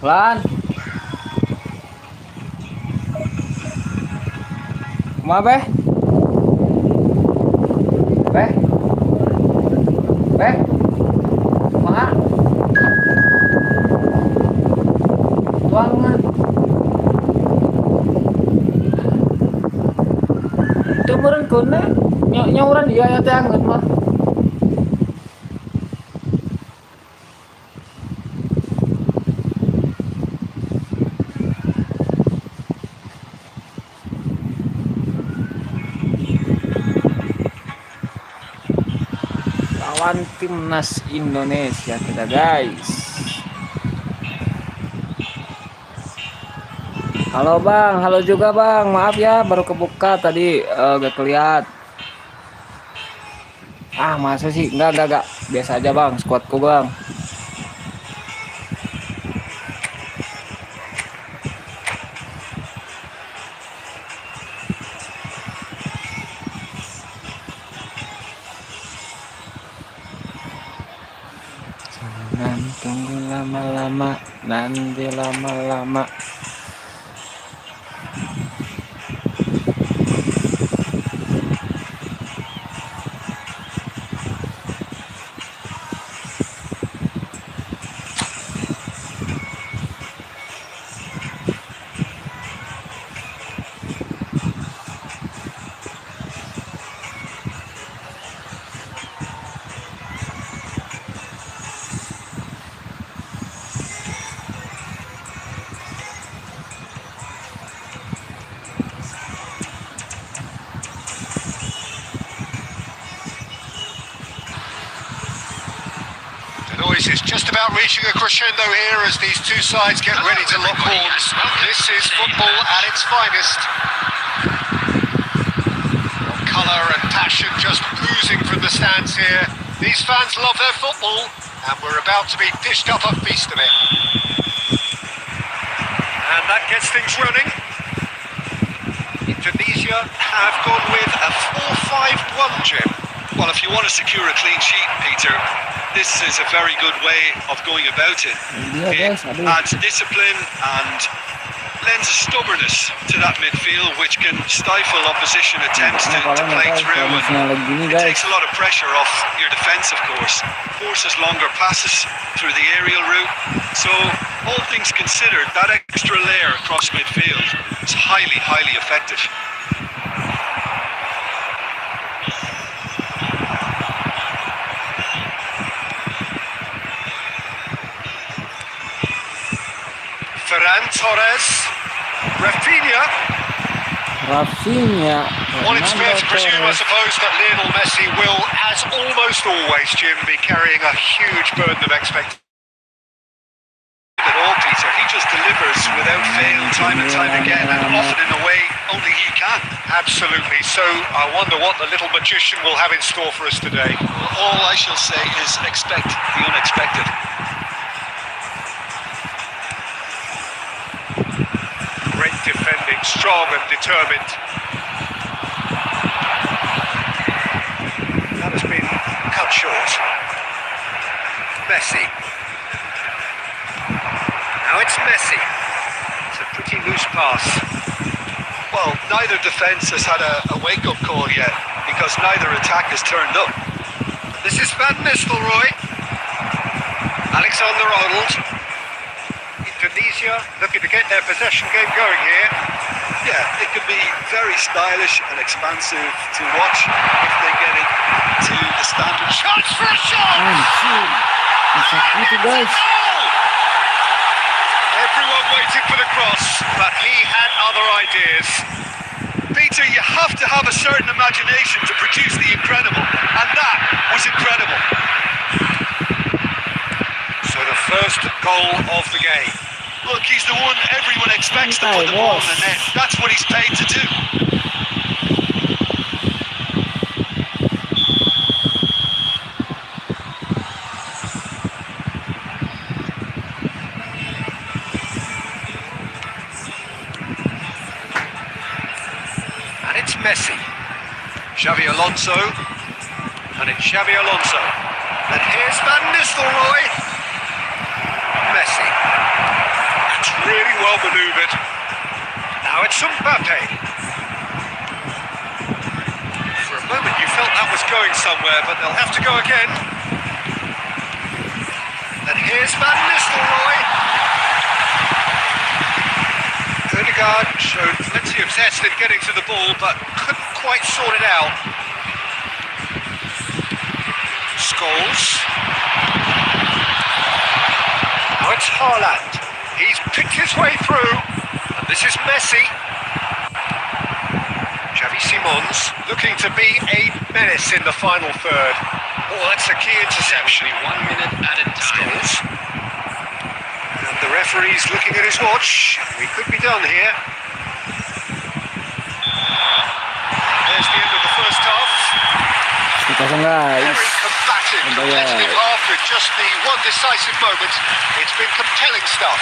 Lan. Kumaha beh? Beh? Beh? Kumaha? Tuangan. Teu meureun keunna. Nyauran dia ya teh angeun mah. Lawan timnas Indonesia kita guys. Halo bang, halo juga bang. Maaf ya baru kebuka tadi gak keliat. Ah masa sih? Enggak. Biasa aja bang, squadku bang. Jangan tunggu lama-lama, nanti lama-lama. This is just about reaching a crescendo here as these two sides get ready to lock horns. This is football at its finest. Colour and passion just oozing from the stands here. These fans love their football, and we're about to be dished up a feast of it. And that gets things running. Indonesia have gone with a 4-5-1, Jim. Well, if you want to secure a clean sheet, Peter, this is a very good way of going about it. It adds discipline and lends a stubbornness to that midfield, which can stifle opposition attempts to play through. And it takes a lot of pressure off your defence, of course. Forces longer passes through the aerial route. So, all things considered, that extra layer across midfield is highly, highly effective. Ferran Torres, Rafinha. Well, it's fair to presume, I suppose, that Lionel Messi will, as almost always, Jim, be carrying a huge burden of expectation. At all, Peter, he just delivers without fail, time and time again, and often in a way only he can. Absolutely. So I wonder what the little magician will have in store for us today. All I shall say is expect the unexpected. Great defending, strong and determined. That has been cut short. Messi. Now it's Messi. It's a pretty loose pass. Well, neither defence has had a wake-up call yet, because neither attack has turned up. This is Van Nistelrooy. Alexander-Arnold. Indonesia looking to get their possession game going here. Yeah, it could be very stylish and expansive to watch if they get it to the standard. Chance for a shot! Everyone waiting for the cross, but he had other ideas. Peter, you have to have a certain imagination to produce the incredible, and that was incredible. So the first goal of the game. Look, he's the one everyone expects to put the ball in the net. That's what he's paid to do. And it's Messi. Xavi Alonso. And it's Xavi Alonso. And here's Van Nistelrooy. Messi. Really well manoeuvred. Now it's Mbappe. For a moment you felt that was going somewhere, but they'll have to go again. And here's Van Nistelrooy. Odegaard showed plenty of zest in getting to the ball, but couldn't quite sort it out. Scholes. Now it's Haaland. He's picked his way through, and this is Messi. Xavi Simons looking to be a menace in the final third. Oh, that's a key interception. 1 minute added time. And the referee's looking at his watch. We could be done here. There's the end of the first half. Very combative, competitive half with just the one decisive moment. It's been compelling stuff.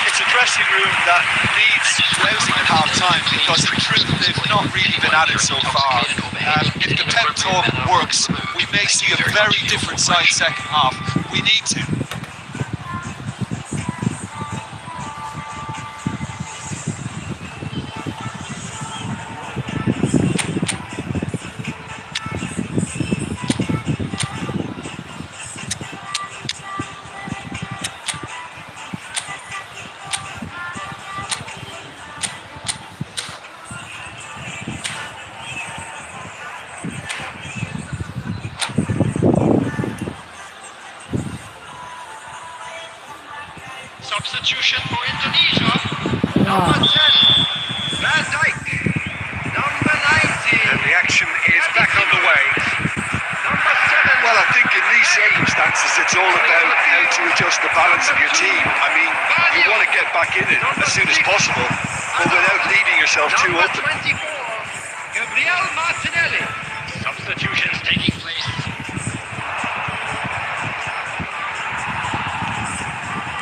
It's a dressing room that needs rousing at half-time, because in truth they've not really been at it so far. If the pep talk works, we may see a very different side second half. We need to. is all about how to adjust the balance of your team. I mean, you want to get back in it as soon as possible, but without leaving yourself too Number open. 24, Gabriel Martinelli. Substitutions taking place.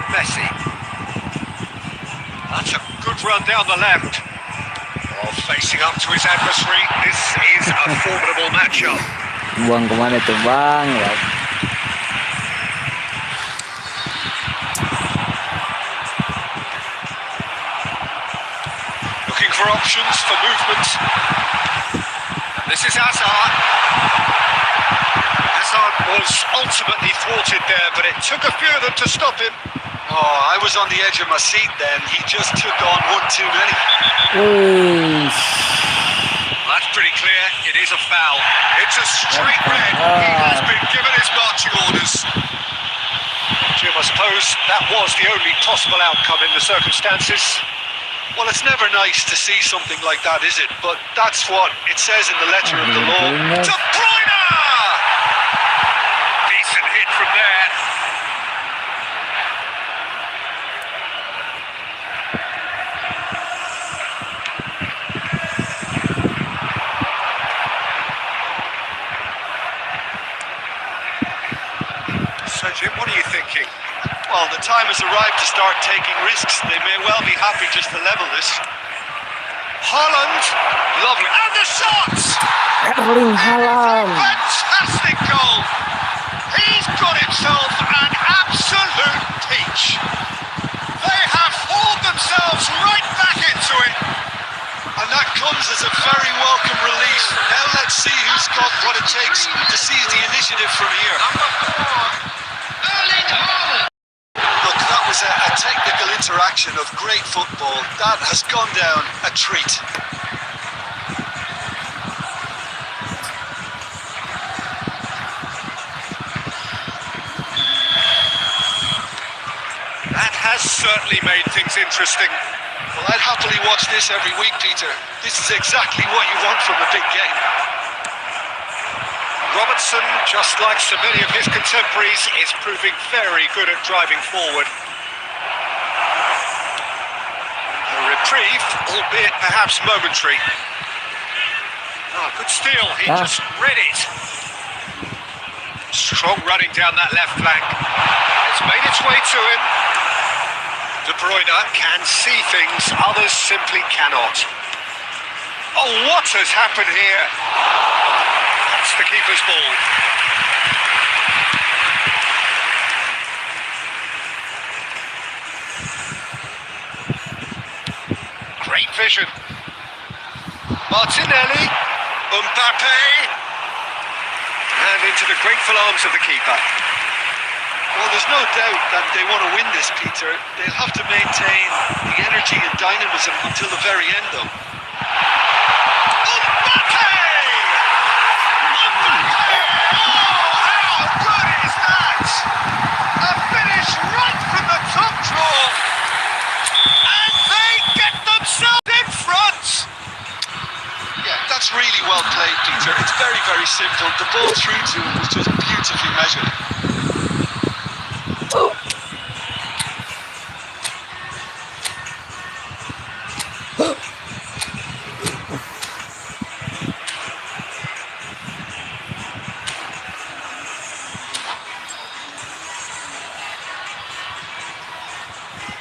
Messi. That's a good run down the left. Oh, facing up to his adversary. This is a formidable matchup. Buang kemana tuh bang ya? Looking for options for movement. This is Hazard. Hazard was ultimately thwarted there, but it took a few of them to stop him. Oh, I was on the edge of my seat then. He just took on one too many. That's pretty clear. It is a foul. It's a straight red. He has been given his marching orders. Jim, I suppose that was the only possible outcome in the circumstances. Well, it's never nice to see something like that, is it? But that's what it says in the letter of the law. De Bruyne! Decent hit from there. So, Jim, what are you thinking? Well, the time has arrived to start taking risks. They may well be happy just to level this. Holland, lovely, and the shots! Erling Haaland. Fantastic goal! He's got himself an absolute peach. They have hauled themselves right back into it. And that comes as a very welcome relief. Now let's see who's got what it takes to seize the initiative from here. Number 4, Erling Haaland. Look, that was a technical interaction of great football. That has gone down a treat. That has certainly made things interesting. Well, I'd happily watch this every week, Peter. This is exactly what you want from a big game. Robertson, just like so many of his contemporaries, is proving very good at driving forward. A reprieve, albeit perhaps momentary. Oh, good steal, he just read it. Strong running down that left flank. It's made its way to him. De Bruyne can see things others simply cannot. Oh, what has happened here? That's the keeper's ball. Great vision. Martinelli, Mbappe, and into the grateful arms of the keeper. Well, there's no doubt that they want to win this, Peter. They'll have to maintain the energy and dynamism until the very end, though. Mbappe! How good is that? A finish right from the top draw. And they get themselves in front. Yeah, that's really well played, Peter. It's very, very simple. The ball through to him was just beautifully measured.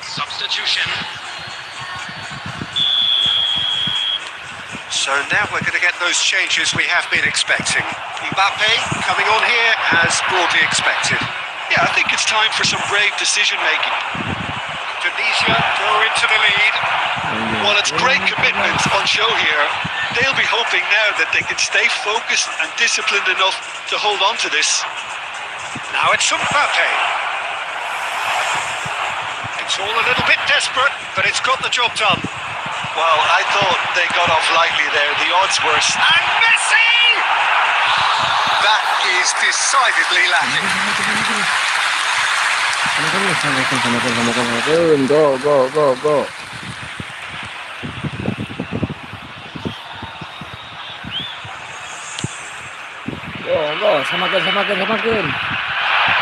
Substitution. So now we're going to get those changes we have been expecting. Mbappe coming on here as broadly expected. Yeah, I think it's time for some brave decision-making. Tunisia go into the lead. Well, it's great commitment on show here. They'll be hoping now that they can stay focused and disciplined enough to hold on to this. Now it's Mbappe. It's all a little bit desperate, but it's got the job done. Well, I thought they got off lightly there. The odds were... And Messi! That is decidedly lacking. Go, go, go, go. Go, go, samakan.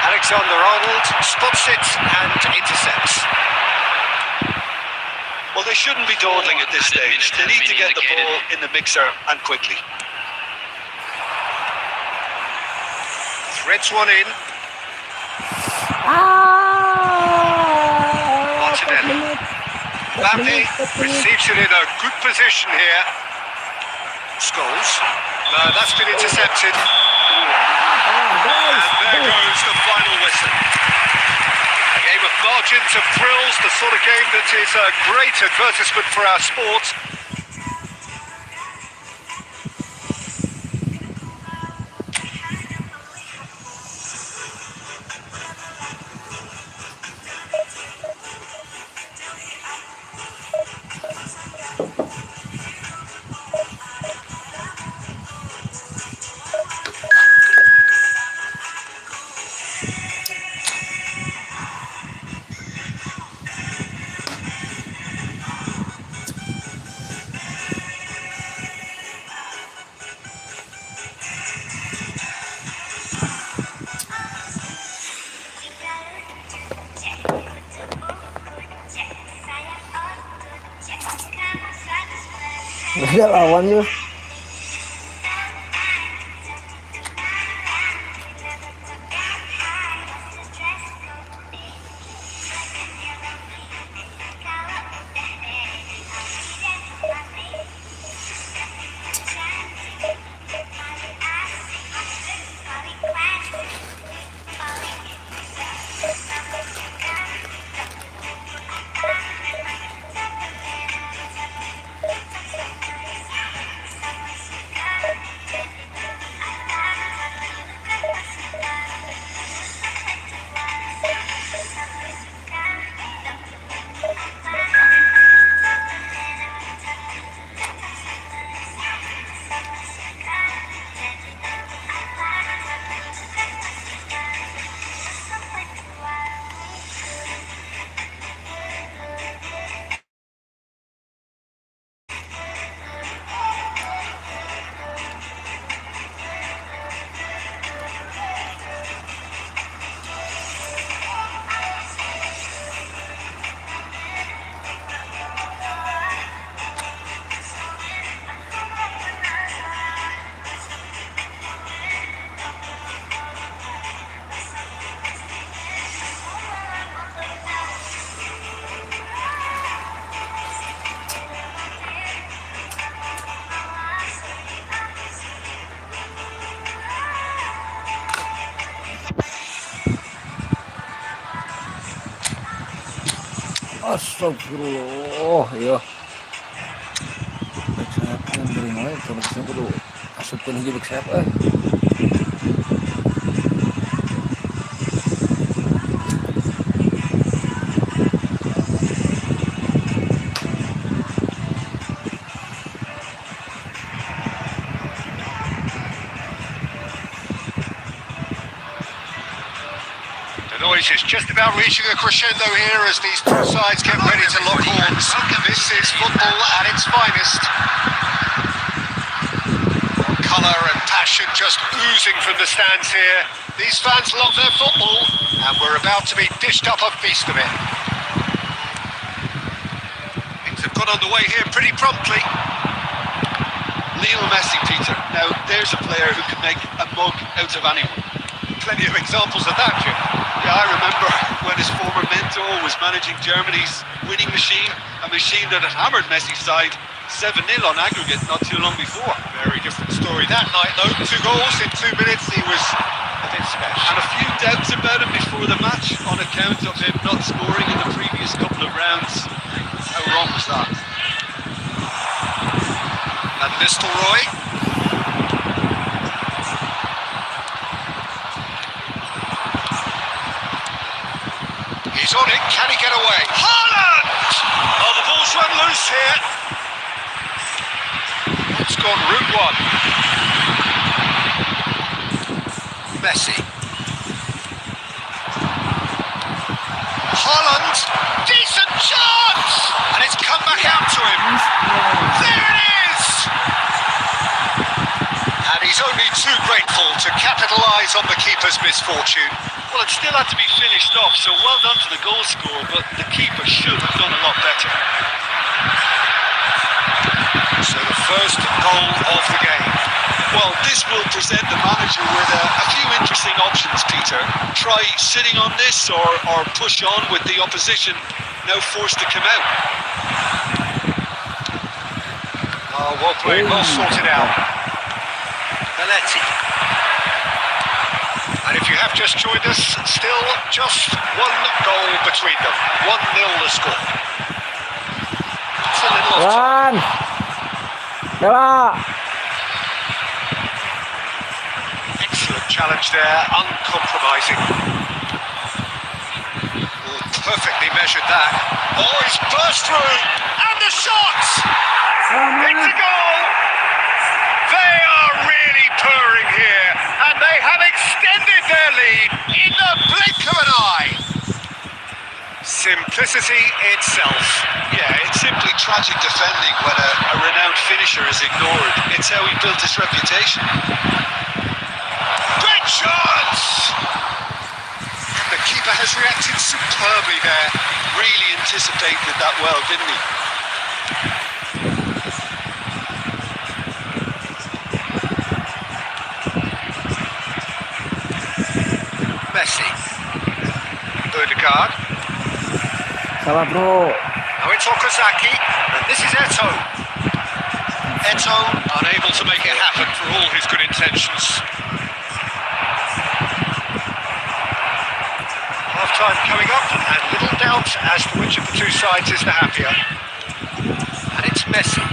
Alexander Alexander-Arnold spots it and intercepts. Well, they shouldn't be dawdling at this stage. They need to get the ball in the mixer and quickly. Threads one in. Martinelli. Mbappe receives it in a good position here. Scholes. That's been intercepted. And there goes the final whistle. A game of margins of thrills, the sort of game that is a great advertisement for our sport. Gak ada lawan yuk. Astagfirullah, ya. Back sayap yang beri mulai, kalau saya kudu asupkan hiji back sayap The noise is just about reaching a crescendo here as these two sides get ready to lock horns. This is football at its finest. Colour and passion just oozing from the stands here. These fans love their football, and we're about to be dished up a feast of it. Things have got underway here pretty promptly. Lionel Messi, Peter. Now, there's a player who can make a mug out of anyone. Plenty of examples of that, Jim. Yeah, I remember when his former mentor was managing Germany's winning machine, a machine that had hammered Messi's side 7-0 on aggregate not too long before. Very different story that night, though. 2 goals in 2 minutes. He was a bit special. And a few doubts about him before the match on account of him not scoring in the previous couple of rounds. How wrong was that? And Nistelrooy. He's on it. Can he get away? Haaland! Oh, the ball's run loose here. It's gone route one. Messi. Haaland. Decent chance! And it's come back out to him. There it is! And he's He's only too grateful to capitalise on the keeper's misfortune. Well, it still had to be finished off, so well done to the goal scorer, but the keeper should have done a lot better. So the first goal of the game. Well, this will present the manager with a few interesting options, Peter. Try sitting on this or push on with the opposition now forced to come out. Oh, well played, well sorted out. Belletti. And if you have just joined us, still just one goal between them. 1-0 the score. It's a little off. Run. Bella. Excellent challenge there, uncompromising. Oh, perfectly measured that. Oh, he's burst through, and the shot! It's a goal! They are really purring here, and they have extended their lead in the blink of an eye. Simplicity itself. Yeah, it's simply tragic defending when a renowned finisher is ignored. It's how he built his reputation. Great chance! The keeper has reacted superbly there. Really anticipated that well, didn't he? Messi. Odegaard. Salah bro. Now it's Okazaki, and this is Eto. Eto unable to make it happen for all his good intentions. Half-time coming up, and little doubt as to which of the two sides is the happier. And it's Messi.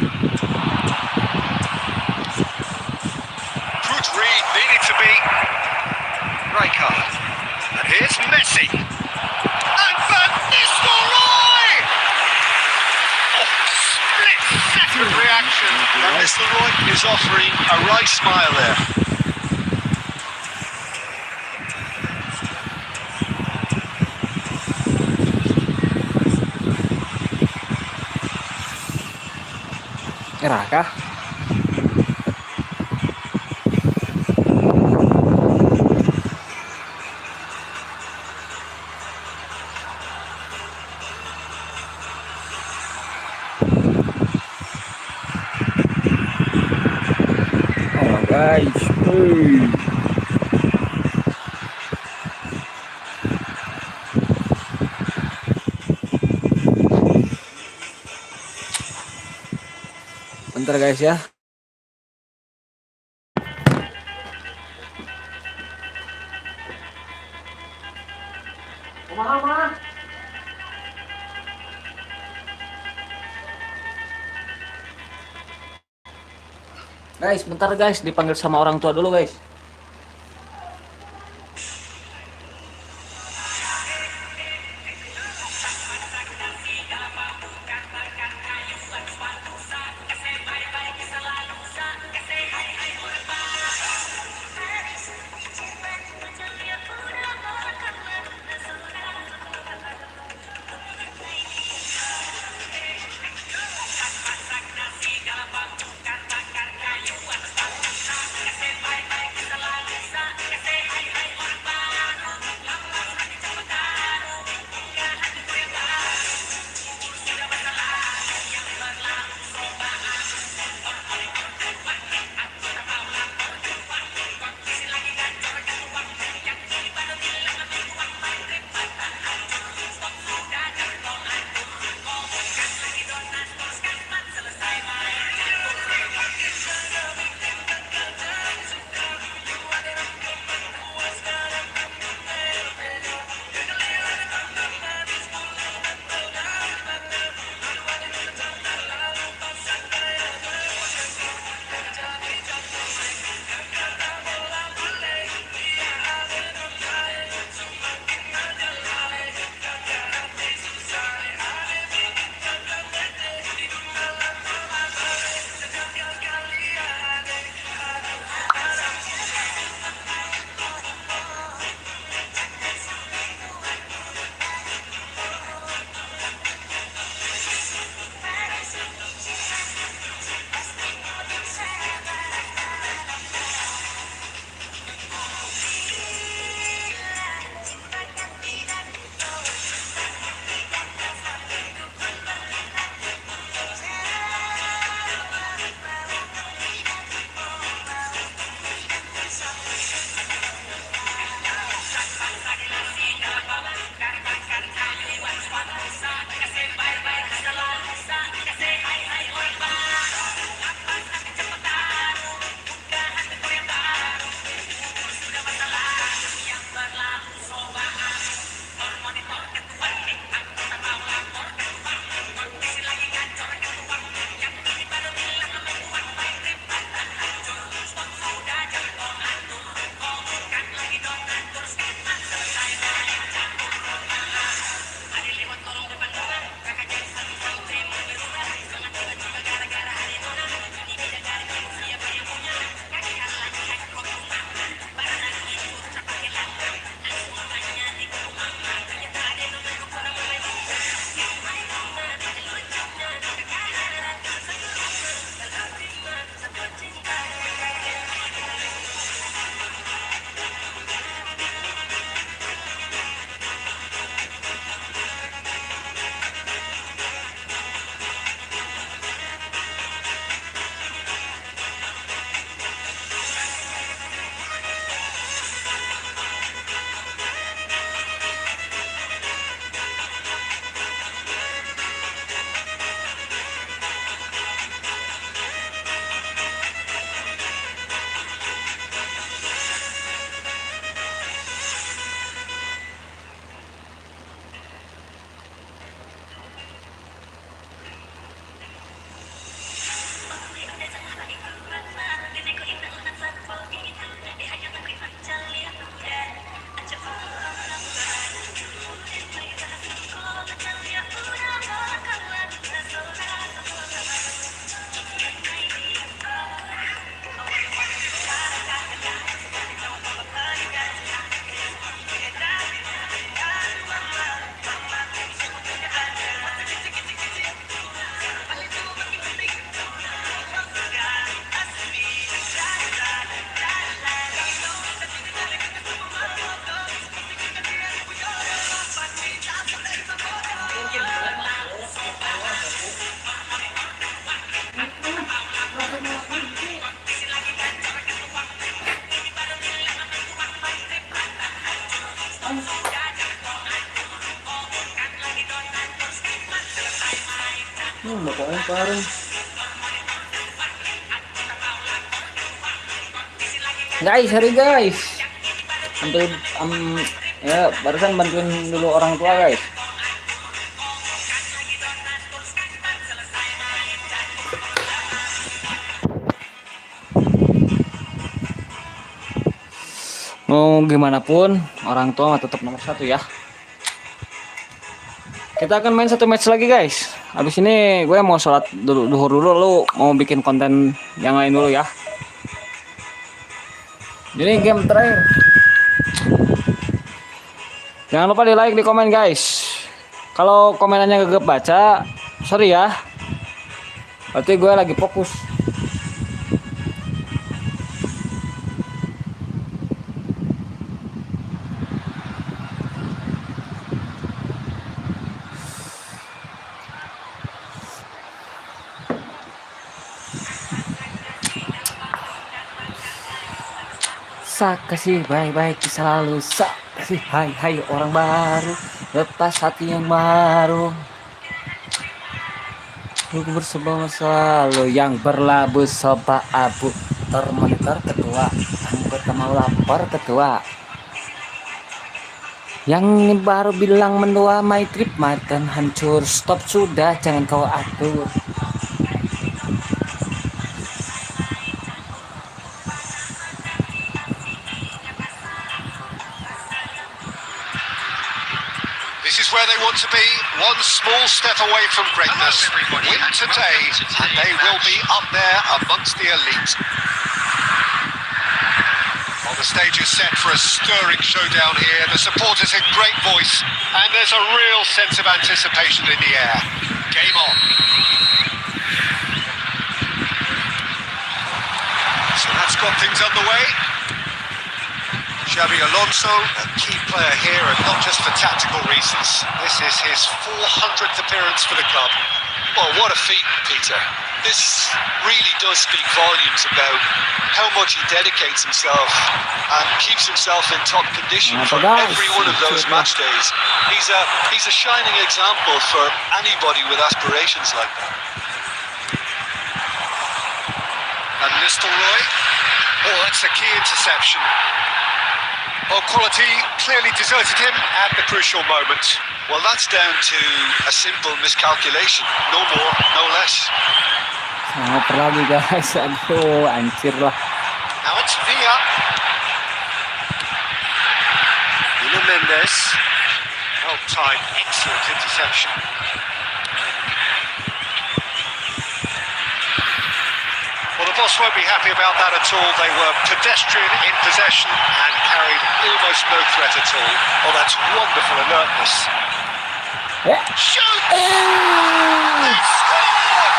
Good read, needed to be. Rijkaard. And here's Messi. And Van Nistelrooy! Oh, split-second reaction. Van Nistelrooy is offering a right smile there. Raka. Oh guys, bentar guys ya. Guys, bentar guys, dipanggil sama orang tua dulu guys. pokoknya bareng. Guys, sorry guys. Ya barusan bantuin dulu orang tua guys. Mau gimana pun orang tua mah tetap nomor satu ya. Kita akan main satu match lagi guys. Habis ini gue mau sholat dulu, duhur dulu. Lu mau bikin konten yang lain dulu ya. Ini game terakhir. Jangan lupa di like, di komen guys. Kalau komenannya gak baca, sorry ya. Berarti gue lagi fokus. Kasih baik-baik selalu, kasih hai orang baru, lepas hati yang baru. Aku bersama selalu yang berlabuh soba abu, termonitor ketua, anggota mau lapor ketua. Yang ini baru bilang menua my trip makan hancur, stop sudah jangan kau atur. This is where they want to be, one small step away from greatness. Win today, and they will be up there amongst the elite. Well, the stage is set for a stirring showdown here. The supporters in great voice, and there's a real sense of anticipation in the air. Game on. So that's got things underway. Xabi Alonso, a key player here, and not just for tactical reasons. This is his 400th appearance for the club. Well, what a feat, Peter. This really does speak volumes about how much he dedicates himself and keeps himself in top condition for every one of those match days. He's a shining example for anybody with aspirations like that. And Nistelrooy, oh, that's a key interception. Oh, quality clearly deserted him at the crucial moment. Well, that's down to a simple miscalculation. No more, no less. Ngoper lagi guys, aduh anjir lah. Now it's Villa. Nuno Mendes. Well timed, excellent interception. Well, the boss won't be happy about that at all. They were pedestrian in possession and carried almost no threat at all. Oh, that's wonderful alertness. Shoot! They score!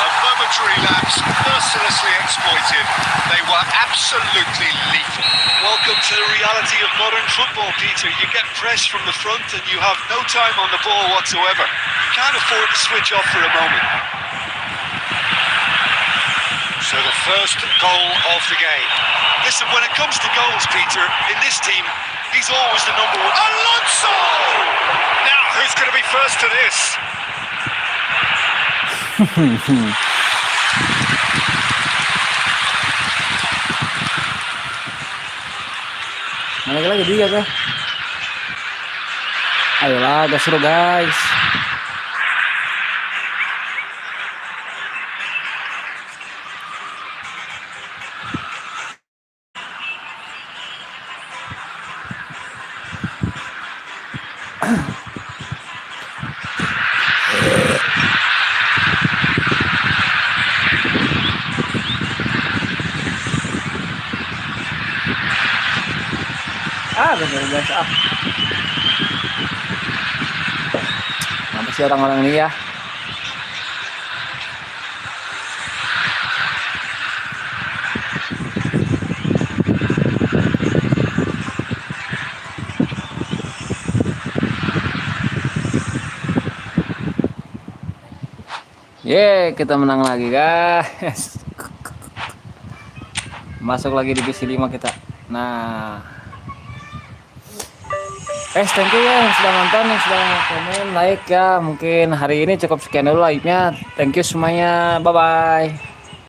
A momentary lapse, mercilessly exploited. They were absolutely lethal. Welcome to the reality of modern football, Peter. You get pressed from the front and you have no time on the ball whatsoever. You can't afford to switch off for a moment. So the first goal of the game. Listen, when it comes to goals, Peter, in this team, he's always the number one. Alonso! Now, who's going to be first to this? Lagi dia tuh. Ayolah, gas seru guys. Bener guys, Apa sih orang-orang ini ya? Kita menang lagi guys. Masuk lagi divisi 5 kita. Nah, Guys, thank you ya yang sudah nonton, yang sudah komen, like ya. Mungkin hari ini cukup sekian dulu like-nya. Thank you semuanya. Bye bye.